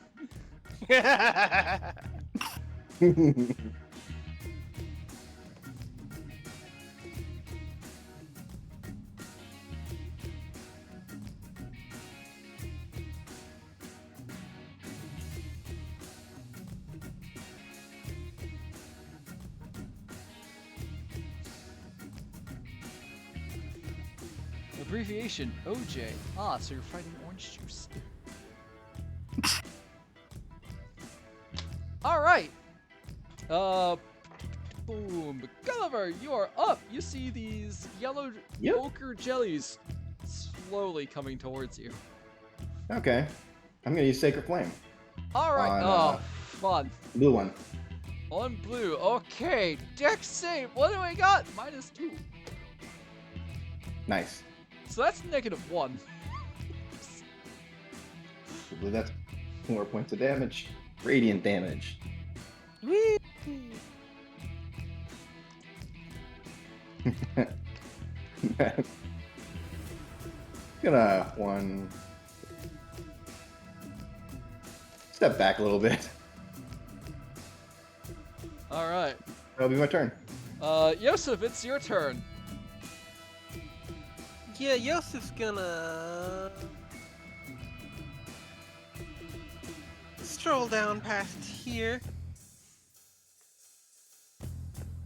Abbreviation OJ. Ah, so you're fighting orange juice. Alright. Boom. Gulliver, you are up. You see these yellow Yep. ochre jellies slowly coming towards you. Okay. I'm gonna use Sacred Flame. Alright. On, Oh, fun. Blue one. On blue. Okay. Dex save. What do we got? -2. Nice. So that's -1. I believe that's 4 points of damage. Radiant damage. Whee! Gonna step back a little bit. Alright. That'll be my turn. Yoseff, it's your turn. Yeah, Yosef's gonna stroll down past here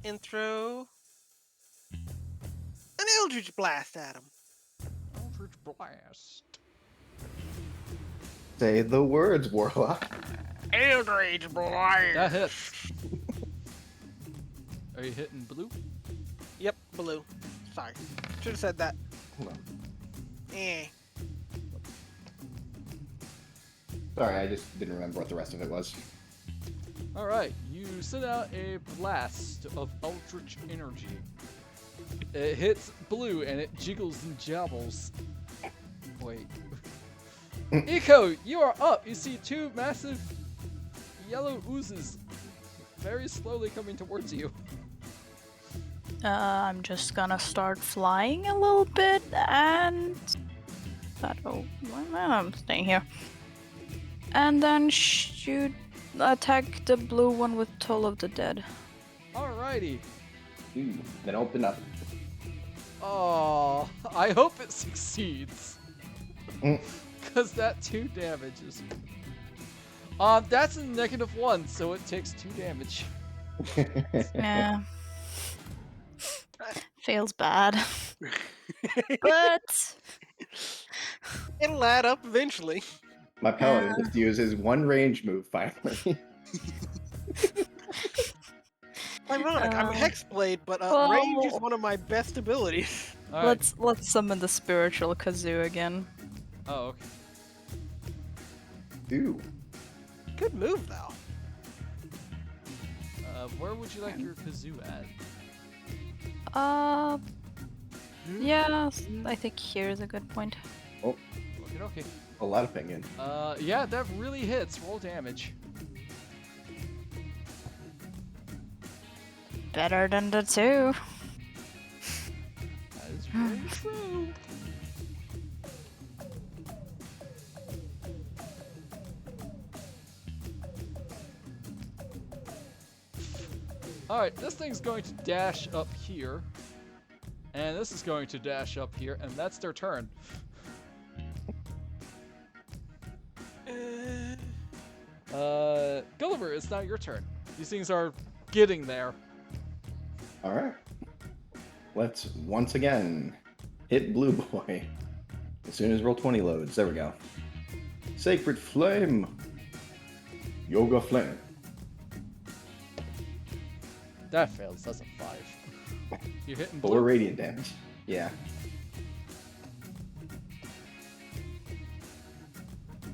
and throw an Eldritch Blast at him. Eldritch Blast. Say the words, Warlock. Eldritch Blast! That hits. Are you hitting blue? Yep, blue. Sorry. Should have said that. Hold on. Eh. Sorry, I just didn't remember what the rest of it was. Alright, you send out a blast of Eldritch energy. It hits blue and it jiggles and jabbles. Wait. Eco, you are up! You see 2 massive yellow oozes very slowly coming towards you. I'm just gonna start flying a little bit and I'm staying here. And then shoot, attack the blue one with Toll of the Dead. Alrighty. Ooh, then open up. Oh, I hope it succeeds. Mm. Cause that 2 damage is. That's a -1, so it takes 2 damage. Yeah. Feels bad. But It'll add up eventually. My paladin just uses one range move finally. Ironic, I'm a Um, Hexblade, but range is well, one of my best abilities. All right. let's summon the spiritual kazoo again. Oh, okay. Ooh. Good move, though. Where would you like your kazoo at? Yeah, I think here is a good point. Oh, Okay. a lot of pinging. Yeah, that really hits. Roll damage. Better than the 2. That is very true. Alright, this thing's going to dash up here. And this is going to dash up here, and that's their turn. Gulliver, it's now your turn. These things are getting there. All right. Let's once again hit Blue Boy. As soon as Roll20 loads. There we go. Sacred Flame. Yoga Flame. That fails. That's a 5. You're hitting 4 blue. radiant damage. Yeah.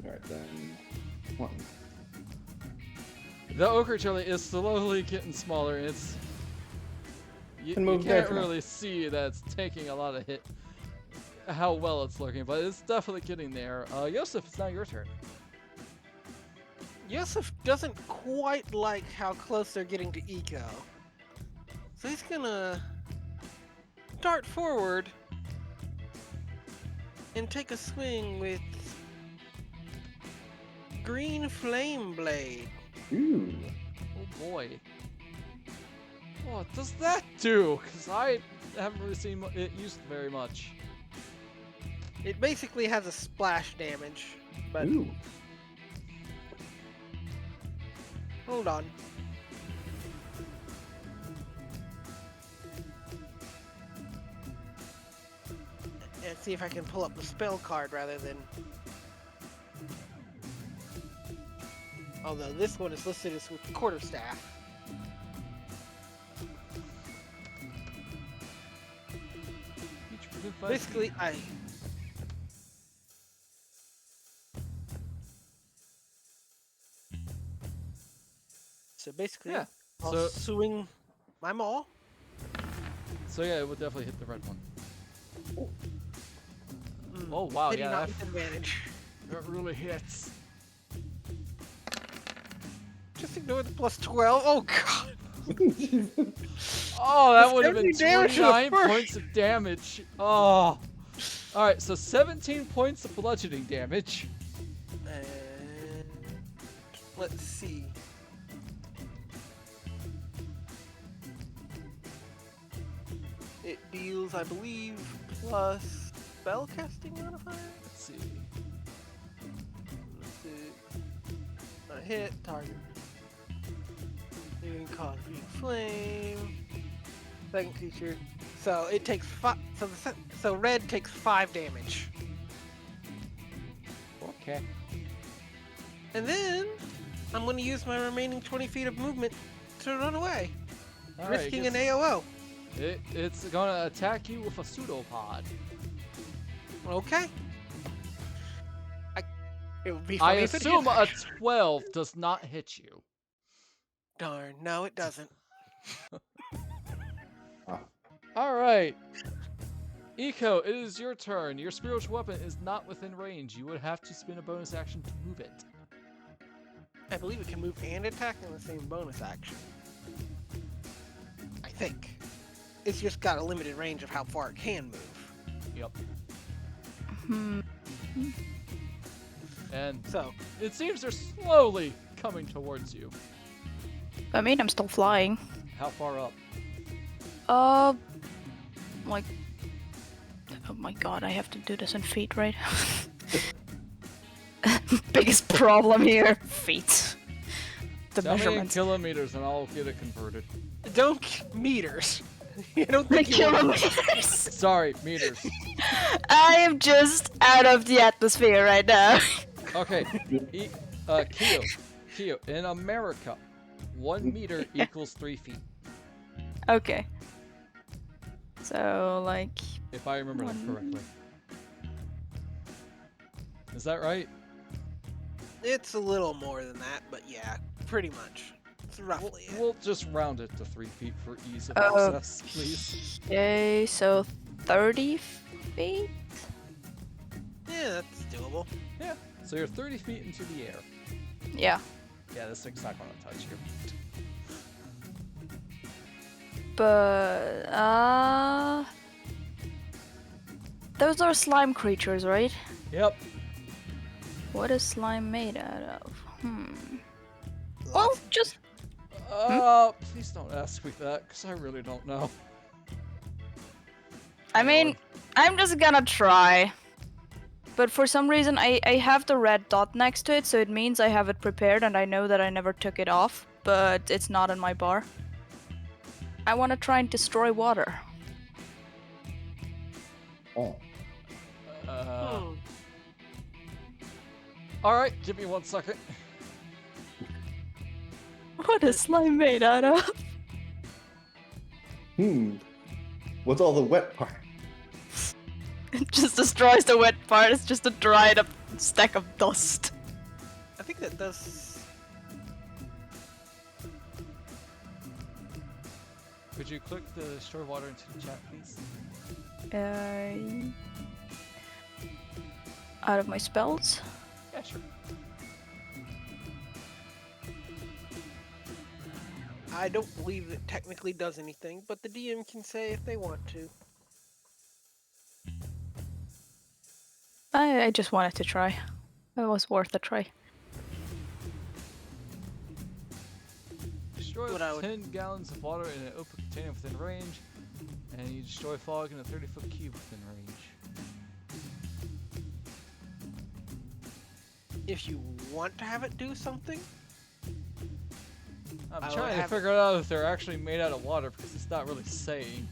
Alright then. 1. The ochre jelly is slowly getting smaller. It's you Can move there can't for now. really see that it's taking a lot of hit. How well it's looking, but it's definitely getting there. Yoseff, it's now your turn. Yoseff doesn't quite like how close they're getting to Eco. So he's gonna dart forward and take a swing with Green Flame Blade. Ooh. Oh boy. What does that do? Because I haven't really seen it used very much. It basically has a splash damage, but Ooh. hold on. And see if I can pull up the spell card rather than... Although this one is listed as with quarterstaff. Basically, So basically, Yeah. I'll So swing my maul. so yeah, it would definitely hit the red one. Mm, Oh wow, pity yeah, not that, with advantage. that really hits. Just ignore the plus 12. Oh god. Oh, that That's would have been 70 damage to the 29 first. points of damage. Oh. Alright, so 17 points of bludgeoning damage. And let's see. It deals, I believe, plus spellcasting modifier. Let's see. Let's see. A hit target. You can cause green flame. Second creature. So it takes 5. So red takes 5 damage. Okay. And then I'm going to use my remaining 20 feet of movement to run away, Alright, risking an AOO. It's gonna attack you with a pseudopod. Okay. It would be I funny if it assume hit. a 12 does not hit you. Darn, no, it doesn't. Alright. Eco, it is your turn. Your spiritual weapon is not within range. You would have to spin a bonus action to move it. I believe it can move and attack in the same bonus action. I think. It's just got a limited range of how far it can move. Yep. Hmm. And So, it seems they're slowly coming towards you. I mean, I'm still flying. How far up? Like... Oh my god, I have to do this in feet, right? Biggest problem here. Feet. the Tell me in measurements. kilometers and I'll get it converted. Don't meters. I don't think you want Kilometers. Sorry, meters. I am just out of the atmosphere right now. Okay, Keo, in America, 1 meter equals 3 feet. Okay. So, like... If I remember that correctly. Is that right? It's a little more than that, but yeah, pretty much. It's roughly it. We'll just round it to 3 feet for ease of Oh. access, please. Okay, so 30 feet? Yeah, that's doable. Yeah, so you're 30 feet into the air. Yeah. Yeah, this thing's not gonna touch you. But, those are slime creatures, right? Yep. What is slime made out of? Well, just... Please don't ask me that, because I really don't know. I mean, I'm just gonna try. But for some reason, I have the red dot next to it, so it means I have it prepared, and I know that I never took it off, but it's not in my bar. I want to try and destroy water. Oh. Alright, give me 1 second. What is slime made out of? What's all the wet part? It just destroys the wet part, it's just a dried up stack of dust. I think that does. Could you click the destroy water into the chat, please? Out of my spells? Yeah, sure. I don't believe it technically does anything, but the DM can say if they want to. I just wanted to try. It was worth a try. Destroy What I would- 10 gallons of water in an open container within range, and you destroy fog in a 30-foot cube within range. If you want to have it do something, I'm I would trying to have- figure out if they're actually made out of water because it's not really saying.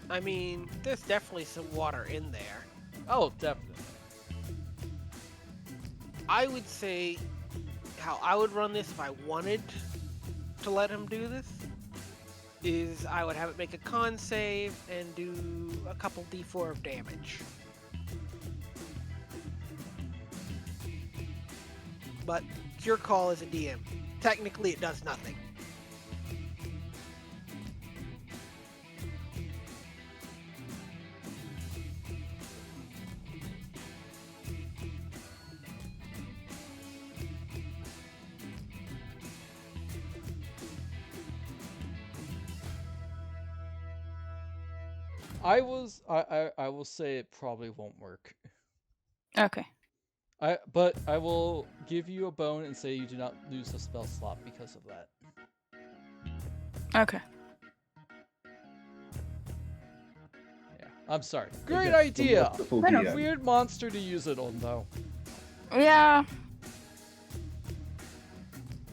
I mean, there's definitely some water in there. Oh, definitely. I would say how I would run this if I wanted to let him do this is I would have it make a con save and do a couple d4 of damage. But it's your call as a DM. Technically, it does nothing. I will say it probably won't work. Okay. But I will give you a bone and say you do not lose a spell slot because of that. Okay. Yeah, I'm sorry. I Great guess idea! the multiple I know. DM. Weird monster to use it on, though. Yeah.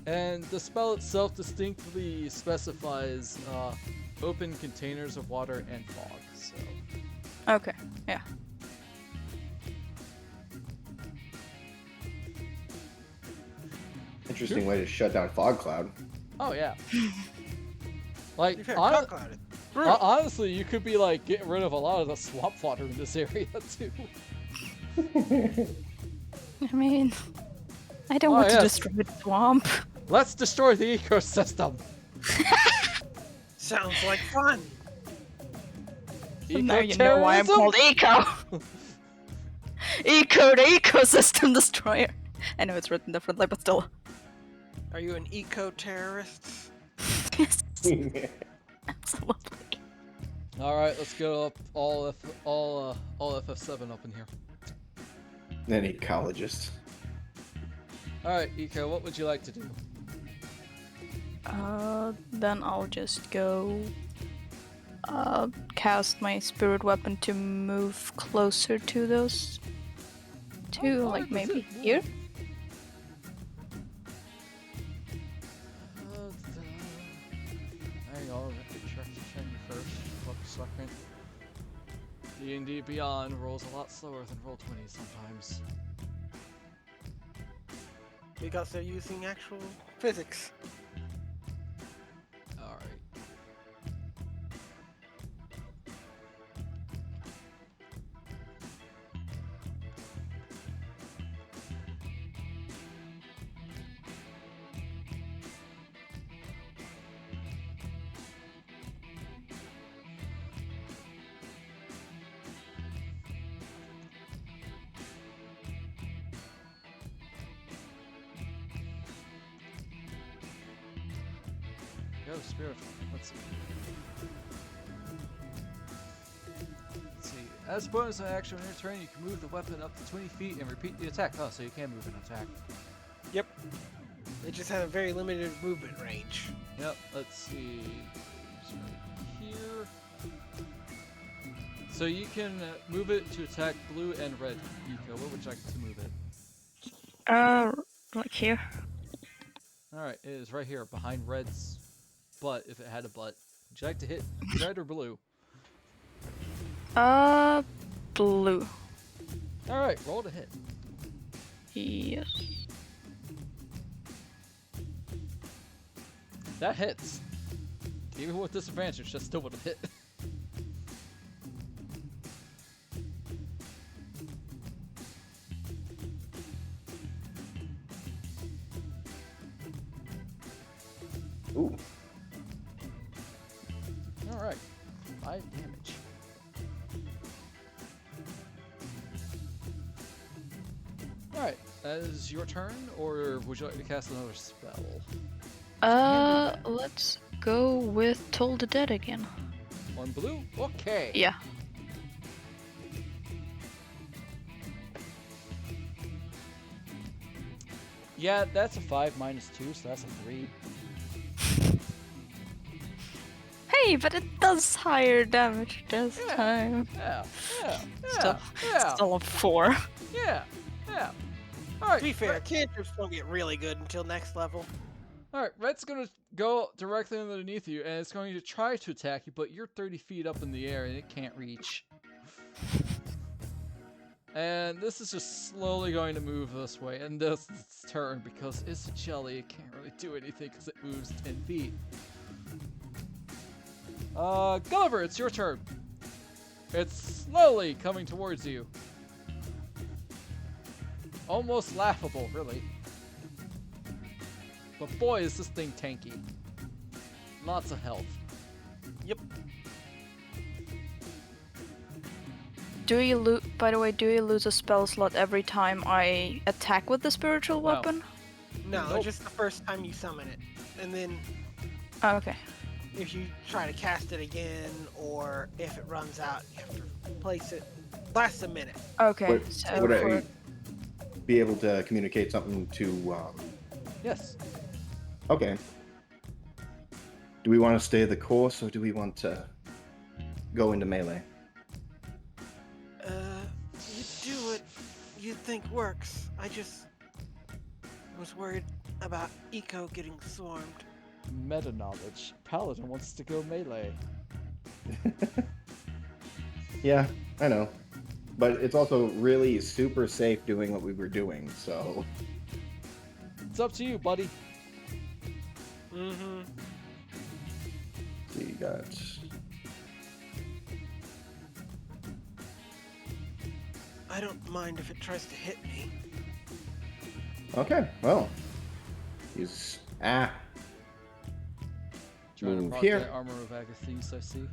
And the spell itself distinctly specifies open containers of water and fog, so... Okay. Yeah. Interesting way to shut down fog cloud. Oh, yeah. To Like, be fair, fog cloud is brutal. honestly, you could be, like, getting rid of a lot of the swamp water in this area, too. I mean, I don't Oh, want yes. to destroy the swamp. Let's destroy the ecosystem! Sounds like fun. Now you know why I'm Eco-terrorism? called Eco. Eco, the ecosystem destroyer. I know it's written differently, but still. Are you an eco-terrorist? Yes, absolutely. Alright, let's go up all FF7 up in here. An ecologist. Alright, Eco, what would you like to do? Then I'll just go cast my spirit weapon to move closer to those two, Oh, like that's maybe it, yeah. here. second. D&D Beyond rolls a lot slower than Roll20 sometimes. Because they're using actual physics. Alright. Go spiritual. Let's see. Let's see. As a bonus action on your turn, you can move the weapon up to 20 feet and repeat the attack. Oh, so you can move an attack. Yep. It just has a very limited movement range. Yep. Let's see. It's right here. So you can move it to attack blue and red. Eco, where would you like to move it? Like here. Alright, it is right here behind red's butt if it had a butt. Would you like to hit red or blue? Blue. Alright, roll to hit. Yes. That hits. Even with disadvantage, that still would have hit. Ooh. Alright, 5 damage. Alright, that is your turn, or would you like to cast another spell? Let's go with Toll the Dead again. One blue? Okay. Yeah. Yeah, that's a 5 minus 2, so that's a 3. Hey, but it does higher damage this Yeah. time. Yeah, yeah, Still, yeah, still a 4. yeah, yeah. To Alright, be fair, cantrips don't get really good until next level. Alright, red's gonna go directly underneath you, and it's going to try to attack you, but you're 30 feet up in the air, and it can't reach. And this is just slowly going to move this way, and this is its turn, because it's a jelly, it can't really do anything because it moves 10 feet. Gulliver, it's your turn. It's slowly coming towards you. Almost laughable, really. But boy, is this thing tanky. Lots of health. Yep. Do you lose? By the way, do you lose a spell slot every time I attack with the spiritual No. weapon? No, Nope. just the first time you summon it. And then Oh, okay. if you try to cast it again, or if it runs out, you have to place it. Lasts a minute. Okay. Would, So would for I be able to communicate something to? Yes. Okay. Do we want to stay the course, or do we want to go into melee? You do what you think works. I just was worried about Eco getting swarmed. Meta knowledge. Paladin wants to go melee. Yeah, I know. But it's also really super safe doing what we were doing, so... It's up to you, buddy. Mm-hmm. So you got... I don't mind if it tries to hit me. Okay, well. He's... Ah. Trying to Move proc here. that armor of Agathis, I see.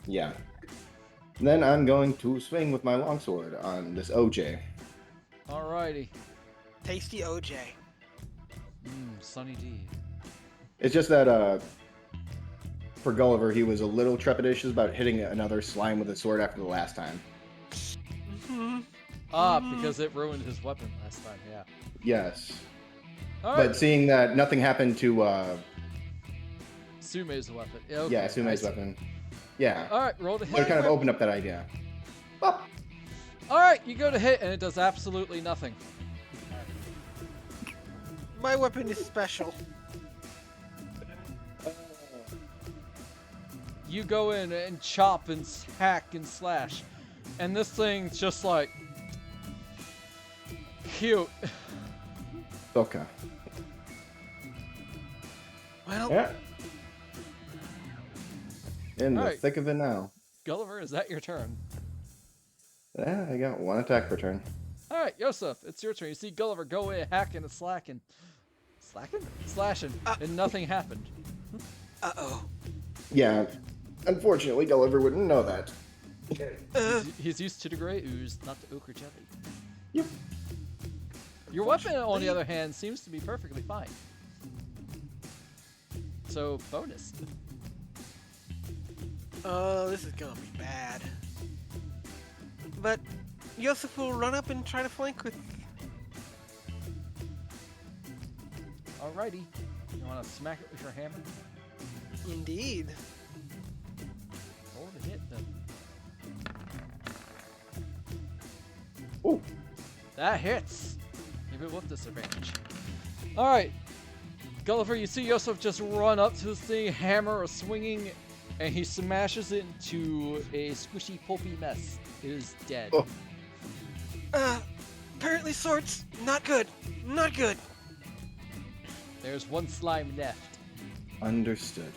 Yeah. Then I'm going to swing with my longsword on this OJ. Alrighty. Tasty OJ. Sunny D. It's just that, for Gulliver, he was a little trepidatious about hitting another slime with a sword after the last time. Mm-hmm. Ah, because it ruined his weapon last time, yeah. Yes. Alright. But seeing that nothing happened to, Sume's weapon. Yeah, okay, yeah, Sume's I see. weapon. Yeah. Alright, roll to So it hit. kind of opened up that idea. Oh. Alright, you go to hit, and it does absolutely nothing. My weapon is special. you go in and chop and hack and slash. And this thing's just like... cute. Okay. Well, Yeah. In the Alright. thick of it now. Gulliver, is that your turn? Yeah, I got 1 attack per turn. Alright, Yoseff, it's your turn. You see Gulliver go in, hacking and slacking. Slacking? Slashing. And nothing happened. uh-oh. Yeah, unfortunately, Gulliver wouldn't know that. He's used to the grey ooze, not the ochre jelly. Yep. Your weapon, on the other hand, seems to be perfectly fine. So, bonus. Oh, this is gonna be bad. But Yoseff will run up and try to flank with... Alrighty. You want to smack it with your hammer? Indeed. Roll the hit, then. Ooh. That hits! Even with disadvantage. Alright. Gulliver, you see Yoseff just run up to this thing, hammer swinging, and he smashes it into a squishy, pulpy mess. It is dead. Oh. Apparently swords, not good. Not good. There's 1 slime left. Understood.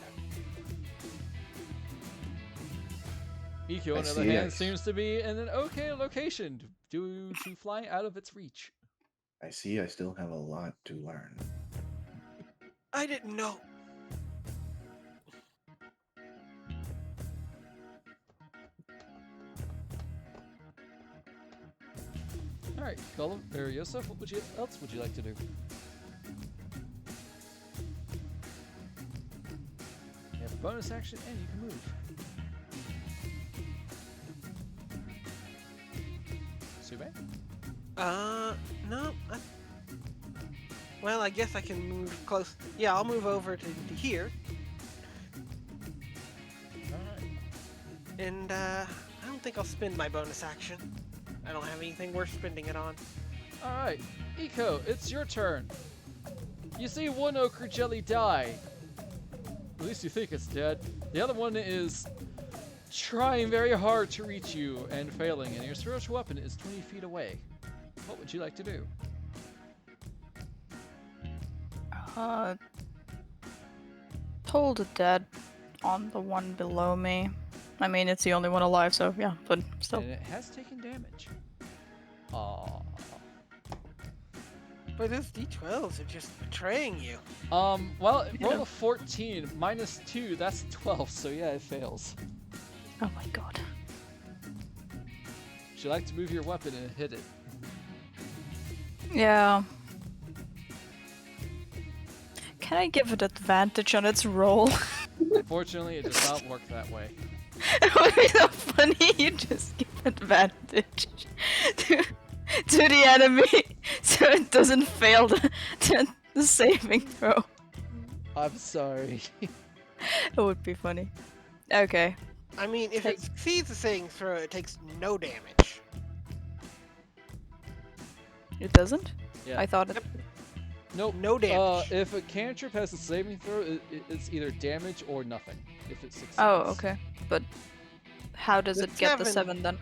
Iko, on the other hand, seems to be in an okay location due to flying out of its reach. I see I still have a lot to learn. I didn't know. Alright, Gulliver, or Yoseff, what else would you like to do? You have a bonus action and you can move. Sume? No. Well, I guess I can move close. Yeah, I'll move over to here. Alright. And, I don't think I'll spend my bonus action. I don't have anything worth spending it on. Alright, Iko, it's your turn. You see 1 ochre jelly die. At least you think it's dead. The other one is trying very hard to reach you and failing, and your spiritual weapon is 20 feet away. What would you like to do? Toll the dead on the one below me. I mean, it's the only one alive, so yeah, but still. And it has taken damage. Aww. But those D12s are just betraying you. Well, roll a 14, minus 2, that's 12, so yeah, it fails. Oh my god. Would you like to move your weapon and hit it? Yeah. Can I give it advantage on its roll? Unfortunately, it does not work that way. It would be so funny, you just give advantage to the enemy so it doesn't fail the saving throw. I'm sorry. It would be funny. Okay. I mean, if it succeeds the saving throw, it takes no damage. It doesn't? Yeah. I thought it... Nope. No damage. If a cantrip has a saving throw, it's either damage or nothing. If it succeeds. Oh, okay. But how does With it get the 7. 7 then?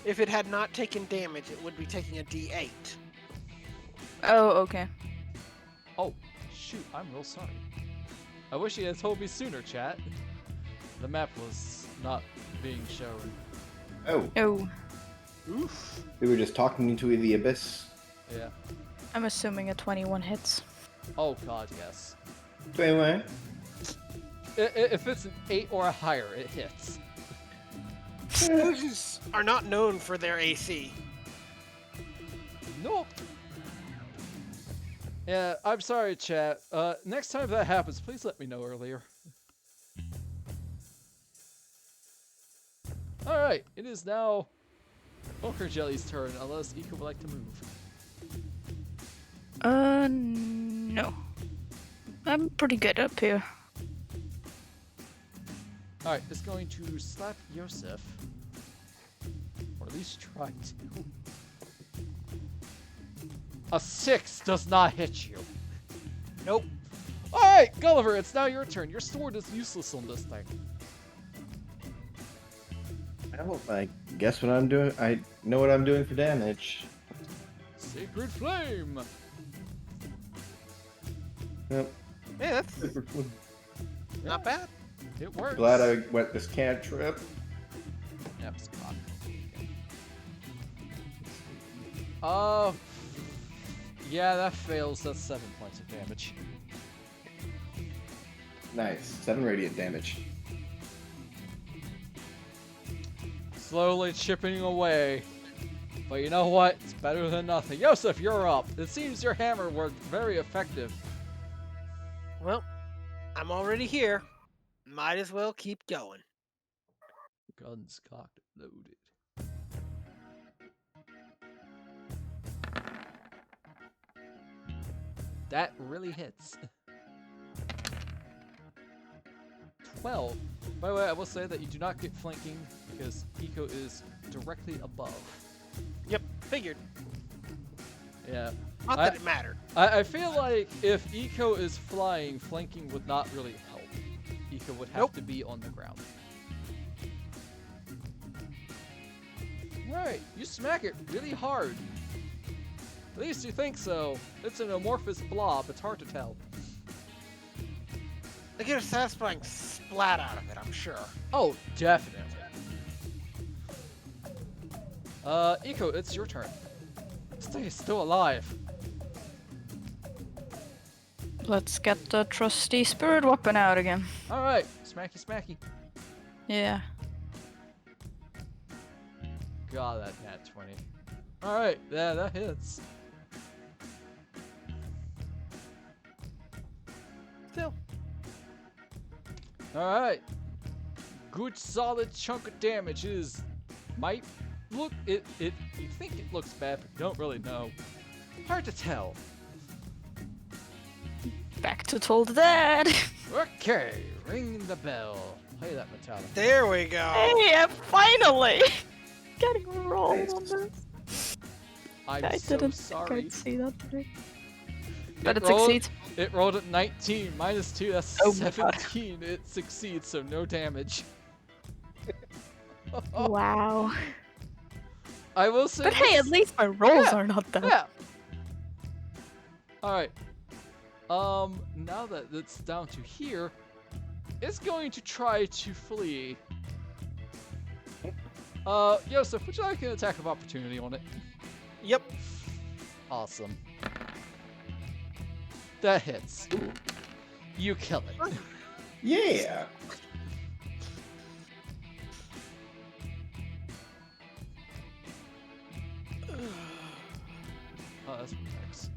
If it had not taken damage, it would be taking a D8. Oh, okay. Oh, shoot! I'm real sorry. I wish you had told me sooner, chat. The map was not being shown. Oh, Oh, Oof. we were just talking into the abyss. Yeah. I'm assuming a 21 hits. Oh God, yes. Anyway, If it's an 8 or higher, it hits. Illusions are not known for their AC. Nope. Yeah, I'm sorry, chat. Next time that happens, please let me know earlier. Alright, it is now Ochre Jelly's turn, unless Ika would like to move. No. I'm pretty good up here. Alright, it's going to slap Yoseff. Or at least try to. A 6 does not hit you. Nope. Alright, Gulliver, it's now your turn. Your sword is useless on this thing. Well, I guess what I'm doing. I know what I'm doing for damage. Sacred Flame! Yep. Hey, that's not bad. It works. Glad I went this cantrip. Yep, spot. Oh. Yeah, that fails. That's 7 points of damage. Nice. 7 radiant damage. Slowly chipping away. But you know what? It's better than nothing. Yoseff, you're up. It seems your hammer worked very effective. Well, I'm already here. Might as well keep going. Guns cocked, loaded. That really hits. 12. By the way, I will say that you do not get flanking because Eco is directly above. Yep, figured. Yeah. Not that it mattered. I feel like if Eco is flying, flanking would not really help. Eco would have to be on the ground. Alright, you smack it really hard. At least you think so. It's an amorphous blob, it's hard to tell. I get a satisfying splat out of it, I'm sure. Oh, definitely. Eco, it's your turn. Stay still alive. Let's get the trusty spirit weapon out again. Alright, smacky smacky. Yeah. God, that nat 20. Alright, yeah, that hits. Still. Alright. Good solid chunk of damage is might look you think it looks bad, but you don't really know. Hard to tell. Back to told dad. Okay, ring the bell. Play that metallic. There we go. Hey, finally getting a roll Nice. on this. I'm I so didn't sorry. quite see that today. But it rolled- succeeds. It rolled at 19, minus 2, that's Oh my God. 17. It succeeds, so no damage. Wow. I will say But hey, at this- least my rolls Yeah, are not that. Yeah. Alright. Now that it's down to here, it's going to try to flee. Yoseff, would you like an attack of opportunity on it? Yep. Awesome. That hits. You kill it. Yeah. Oh, that's nice.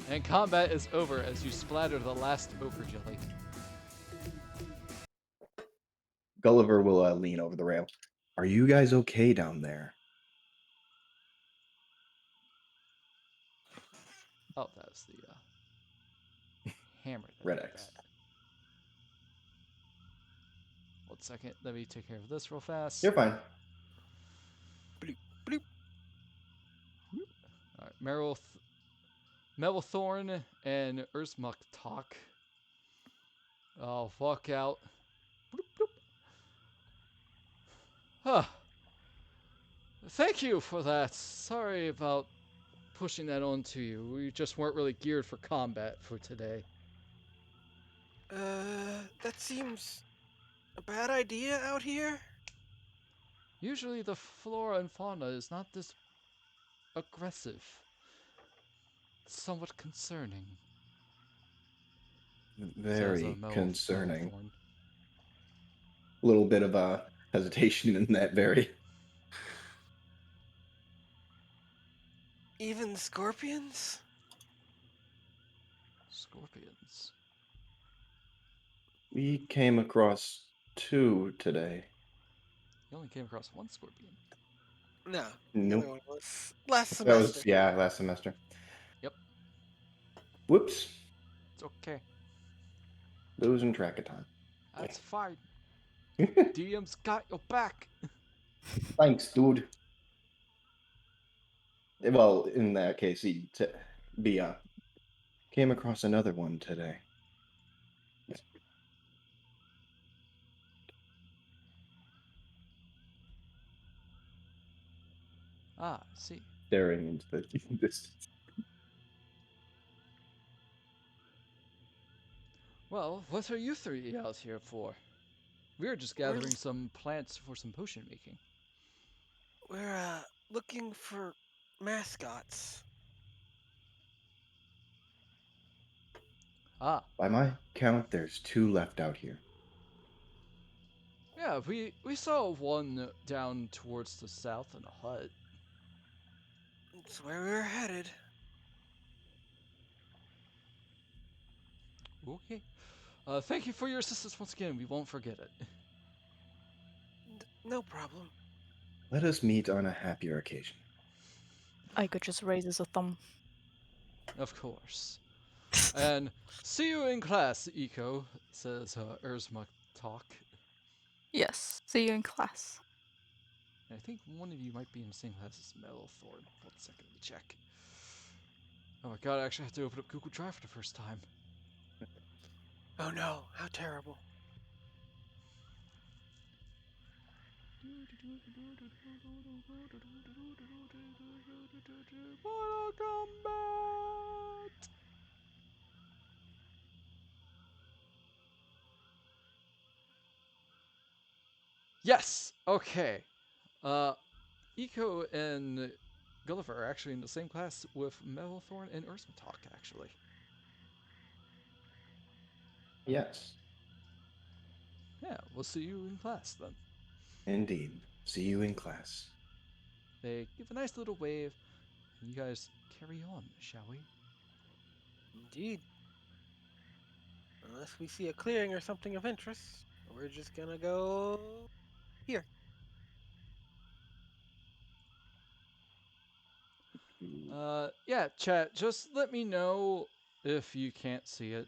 And combat is over as you splatter the last ochre jelly. Gulliver will lean over the rail. Are you guys okay down there? Oh, that was the hammer. That Red did X. that. 1 second, let me take care of this real fast. You're fine. Bloop, bloop. Alright, Melithorn and Ursmuk talk. Oh, fuck out. Bloop, bloop. Huh. Thank you for that. Sorry about pushing that onto you. We just weren't really geared for combat for today. That seems a bad idea out here. Usually the flora and fauna is not this aggressive. It's somewhat concerning. Very says, concerning. Melithorn. A little bit of a hesitation in that very. Even scorpions? Scorpions. We came across 2 today. You only came across 1 scorpion. No. The Nope. other one was last That semester. was, yeah, last semester. Yep. Whoops. It's okay. Losing track of time. That's fine. DM's got your back. Thanks, dude. Well, in that case, he came across another one today. Ah, I see. staring into the distance. Well, what are you three out here for? We're just We're gathering some plants for some potion making. we're looking for mascots. Ah, By my count, there's 2 left out here. yeah, we saw one down towards the south in a hut. That's where we're headed. Okay. Thank you for your assistance once again. We won't forget it. No problem. Let us meet on a happier occasion. Aiko just raises a thumb. Of course. And see you in class, Eco, says Urzma Talk. Yes, see you in class. I think one of you might be in the same class as Metalthorn. Hold a second, let me check. Oh my god, I actually have to open up Google Drive for the first time. Oh no, how terrible. Mortal Kombat! Yes! Okay. Eco and Gulliver are actually in the same class with Metalthorn and Urzmatalk, actually. Yes, Yeah, we'll see you in class then. indeed. See you in class. They give a nice little wave, and you guys carry on, shall we? Indeed. Unless we see a clearing or something of interest, we're just gonna go here. Yeah, chat, just let me know if you can't see it.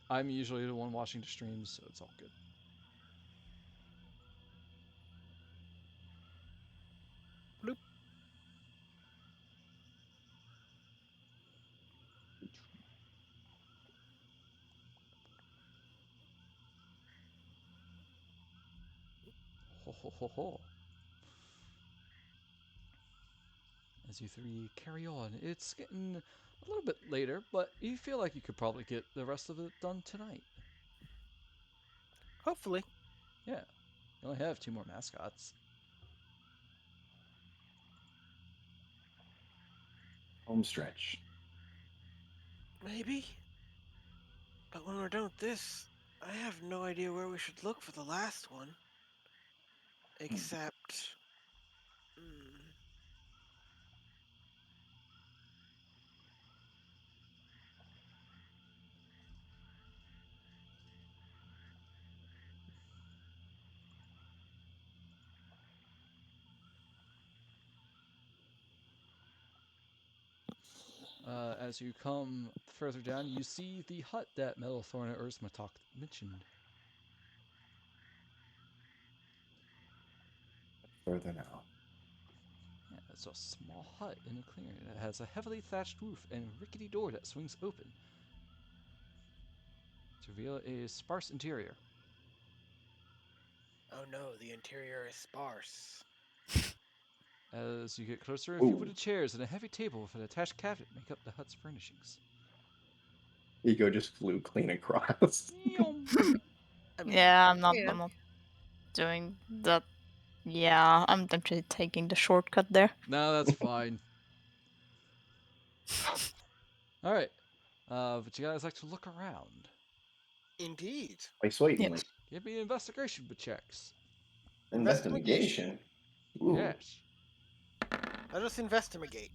I'm usually the one watching the streams, so it's all good. Bloop. Ho ho ho ho. As you three carry on, it's getting a little bit later, but you feel like you could probably get the rest of it done tonight. Hopefully. Yeah, you only have 2 more mascots. Home stretch. Maybe. But when we're done with this, I have no idea where we should look for the last one. Except. Hmm. As you come further down, you see the hut that Metalthorn and Urzmatalk mentioned. Further now. Yeah, it's a small hut in a clearing. It has a heavily thatched roof and a rickety door that swings open to reveal a sparse interior. Oh no, the interior is sparse. As you get closer, a few Ooh, wooden chairs and a heavy table with an attached cabinet make up the hut's furnishings. Ego just flew clean across. I mean, Yeah, I'm not. yeah. I'm not doing that. Yeah, I'm actually taking the shortcut there. No, that's fine. All right. But you guys like to look around. Indeed. Quite sweetly. Yes. Give me investigation checks. Investigation. Investigation. Ooh. Yes. Let us investigate.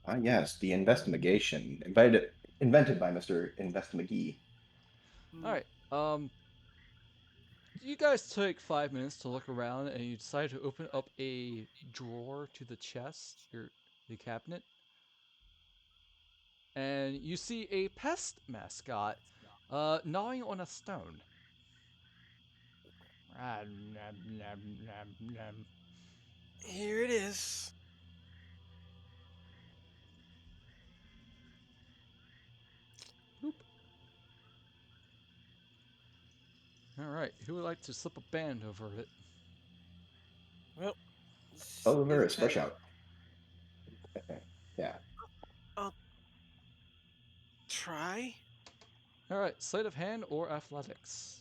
Ah, yes, the investigation. Invented by Mr. Invest-McGee. All right. You guys take 5 minutes to look around, and you decide to open up a drawer to the chest, or the cabinet, and you see a pest mascot gnawing on a stone. Here it is. Boop. All right. Alright, who would like to slip a band over it? Well, Gulliver, is a that splash out. Yeah. I'll try. Alright, sleight of hand or athletics?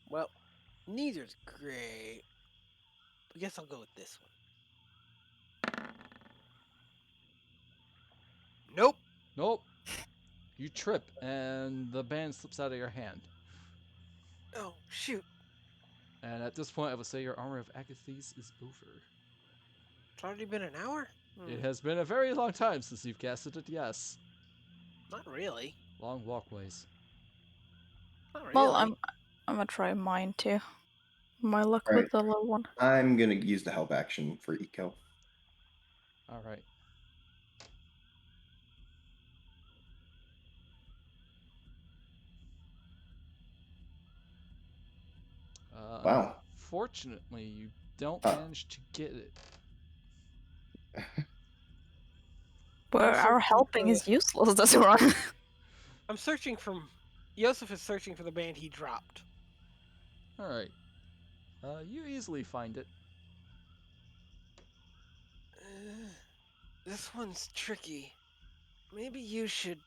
Well, neither's great. I guess I'll go with this one. Nope. Nope. You trip, and the band slips out of your hand. Oh, shoot. And at this point, I would say your armor of Agathis is over. It's already been an hour? It has been a very long time since you've casted it, yes. Not really. Long walkways. Not really. Well, I'm gonna try mine too. My luck Alright. with the little one. I'm gonna use the help action for eco. Alright. Wow. Unfortunately, you don't Huh. manage to get it. But I'm our searching helping for is useless this run. I'm searching for. Yoseff is searching for the band he dropped. Alright. You easily find it. This one's tricky. Maybe you should.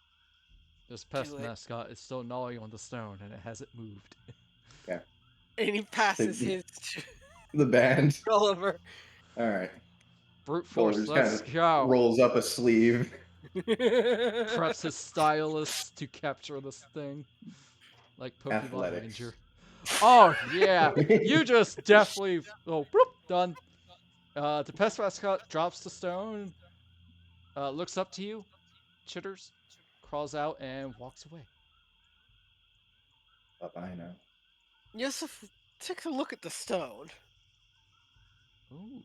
This pest Do it. mascot is still gnawing on the stone, and it hasn't moved. And he passes The- his to The band. Gulliver. Alright. Brute force, Gulliver just let's kind of go! rolls up a sleeve. Preps his stylus to capture this thing. Like Pokemon Athletics. Ranger. Oh, yeah! You just definitely... Oh, bloop, done. The pest mascot drops the stone, looks up to you, chitters, crawls out, and walks away. Bye-bye now. Yoseff takes a look at the stone. Ooh.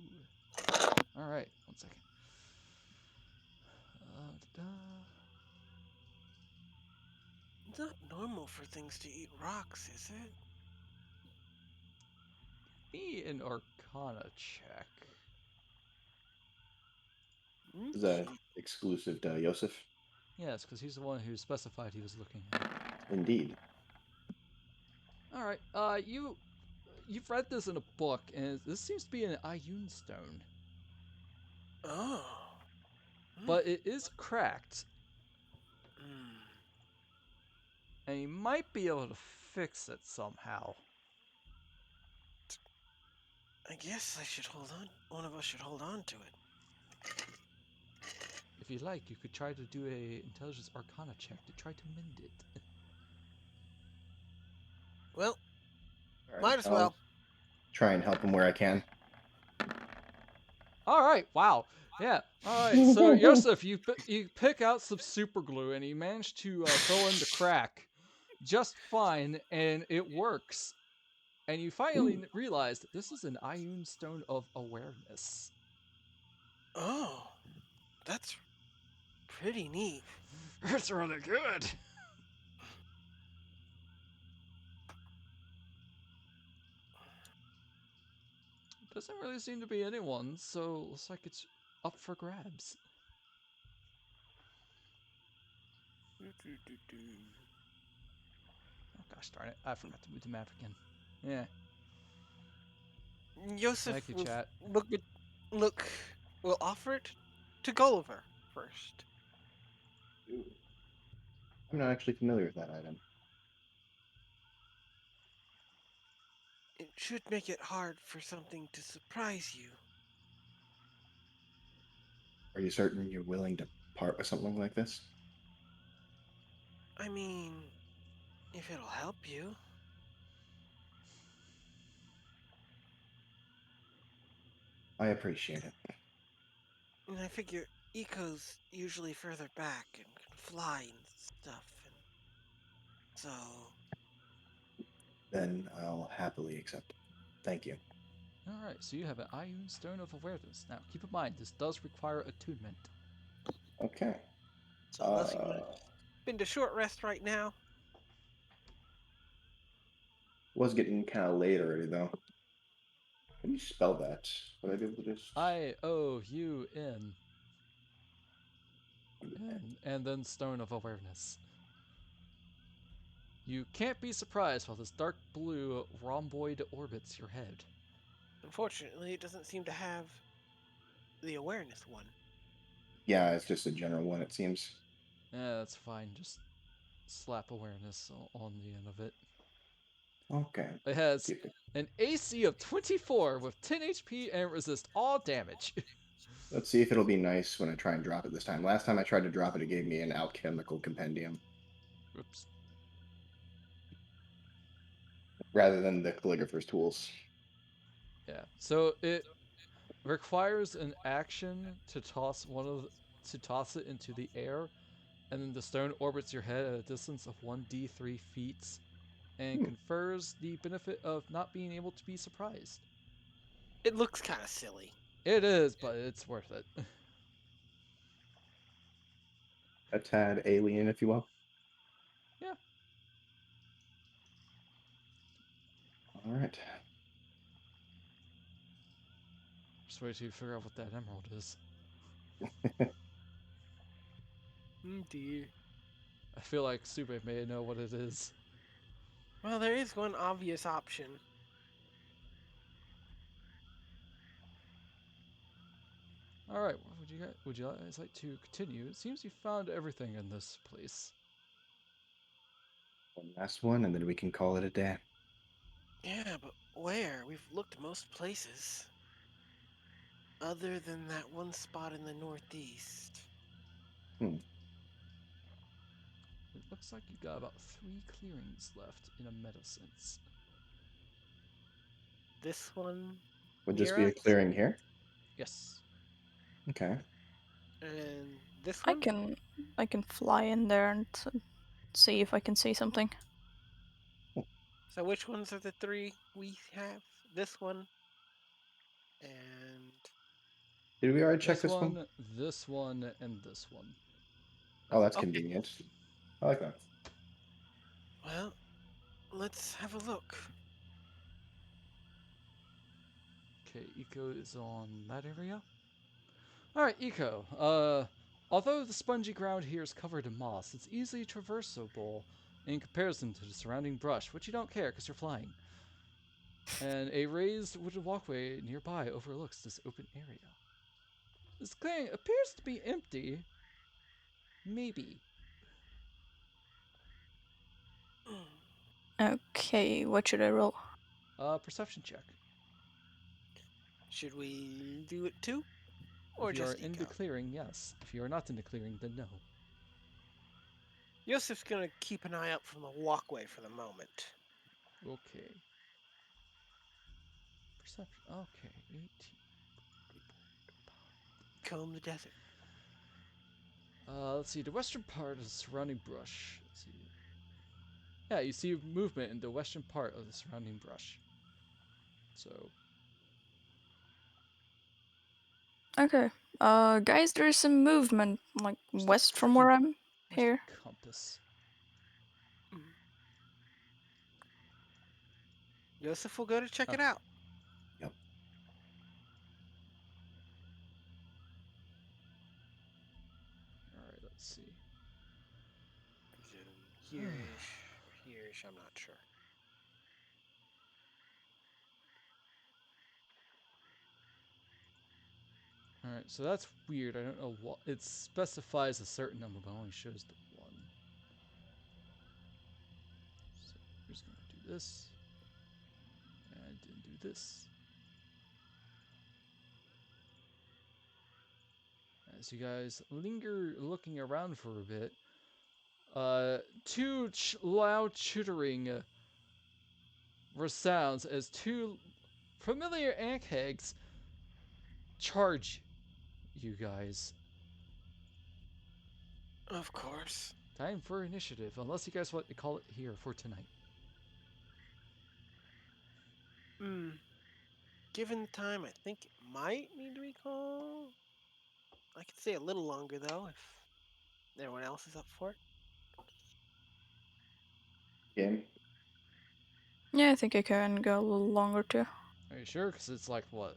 Alright, one second. It's not normal for things to eat rocks, is it? Be an Arcana check. Is that exclusive to Yoseff? Yes, because he's the one who specified he was looking at it. Indeed. Alright, you've read this in a book, and this seems to be an Ioun stone. Oh. But it is cracked, and you might be able to fix it somehow. I guess I should hold on. One of us should hold on to it. If you like, you could try to do a intelligence Arcana check to try to mend it. Well, All right, might as I'll well. try and help him where I can. Alright, wow. Yeah, alright, so Yoseff, you pick out some super glue, and you manage to fill in the crack just fine, and it works. And you finally realize that this is an Ioun Stone of Awareness. Oh, that's pretty neat. It's really good. Doesn't really seem to be anyone, so looks like it's up for grabs. Oh gosh darn it, I forgot to move the map again. Yeah. Yoseff Thank you, will chat. we'll offer it to Gulliver first. Ooh. I'm not actually familiar with that item. It should make it hard for something to surprise you. Are you certain you're willing to part with something like this? I mean, if it'll help you. I appreciate it. And I figure Eco's usually further back and can fly and stuff, and so Then I'll happily accept it. Thank you. Alright, so you have an Ioun Stone of Awareness. Now, keep in mind, this does require attunement. Okay. unless you want to spend a short rest right now. Was getting kind of late already, though. Can you spell that? Would I be able to just... I-O-U-N. And then Stone of Awareness. You can't be surprised while this dark blue rhomboid orbits your head. Unfortunately, it doesn't seem to have the awareness one. Yeah, it's just a general one, it seems. Yeah, that's fine. Just slap awareness on the end of it. Okay. It has an AC of 24 with 10 HP and resist all damage. Let's see if it'll be nice when I try and drop it this time. Last time I tried to drop it, it gave me an alchemical compendium Oops. rather than the calligrapher's tools. Yeah. So it requires an action to toss it into the air, and then the stone orbits your head at a distance of 1d3 feet and confers the benefit of not being able to be surprised. It looks kind of silly. It is, but it's worth it. A tad alien, if you will. Yeah. All right. Just wait till you figure out what that emerald is. Dear. I feel like Sube may know what it is. Well, there is one obvious option. All right, would you guys like to continue? It seems you found everything in this place. One last one, and then we can call it a day. Yeah, but where? We've looked most places. Other than that one spot in the northeast. Hmm. It looks like you got about 3 clearings left in a meta sense. This one Would this near be a us? clearing here? Yes. Okay. And this I one? can fly in there and see if I can see something. So which ones are the three we have? This one and Did we already check this one? this one, and this one. Oh, that's okay. convenient. I like that. Well, let's have a look. Okay, Eco is on that area. Alright, Eco. Although the spongy ground here is covered in moss, it's easily traversable in comparison to the surrounding brush, which you don't care because you're flying. And a raised wooden walkway nearby overlooks this open area. This clearing appears to be empty. Maybe. Okay, what should I roll? Perception check. Should we do it too? Or If you are just in the Eco? clearing, yes. If you are not in the clearing, then no. Yosef's gonna keep an eye out from the walkway for the moment. Okay. Perception. Okay, 18. Comb the desert. Let's see. The western part of the surrounding brush. Let's see. Yeah, you see movement in the western part of the surrounding brush. So, Okay. Guys, there's some movement like where's the west from freaking where I'm where's here. the compass? Mm. Yosef will go to check Oh, it out. Yep. all right. Let's see. Presume here-ish or here-ish, I'm not sure. All right. So that's weird. I don't know what it specifies a certain number, but only shows the one. So we're just gonna do this. And I didn't do this. As you guys linger looking around for a bit, two loud chittering resounds as two familiar ankhegs charge you guys. Of course. Time for initiative, unless you guys want to call it here for tonight. Hmm. Given the time, I think it might need to recall. I could stay a little longer though if everyone else is up for it. Game. Yeah, I think I can go a little longer too. Are you sure? Because it's like, what,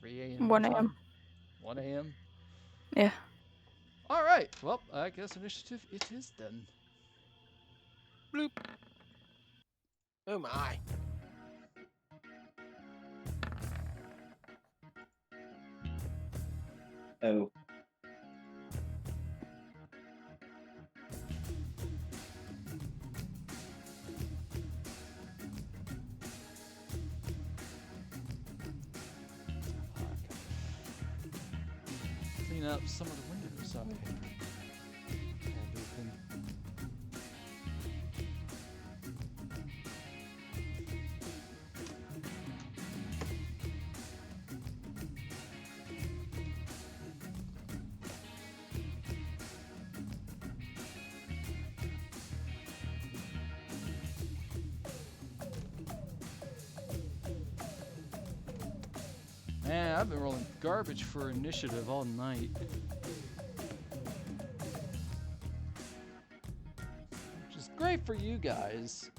3 a.m. your 1 a.m. time? 1 a.m.? Yeah. Alright, well, I guess initiative it is then. Bloop. Oh my. Oh. Clean up some of the windows up here. And open. Man, I've been rolling garbage for initiative all night. Which is great for you guys.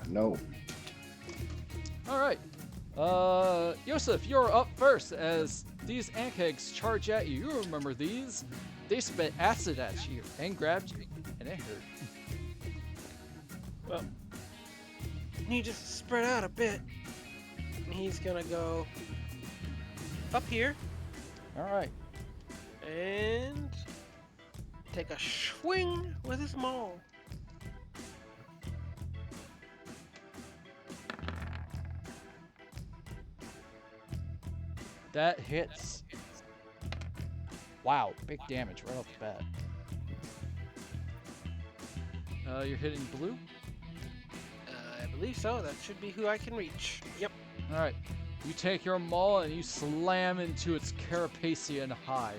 No. Alright. Yoseff, you're up first as these ankegs charge at you. You remember these? They spit acid at you and grabbed you, and it hurt. Well, he just spread out a bit. And he's gonna go up here Alright. and take a swing with his maul. That hits. Wow, big damage right off the bat. You're hitting blue? I believe so. That should be who I can reach. Yep. Alright. You take your maul and you slam into its carapacian hide.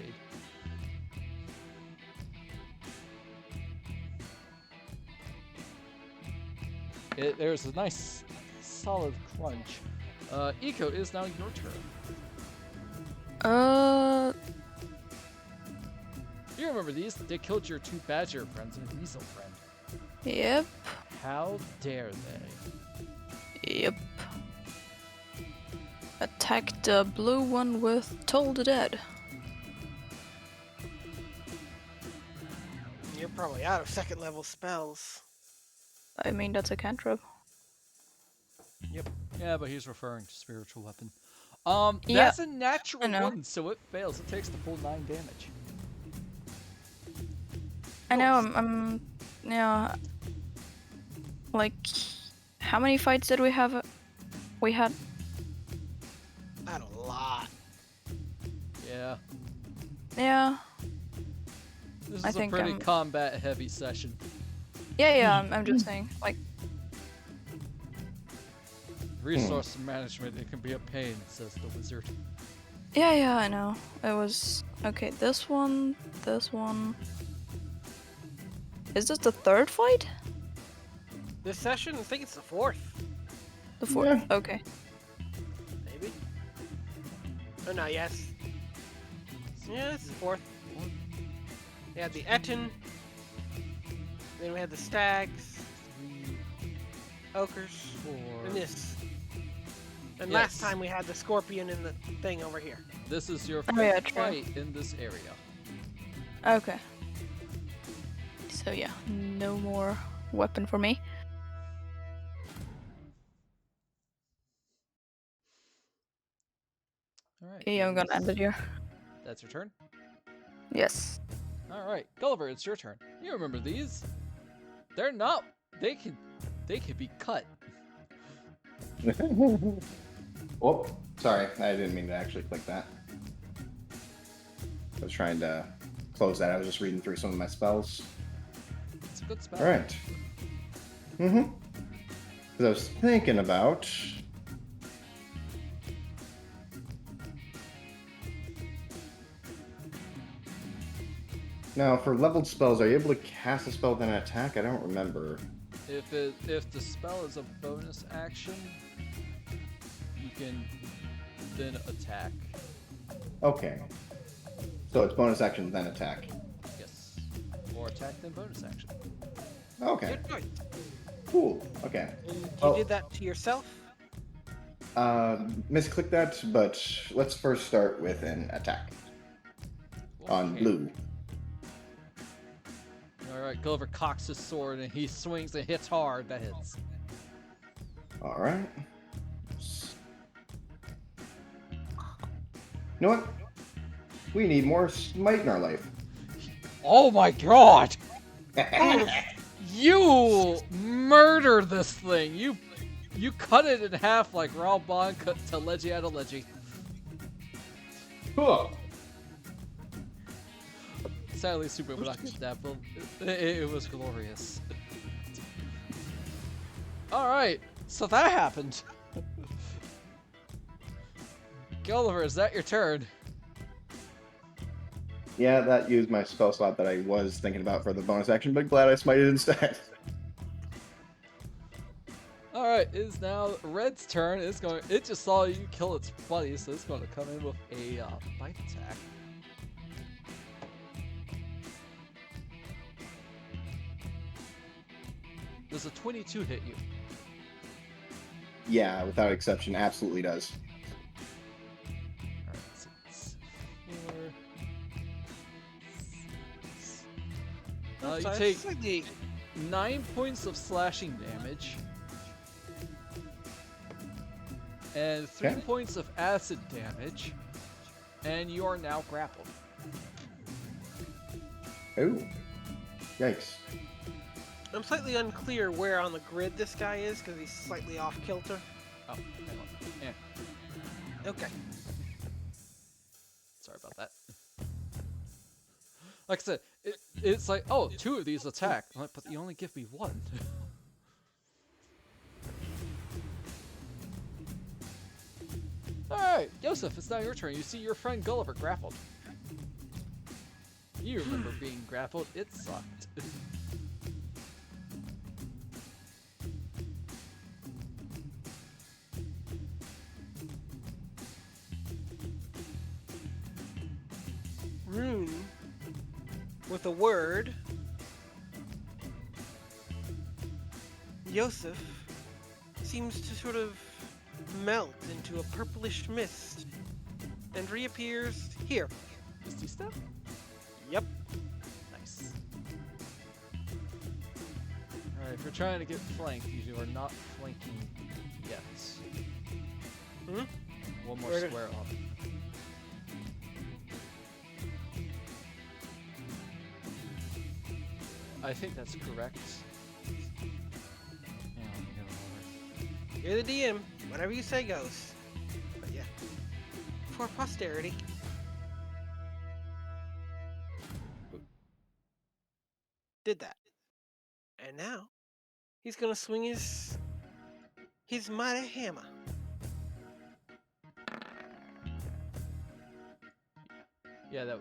There's a nice solid crunch. Eco, it is now your turn. You remember these? They killed your two badger friends and a weasel friend. Yep. How dare they? Yep. Attack the blue one with Toll the Dead. You're probably out of second level spells. I mean, that's a cantrip. Yeah, but he's referring to spiritual weapon. Yeah, That's a natural I know. one, so it fails. It takes the full 9 damage. I know, I'm yeah. Like, how many fights did we have? We had. Not a lot. Yeah. Yeah. This I is a think pretty combat-heavy session. Yeah, I'm just saying, like, Resource management, it can be a pain, says the wizard. yeah, I know. It was okay. This one. Is this the third fight? This session, I think it's the fourth. The fourth. Yeah. Okay. Maybe. Oh no, yes. Yeah, it's the fourth. We had the Etten. Then we had the Stags, 3, Okers, 4. and this. And Yes. last time we had the Scorpion and the thing over here. This is your Oh, fifth yeah, true. fight in this area. Okay. So yeah, no more weapon for me. Alright. Okay, I'm gonna end it here. That's your turn? Yes. Alright, Gulliver, it's your turn. You remember these? They're not... They can be cut. Oh, sorry. I didn't mean to actually click that. I was trying to close that. I was just reading through some of my spells. It's a good spell. All right. Because I was thinking about... Now, for leveled spells, are you able to cast a spell then attack? I don't remember. If the spell is a bonus action, you can then attack. Okay. So it's bonus action then attack. Yes. Or attack then bonus action. Okay. Your choice. Cool. Okay. And you Well, did that to yourself? misclick that, but let's first start with an attack on Okay. blue. Alright, Gulliver cocks his sword and he swings and hits hard. That hits. All right. You know what? We need more smite in our life. Oh my god! You murder this thing! You cut it in half like Raw Bond cut to Leggy out of Leggy. Cool. Sadly, Super would not get that, but it was glorious. Alright, so that happened. Gulliver, is that your turn? Yeah, that used my spell slot that I was thinking about for the bonus action, but glad I smited instead. Alright, it is now Red's turn. It just saw you kill its buddy, so it's going to come in with a bite attack. Does a 22 hit you? Yeah, without exception, absolutely does. Alright, 6, 4, 6. You Sorry, take it's like the 9 points of slashing damage. And 3 Okay. points of acid damage. And you are now grappled. Oh. Yikes. I'm slightly unclear where on the grid this guy is because he's slightly off kilter. Oh, hang on. Yeah, Okay. sorry about that. Like I said, it's like, oh, 2 of these attack. I'm like, but you only give me 1. Alright, Yoseff, it's now your turn. You see your friend Gulliver grappled. You remember being grappled. It sucked. Rune with a word. Yoseff seems to sort of melt into a purplish mist and reappears here. Misty Step? Yep. Nice. Alright, if you're trying to get flanked, you are not flanking yet. Hmm? One more Where did- square up. I think that's correct. Yeah, let me go over. You're the DM. Whatever you say goes. But yeah. For posterity. Did that. And now he's gonna swing his mighty hammer. Yeah, that.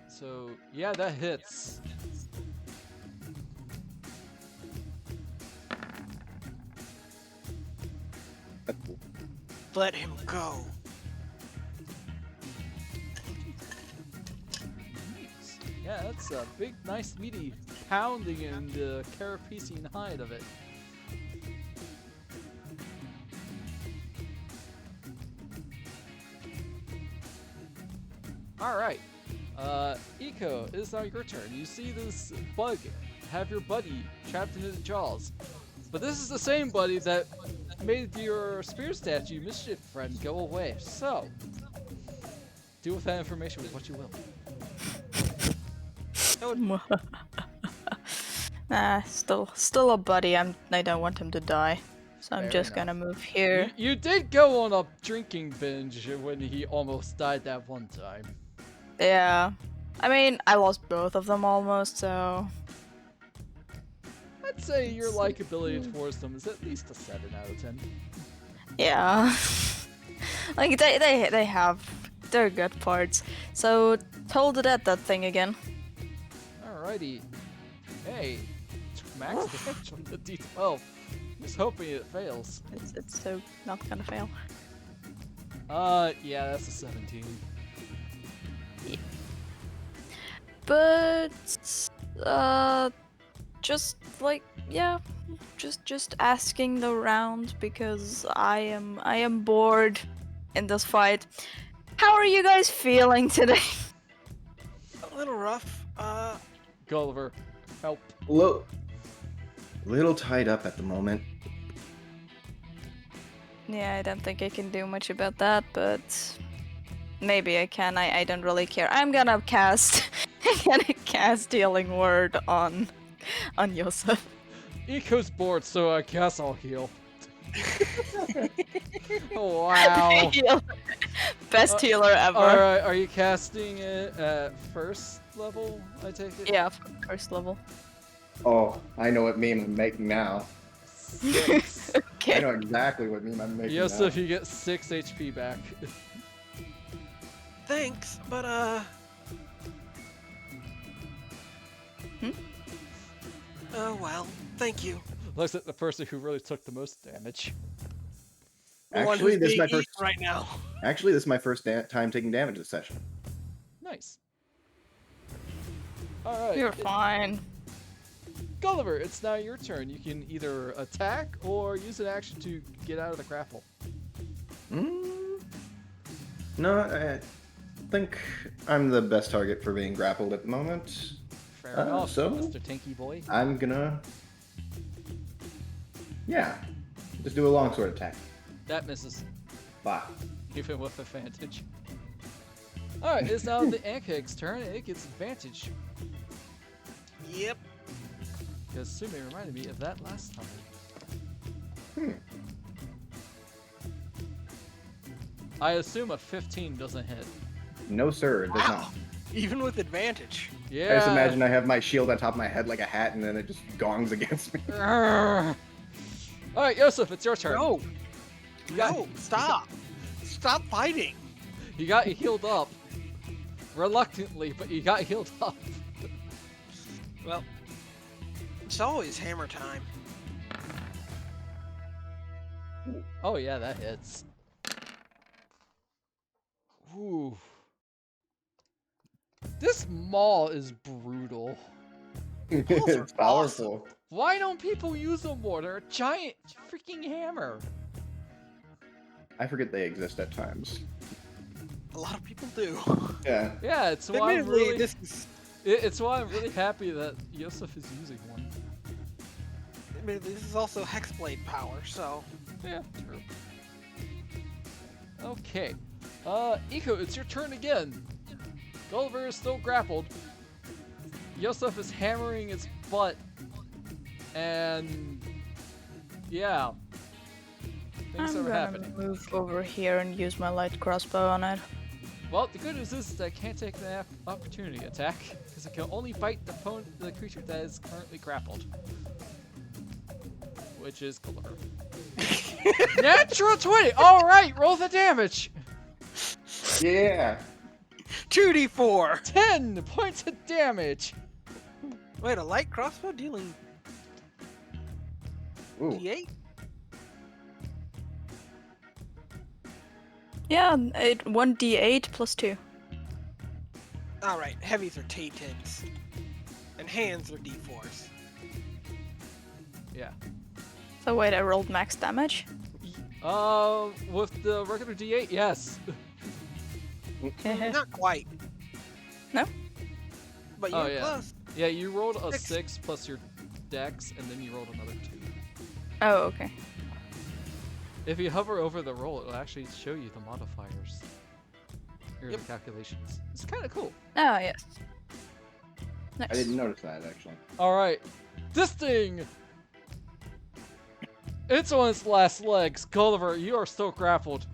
So yeah, that hits. Let him go. Yeah, that's a big, nice, meaty pounding and carapacine hide of it. Alright. Eco, it is now your turn. You see this bug have your buddy trapped in its jaws. But this is the same buddy that made your spear statue mischief friend go away. So, do with that information with what you will. Nah, still a buddy. I don't want him to die, so I'm Fair just enough. gonna move here. You did go on a drinking binge when he almost died that one time. Yeah, I mean, I lost both of them almost, so I'd say your likability towards them is at least a 7 out of 10. yeah. Like they have their good parts. So told it at that thing again. Alrighty. Hey, took max damage on the D12. Just hoping it fails. It's so not gonna fail. Yeah, that's a 17. But just like, yeah, just asking the round because I am bored in this fight. How are you guys feeling today? A little rough. Gulliver, help. Little tied up at the moment. Yeah, I don't think I can do much about that, but maybe I can. I don't really care. I'm gonna cast Healing Word on Yoseff. Eco's bored, so I guess I'll heal. Wow. Best healer ever. Alright, are you casting it at first level, I take it? Yeah, first level. Oh, I know what meme I'm making now. 6. I Okay. know exactly what meme I'm making now. Yoseff, you get 6 HP back. Thanks, but Oh well, thank you. Looks at the person who really took the most damage. The one Actually, who's this is my being first. eaten right now. Actually, this is my first time taking damage this session. Nice. Alright. You're fine. Gulliver, it's now your turn. You can either attack or use an action to get out of the grapple. No, I think I'm the best target for being grappled at the moment. Fair enough, so? Mr. Tinky Boy. I'm gonna. Yeah. Just do a longsword attack. That misses, Bye. even with advantage. Alright, it's now the Ankeg's turn, and it gets advantage. Yep. Because Sume reminded me of that last time. I assume a 15 doesn't hit. No, sir, it does Wow. not. Even with advantage. Yeah. I just imagine I have my shield on top of my head like a hat, and then it just gongs against me. Alright, Yoseff, it's your turn. No. You got, No. Stop. Stop fighting. you got healed up. Reluctantly, but you got healed up. Well, it's always hammer time. Oh yeah, that hits. Ooh. This maul is brutal. It's powerful. Why don't people use them more? They're a giant freaking hammer. I forget they exist at times. A lot of people do. Yeah. Yeah, it's why I'm Admittedly, really, this is it's why I'm really happy that Yoseff is using one. this is also hexblade power, so Yeah, true. Okay. Eco, it's your turn again. Gulliver is still grappled. Yoseff is hammering its butt. And yeah. Things I'm are gonna happening. move over here and use my light crossbow on it. Well, the good news is that I can't take the opportunity attack, because it can only bite the creature that is currently grappled. Which is Gulliver. Natural 20! Alright, roll the damage! Yeah. 2d4. 10 points of damage! Wait, a light crossbow dealing Ooh. d8? Yeah, 1d8 plus 2. Alright, heavies are T10s. And hands are d4s. Yeah. So wait, I rolled max damage? With the regular D8, yes. Not quite. No? But Oh, you're yeah. close. Yeah, you rolled a 6. 6 plus your dex, and then you rolled another 2. Oh, okay. If you hover over the roll, it'll actually show you the modifiers. Or Yep. the calculations. It's kind of cool. Oh, yes. Nice. I didn't notice that, actually. Alright. This thing! It's on its last legs. Gulliver, you are still grappled.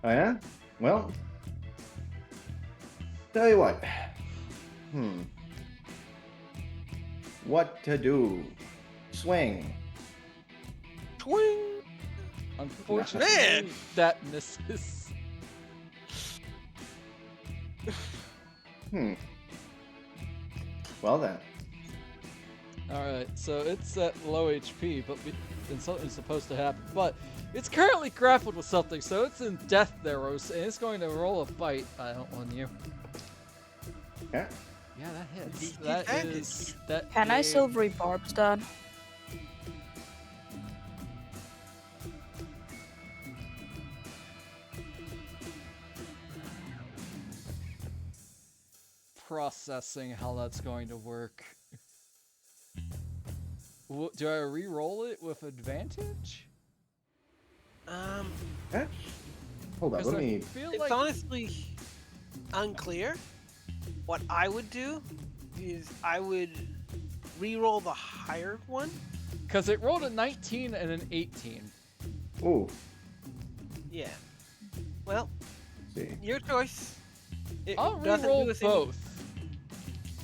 Oh, yeah? Well. Tell you what. What to do? Swing. Twing! Unfortunately, Man! that misses. Well then. Alright, so it's at low HP, but then something's supposed to happen. But it's currently grappled with something, so it's in death theros, and it's going to roll a bite on you. Yeah. Yeah, that hits. Decent That advantage. is that. Can I silvery barbs that? Processing how that's going to work. Do I re-roll it with advantage? Eh? Hold on, Because let I me. feel It's like honestly unclear. What I would do is I would re-roll the higher one. because it rolled a 19 and an 18. Oh, Yeah. Well, see. your choice. It I'll doesn't re-roll do us any- both.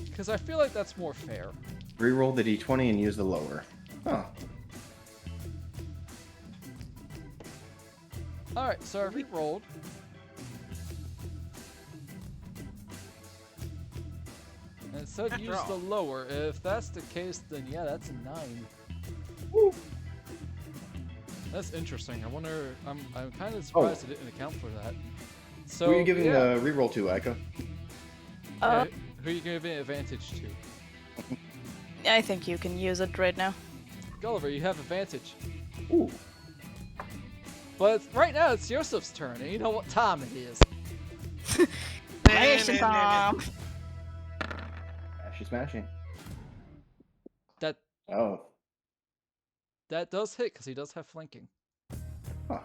Because I feel like that's more fair. Reroll the d20 and use the lower. Oh, Alright, so I re-rolled. And it said After use the all. lower. If that's the case, then yeah, that's a 9. That's interesting. I wonder. I'm kind of surprised it didn't account for that. So who are you giving yeah, the reroll to, Aiko? yeah, who are you giving advantage to? I think you can use it right now. Gulliver, you have advantage. Ooh, But right now it's Yosef's turn, and you know what time it is. Nation time! smashing. That Oh, that does hit because he does have flanking. huh.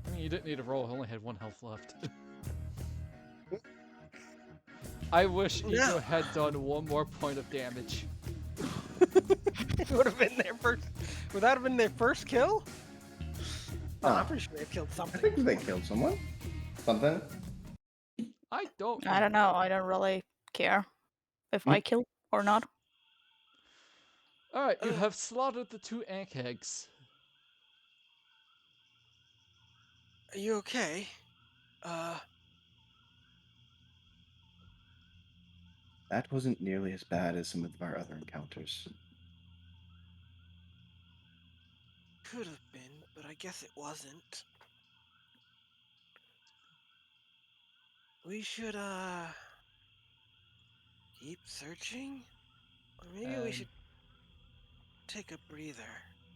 I mean, you didn't need to roll. He only had 1 health left. I wish No. Ego had done 1 more point of damage. It would have been their first. Would that have been their first kill? Oh, Huh. I'm pretty sure they killed I something. think they killed someone. Something. I don't. I don't know. I don't really care if I kill or not. All right, you have slaughtered the 2 ant eggs. Are you okay? That wasn't nearly as bad as some of our other encounters. Could have been, but I guess it wasn't. We should keep searching, or maybe we And should take a breather.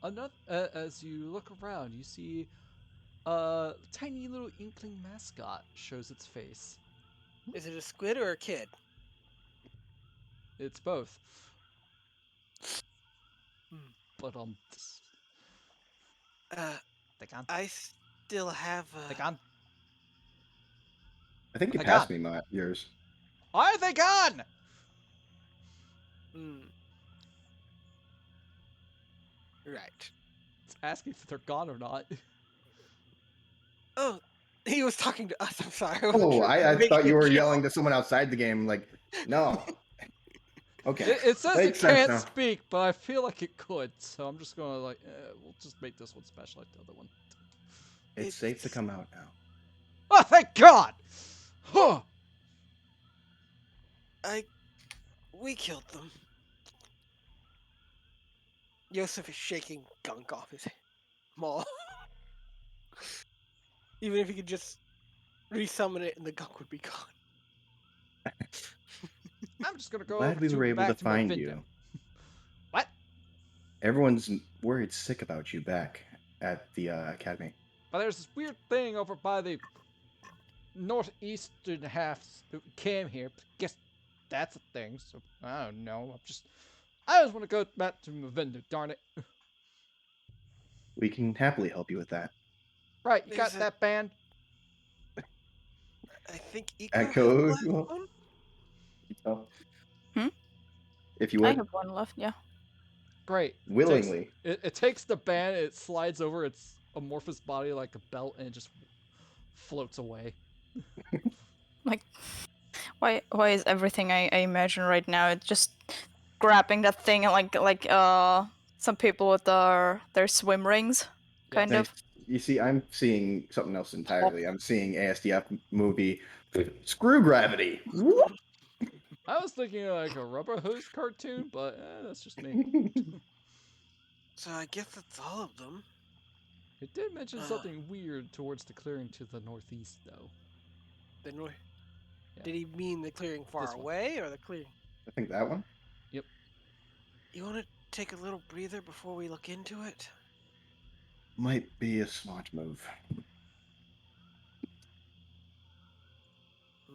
another, as you look around, you see a tiny little inkling mascot shows its face. Is it a squid or a kid? It's both. Hmm. But they gone. I still have They gone. I think you They passed gone. me yours. Why are they gone? Right. It's asking if they're gone or not. Oh, he was talking to us. I'm sorry. I wasn't Oh, sure if I making thought you a were kill. yelling to someone outside the game. Like, no. Okay. It says it Makes sense can't now. speak, but I feel like it could. So I'm just gonna like, we'll just make this one special like the other one. It's safe to come out now. Oh, thank God! Huh. We killed them. Yoseff is shaking gunk off his maul. Even if he could just resummon it and the gunk would be gone. I'm just gonna go Glad over we to were able to back to my find window. you. What? Everyone's worried sick about you back at the academy. But there's this weird thing over by the northeastern half that came here. Guess that's a thing. So I don't know. I just want to go back to my window. Darn it! We can happily help you with that. Right, you There's got that band? I think Iko has Echo, the if you last want. one. Oh. Hmm? If you I would. have one left, yeah. Great. Willingly. It takes the band, it slides over its amorphous body like a belt, and it just floats away. Like, why is everything I imagine right now? It's just grabbing that thing and like some people with their swim rings, kind Yes. of. You see, I'm seeing something else entirely. I'm seeing ASDF movie Screw Gravity. I was thinking like a rubber hose cartoon, but that's just me. So I guess that's all of them. It did mention something weird towards the clearing to the northeast, though. Then Yeah. did he mean the clearing far This one. away or the clearing? I think that one. Yep. You want to take a little breather before we look into it? Might be a smart move. Hmm.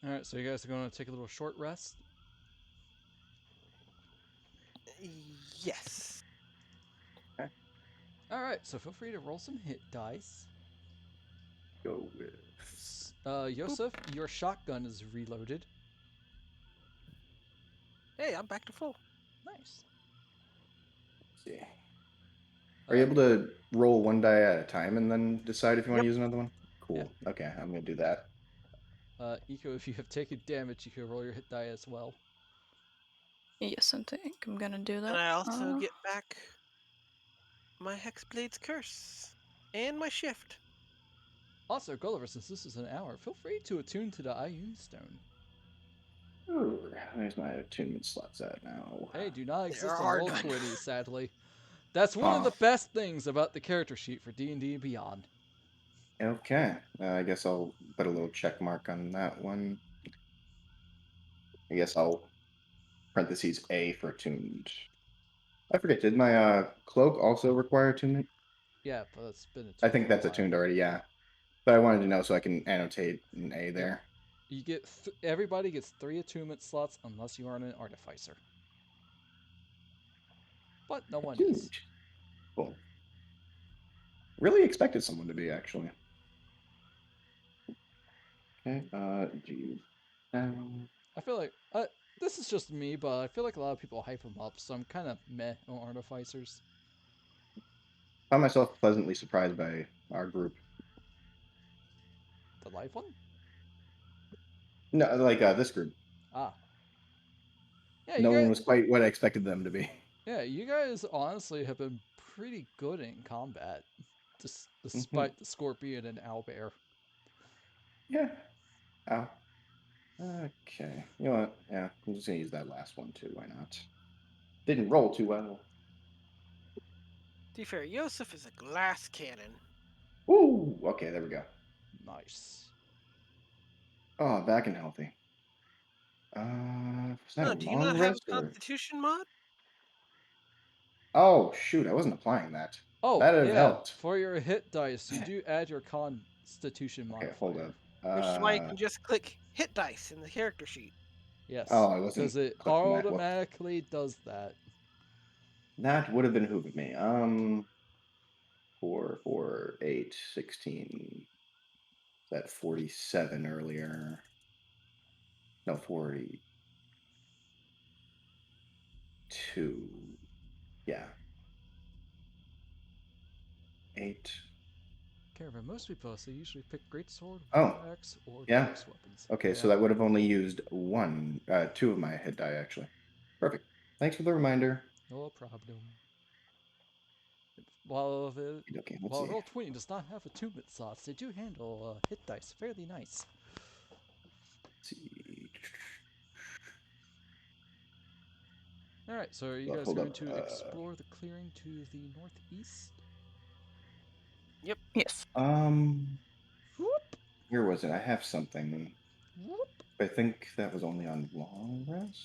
All right, so you guys are going to take a little short rest. Yes. All right, so feel free to roll some hit dice. Go with. Yoseff, your shotgun is reloaded. Hey, I'm back to full. Nice. See. Are you able to roll one die at a time and then decide if you want to Yep. use another one? Cool. Okay, I'm gonna do that. Eco, if you have taken damage, you can roll your hit die as well. Yes, I think I'm gonna do that. And I also get back my Hexblade's Curse and my Shift. Also, Gulliver, since this is an hour, feel free to attune to the Ioun Stone. Ooh, there's my attunement slots at now. Hey, do not They're exist a on hard Roll20, one. sadly. That's one of the best things about the character sheet for D&D Beyond. Okay, I guess I'll put a little check mark on that one. I guess I'll parentheses A for attuned. I forget, did my cloak also require attunement? Yeah, but it's been I attuned think for a that's while. attuned already, yeah. But I wanted to know so I can annotate an A there. You get everybody gets 3 attunement slots unless you are an artificer. But no one is. Huge. Cool. Really expected someone to be, actually. Okay, G. I feel like this is just me, but I feel like a lot of people hype them up, so I'm kind of meh on artificers. Found myself pleasantly surprised by our group. The live one? No, like this group. Ah, yeah, you No one guys. was quite what I expected them to be. Yeah, you guys honestly have been pretty good in combat, Hmm. despite the scorpion and owlbear. Yeah. Ow. Okay. You know what? Yeah, I'm just gonna use that last one too. Why not? Didn't roll too well. To be fair, Yoseff is a glass cannon. Ooh. Okay, there we go. Nice. Oh, back and healthy. Was that a Oh, do you not long have a rest or? Constitution mod? Oh shoot! I wasn't applying that. Oh, That'd have yeah, helped. for your hit dice, you do add your constitution Okay, hold modifier. up. Which is why you can just click hit dice in the character sheet. Yes, Oh, I wasn't because it clicking that. Whoops. automatically does that. That would have been hooving me. 4, 4, 8, 16. That 47 earlier. No, 42. Yeah. 8. Caravan, most people, so usually pick greatsword, Oh, war axe, or yeah. close weapons. Okay, so Yeah, that would have only used two of my hit die, actually. Perfect. Thanks for the reminder. no problem. While the Okay, let's while see. Roll20 does not have attunement slots, they do handle hit dice fairly nice. Let's see. All right, so are you Oh, guys hold going up. to explore the clearing to the northeast? Yep. Yes. Whoop, Where was it? I have something. whoop. I think that was only on long rest.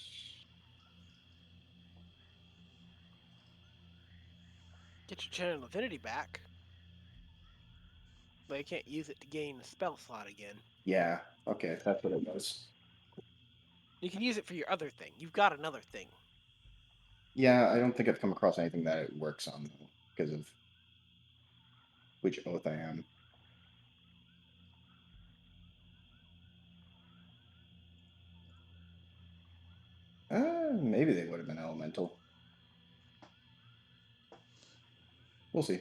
Get your Channel Divinity back. But you can't use it to gain a spell slot again. Yeah. Okay, that's what it was. You can use it for your other thing. You've got another thing. Yeah, I don't think I've come across anything that it works on though, because of which oath I am. Maybe they would have been elemental. We'll see.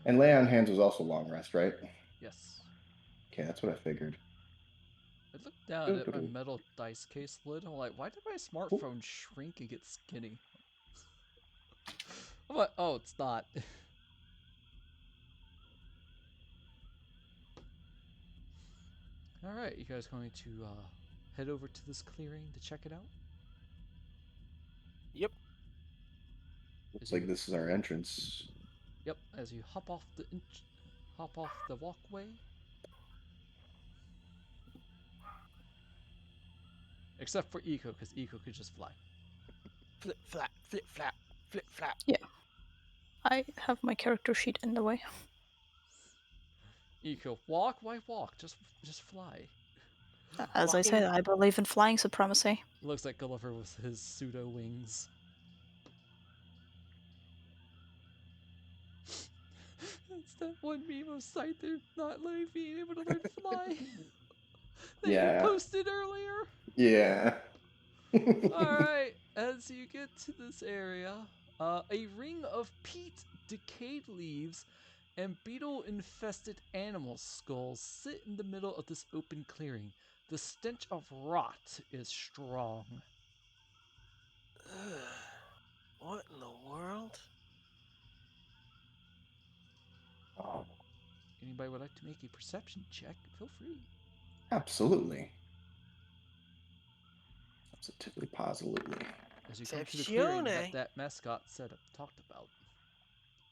And lay on hands was also long rest, right? Yes. Okay, that's what I figured. I looked down at my metal dice case lid. I'm like, why did my smartphone shrink and get skinny? I'm like, oh, it's not. All right, you guys going to head over to this clearing to check it out? Yep. Looks like this is our entrance. Yep, as you hop off the walkway. Except for Eco, because Eco could just fly. Flip flap, flip flap, flip flap. I have my character sheet in the way. Eco, walk? Why walk? Just fly. As I Walking- said, I believe in flying supremacy. Looks like Gulliver with his pseudo wings. It's that one meme of Scyther not letting me able to learn to fly that you Yeah. posted earlier. Yeah. Alright, as you get to this area, a ring of peat, decayed leaves, and beetle-infested animal skulls sit in the middle of this open clearing. The stench of rot is strong. Ugh. What in the world? Oh, Anybody would like to make a perception check? Feel free. absolutely. Positively, positively. As you come to the clearing that mascot talked about.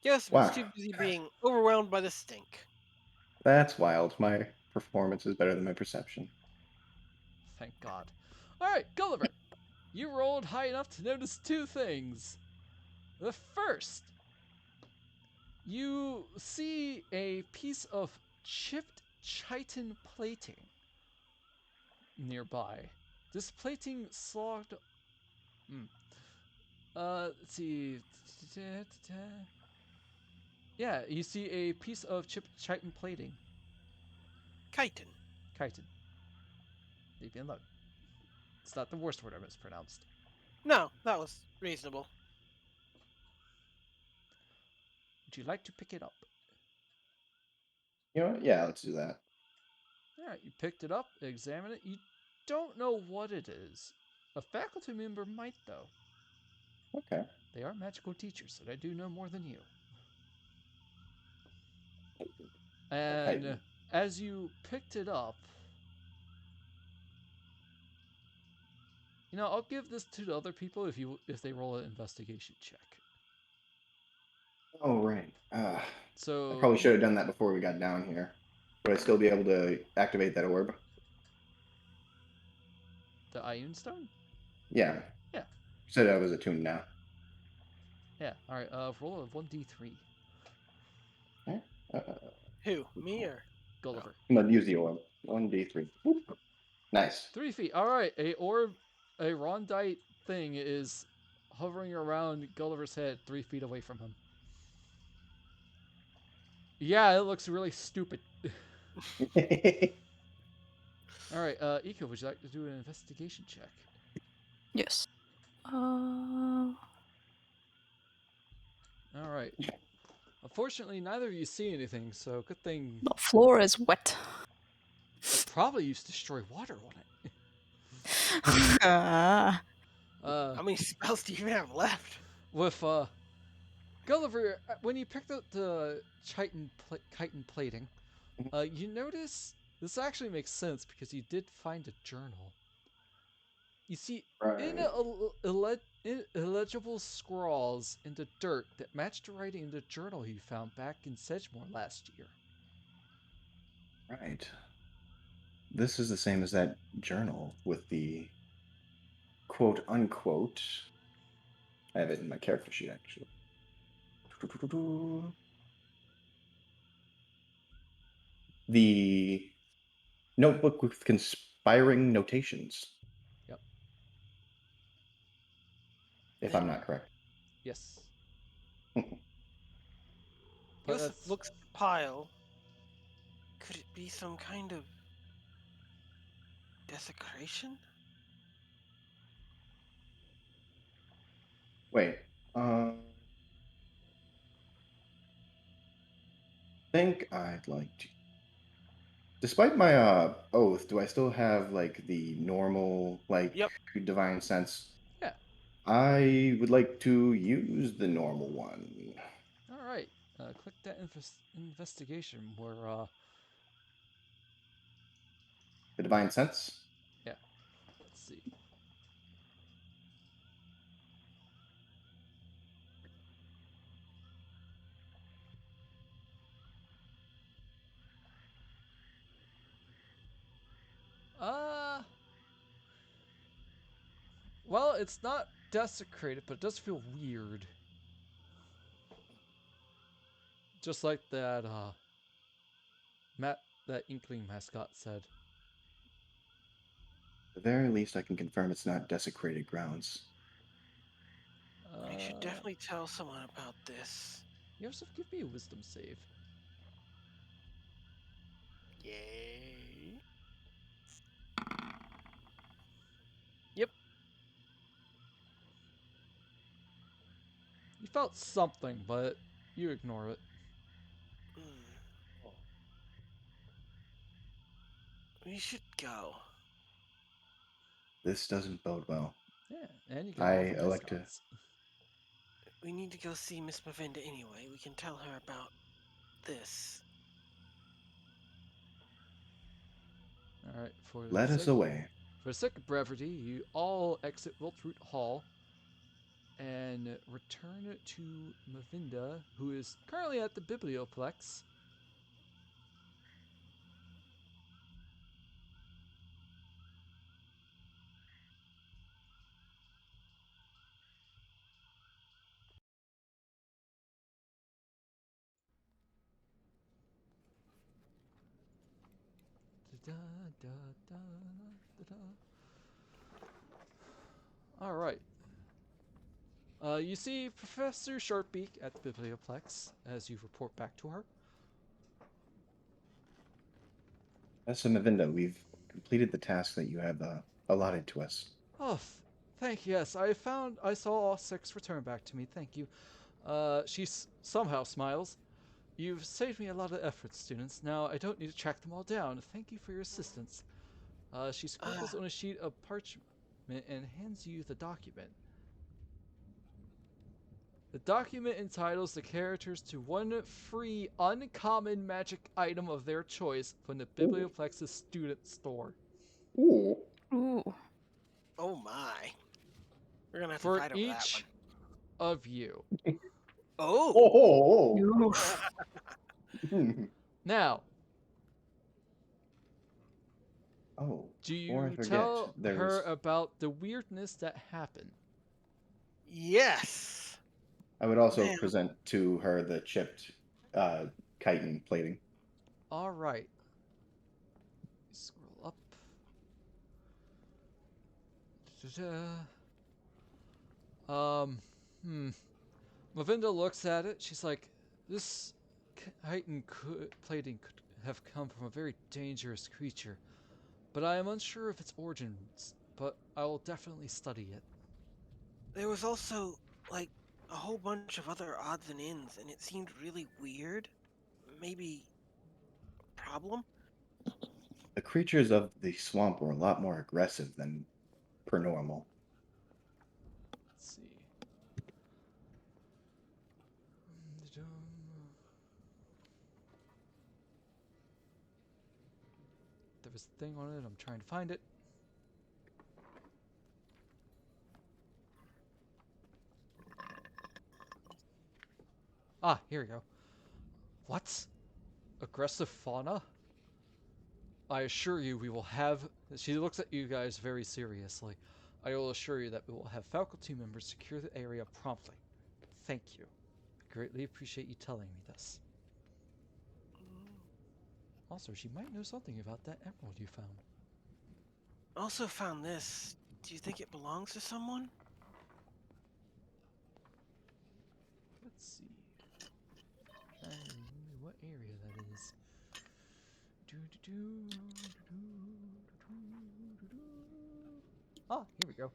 Yoseff Wow. is too busy being overwhelmed by the stink. That's wild. My performance is better than my perception. Thank God. Alright, Gulliver. You rolled high enough to notice two things. The first, you see a piece of chipped chitin plating nearby. This plating slogged. Let's see. Yeah, you see a piece of chipped chitin plating. Chitin. Chitin. Leave me alone. It's not the worst word I mispronounced. No, that was reasonable. Would you like to pick it up? You know what? Yeah, let's do that. Alright, you picked it up, examine it. You don't know what it is. A faculty member might, though. Okay. They are magical teachers, so they do know more than you. And as you picked it up, I'll give this to the other people if they roll an investigation check. Oh, right. So I probably should have done that before we got down here. Would I still be able to activate that orb? the Ioun Stone? Yeah. Yeah. Said I was attuned now. Yeah. All right. Roll a 1d3. Okay. Who? Me or? Gulliver. I'm gonna use the orb. 1d3. Nice. 3 feet. All right. A rondite thing is hovering around Gulliver's head 3 feet away from him. Yeah, it looks really stupid. All right. Eco, would you like to do an investigation check? Yes. All right. Unfortunately, neither of you see anything, so good thing. The floor is wet. Probably used to destroy water on it. Ah, How many spells do you even have left? With Gulliver, when you picked up the chitin plating, you notice this actually makes sense because you did find a journal. You see, Right. illegible scrawls in the dirt that matched the writing in the journal you found back in Sedgemoor last year. Right. This is the same as that journal with the quote unquote. I have it in my character sheet actually. The notebook with conspiring notations, Yep. if I'm not correct. Yes. Yoseff looks at the pile. Could it be some kind of desecration? Wait. Think I'd like to. Despite my oath, do I still have like the normal Yep. divine sense? Yeah. I would like to use the normal one. All right. Click that investigation where The divine sense. yeah. Let's see. Well, it's not desecrated, but it does feel weird. Just like that, that Inkling mascot said. At the very least, I can confirm it's not desecrated grounds. I should definitely tell someone about this. Yoseff, give me a wisdom save. Yay. Yep. You felt something, but you ignore it. Hmm. We should go. This doesn't bode well. Yeah, and you get all I the elect to. mascots. We need to go see Miss Mavinda anyway. We can tell her about this. Alright, Let us away. for the sake of brevity, you all exit Wiltroot Hall and return to Mavinda, who is currently at the Biblioplex. All right. You see Professor Sharpbeak at the Biblioplex as you report back to her. As Mavinda, we've completed the task that you have allotted to us. Oh, thank you. Yes, I saw all 6 return back to me. Thank you. She somehow smiles. You've saved me a lot of effort, students. Now I don't need to track them all down. Thank you for your assistance. She scribbles on a sheet of parchment and hands you the document. The document entitles the characters to one free uncommon magic item of their choice from the Biblioplex's student store. Ooh. Ooh. Oh my. We're gonna have to For fight over that each one. of you. Oh! Oh! Oof. Now, Oh, do before I you forget, tell her about the weirdness that happened? Yes! I would also Man. present to her the chipped chitin plating. All right. Scroll up. Mavinda looks at it. She's like, this chitin plating could have come from a very dangerous creature, but I am unsure of its origins, but I will definitely study it. There was also, like, a whole bunch of other odds and ends, and it seemed really weird. Maybe a problem? The creatures of the swamp were a lot more aggressive than per normal. Let's see. There was a thing on it. I'm trying to find it. Ah, here we go. What? Aggressive fauna? I assure you we will have... She looks at you guys very seriously. I will assure you that we will have faculty members secure the area promptly. Thank you. I greatly appreciate you telling me this. Also, she might know something about that emerald you found. Also found this. Do you think it belongs to someone? Let's see. What area that is. Ah, here we go.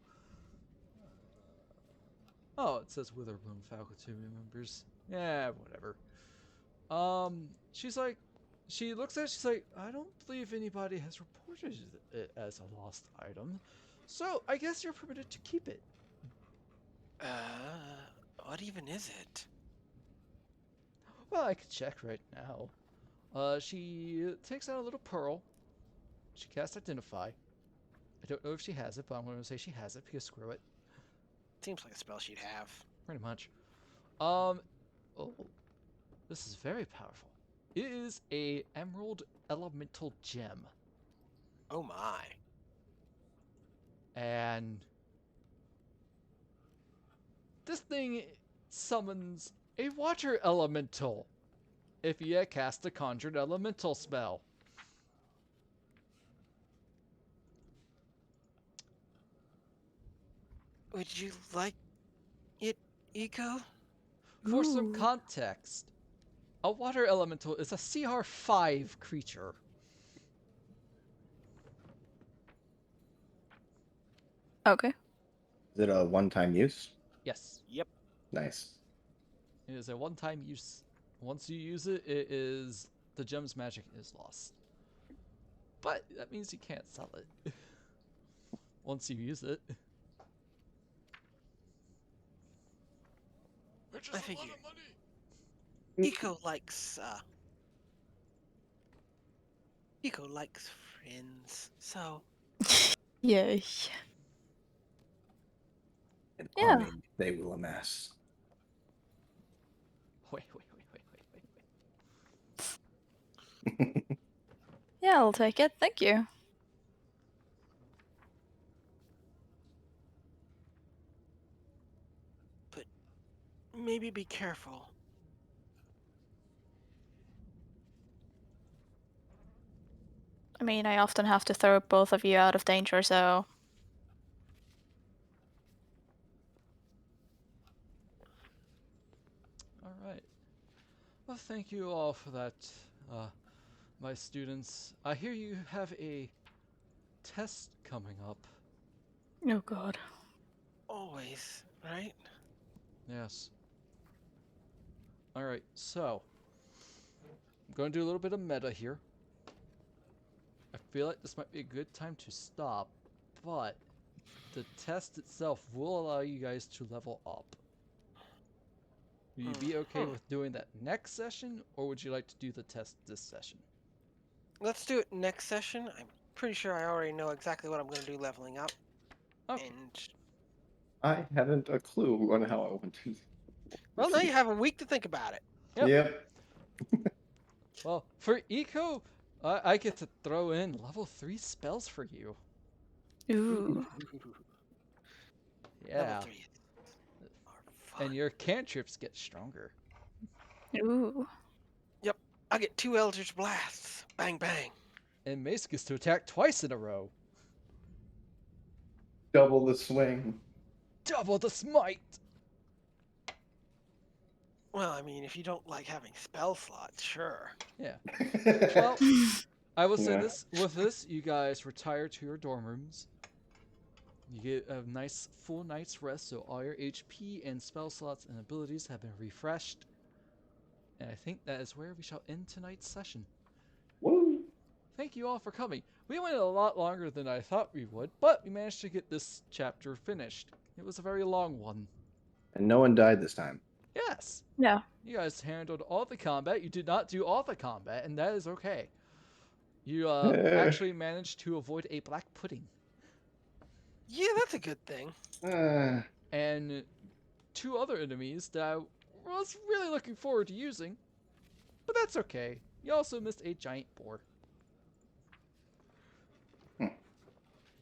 Oh, it says Witherbloom faculty members. Yeah, whatever. She's like, she looks at it, she's like, I don't believe anybody has reported it as a lost item, so I guess you're permitted to keep it. What even is it? Well, I could check right now. She takes out a little pearl. She casts Identify. I don't know if she has it, but I'm going to say she has it because screw it. Seems like a spell she'd have. Pretty much. Oh, this is very powerful. It is a emerald elemental gem. Oh my. And this thing summons a water elemental if you cast a conjured elemental spell. Would you like it, Eco? For some Ooh. context, a water elemental is a CR 5 creature. Okay. Is it a one-time use? Yes, Yep. Nice. it is a one-time use. Once you use it, it is the gem's magic is lost. But that means you can't sell it once you use it. Which is I a lot figured. of money. Eco likes friends, so Yay. An Yeah. army they will amass. Wait. Yeah, I'll take it. Thank you. maybe be careful. I mean, I often have to throw both of you out of danger, so. All right. Well, thank you all for that, my students. I hear you have a test coming up. Oh god. Always, right? Yes. All right. So, I'm going to do a little bit of meta here. I feel like this might be a good time to stop, but the test itself will allow you guys to level up. Would you be okay with doing that next session, or would you like to do the test this session? Let's do it next session. I'm pretty sure I already know exactly what I'm going to do leveling up. Okay. And I haven't a clue on how I want to. well, now you have a week to think about it. Yep. Well, for Eco, I get to throw in level 3 spells for you. Ooh. Yeah. Level 3 are fun. And your cantrips get stronger. Ooh. Yep, I get 2 Eldritch Blasts. Bang, bang. And Mace gets to attack twice in a row. Double the swing. Double the smite! Well, I mean, if you don't like having spell slots, sure. Yeah. Well, I will say Yeah. this. With this, you guys retire to your dorm rooms. You get a nice full night's rest, so all your HP and spell slots and abilities have been refreshed. And I think that is where we shall end tonight's session. Woo! Thank you all for coming. We went a lot longer than I thought we would, but we managed to get this chapter finished. It was a very long one. And no one died this time. Yes! Yeah. You guys handled all the combat. You did not do all the combat, and that is okay. You actually managed to avoid a black pudding. Yeah, that's a good thing. And 2 other enemies that I was really looking forward to using, but that's okay. You also missed a giant boar.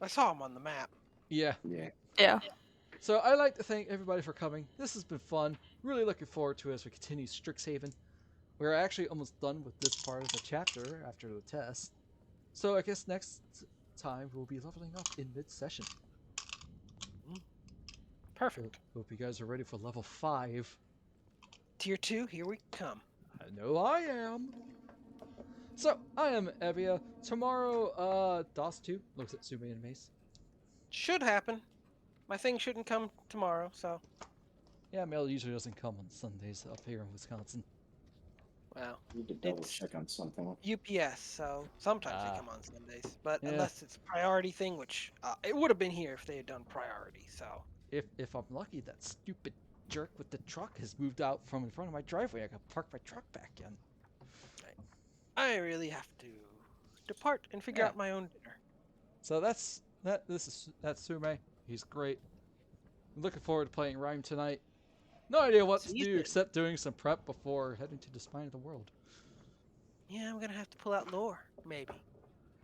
I saw him on the map. Yeah. Yeah. Yeah. So I'd like to thank everybody for coming. This has been fun. Really looking forward to it as we continue Strixhaven. We're actually almost done with this part of the chapter after the test. So I guess next time we'll be leveling up in mid-session. Perfect. Hope you guys are ready for level 5. Tier 2, here we come. I know I am. So, I am Evia. Tomorrow, DOS 2 looks at Sume and Mace. Should happen. My thing shouldn't come tomorrow, so. Yeah, mail usually doesn't come on Sundays up here in Wisconsin. Well, Need to double it's check on something. UPS, so sometimes they Ah. come on Sundays. But Yeah. unless it's priority thing, which it would have been here if they had done priority, so. If I'm lucky, that stupid jerk with the truck has moved out from in front of my driveway. I can park my truck back in. I really have to depart and figure Yeah. out my own dinner. So that's Sume. He's great. I'm looking forward to playing Rhyme tonight. No idea what to do Season. except doing some prep before heading to the spine of the world. Yeah, I'm gonna have to pull out lore, maybe.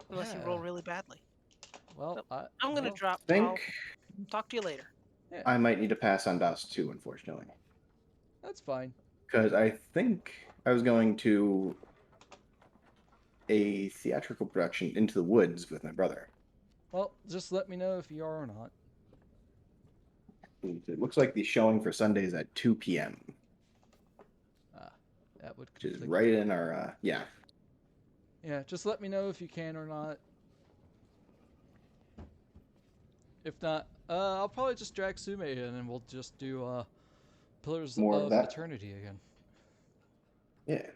Unless you Yeah. roll really badly. Well, I'm gonna well, drop. Think I'll talk to you later. Yeah, I might need to pass on DOS 2, unfortunately. that's fine. Because I think I was going to a theatrical production Into the Woods with my brother. Well, just let me know if you are or not. It looks like the showing for Sunday is at 2 p.m., Ah, that would which is conflict. right in our, yeah. Yeah, just let me know if you can or not. If not, I'll probably just drag Sume in and we'll just do Pillars More of of that. Eternity again. Yeah.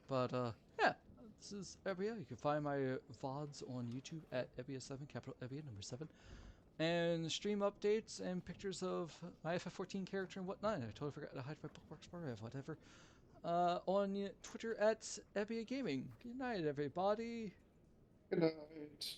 But yeah, this is Ebia. You can find my VODs on YouTube at Ebia7, capital Ebia, number 7. And stream updates and pictures of my FF14 character and whatnot. I totally forgot to hide my bookmarks bar of whatever. On Twitter at Ebia Gaming. Good night, everybody. Good night.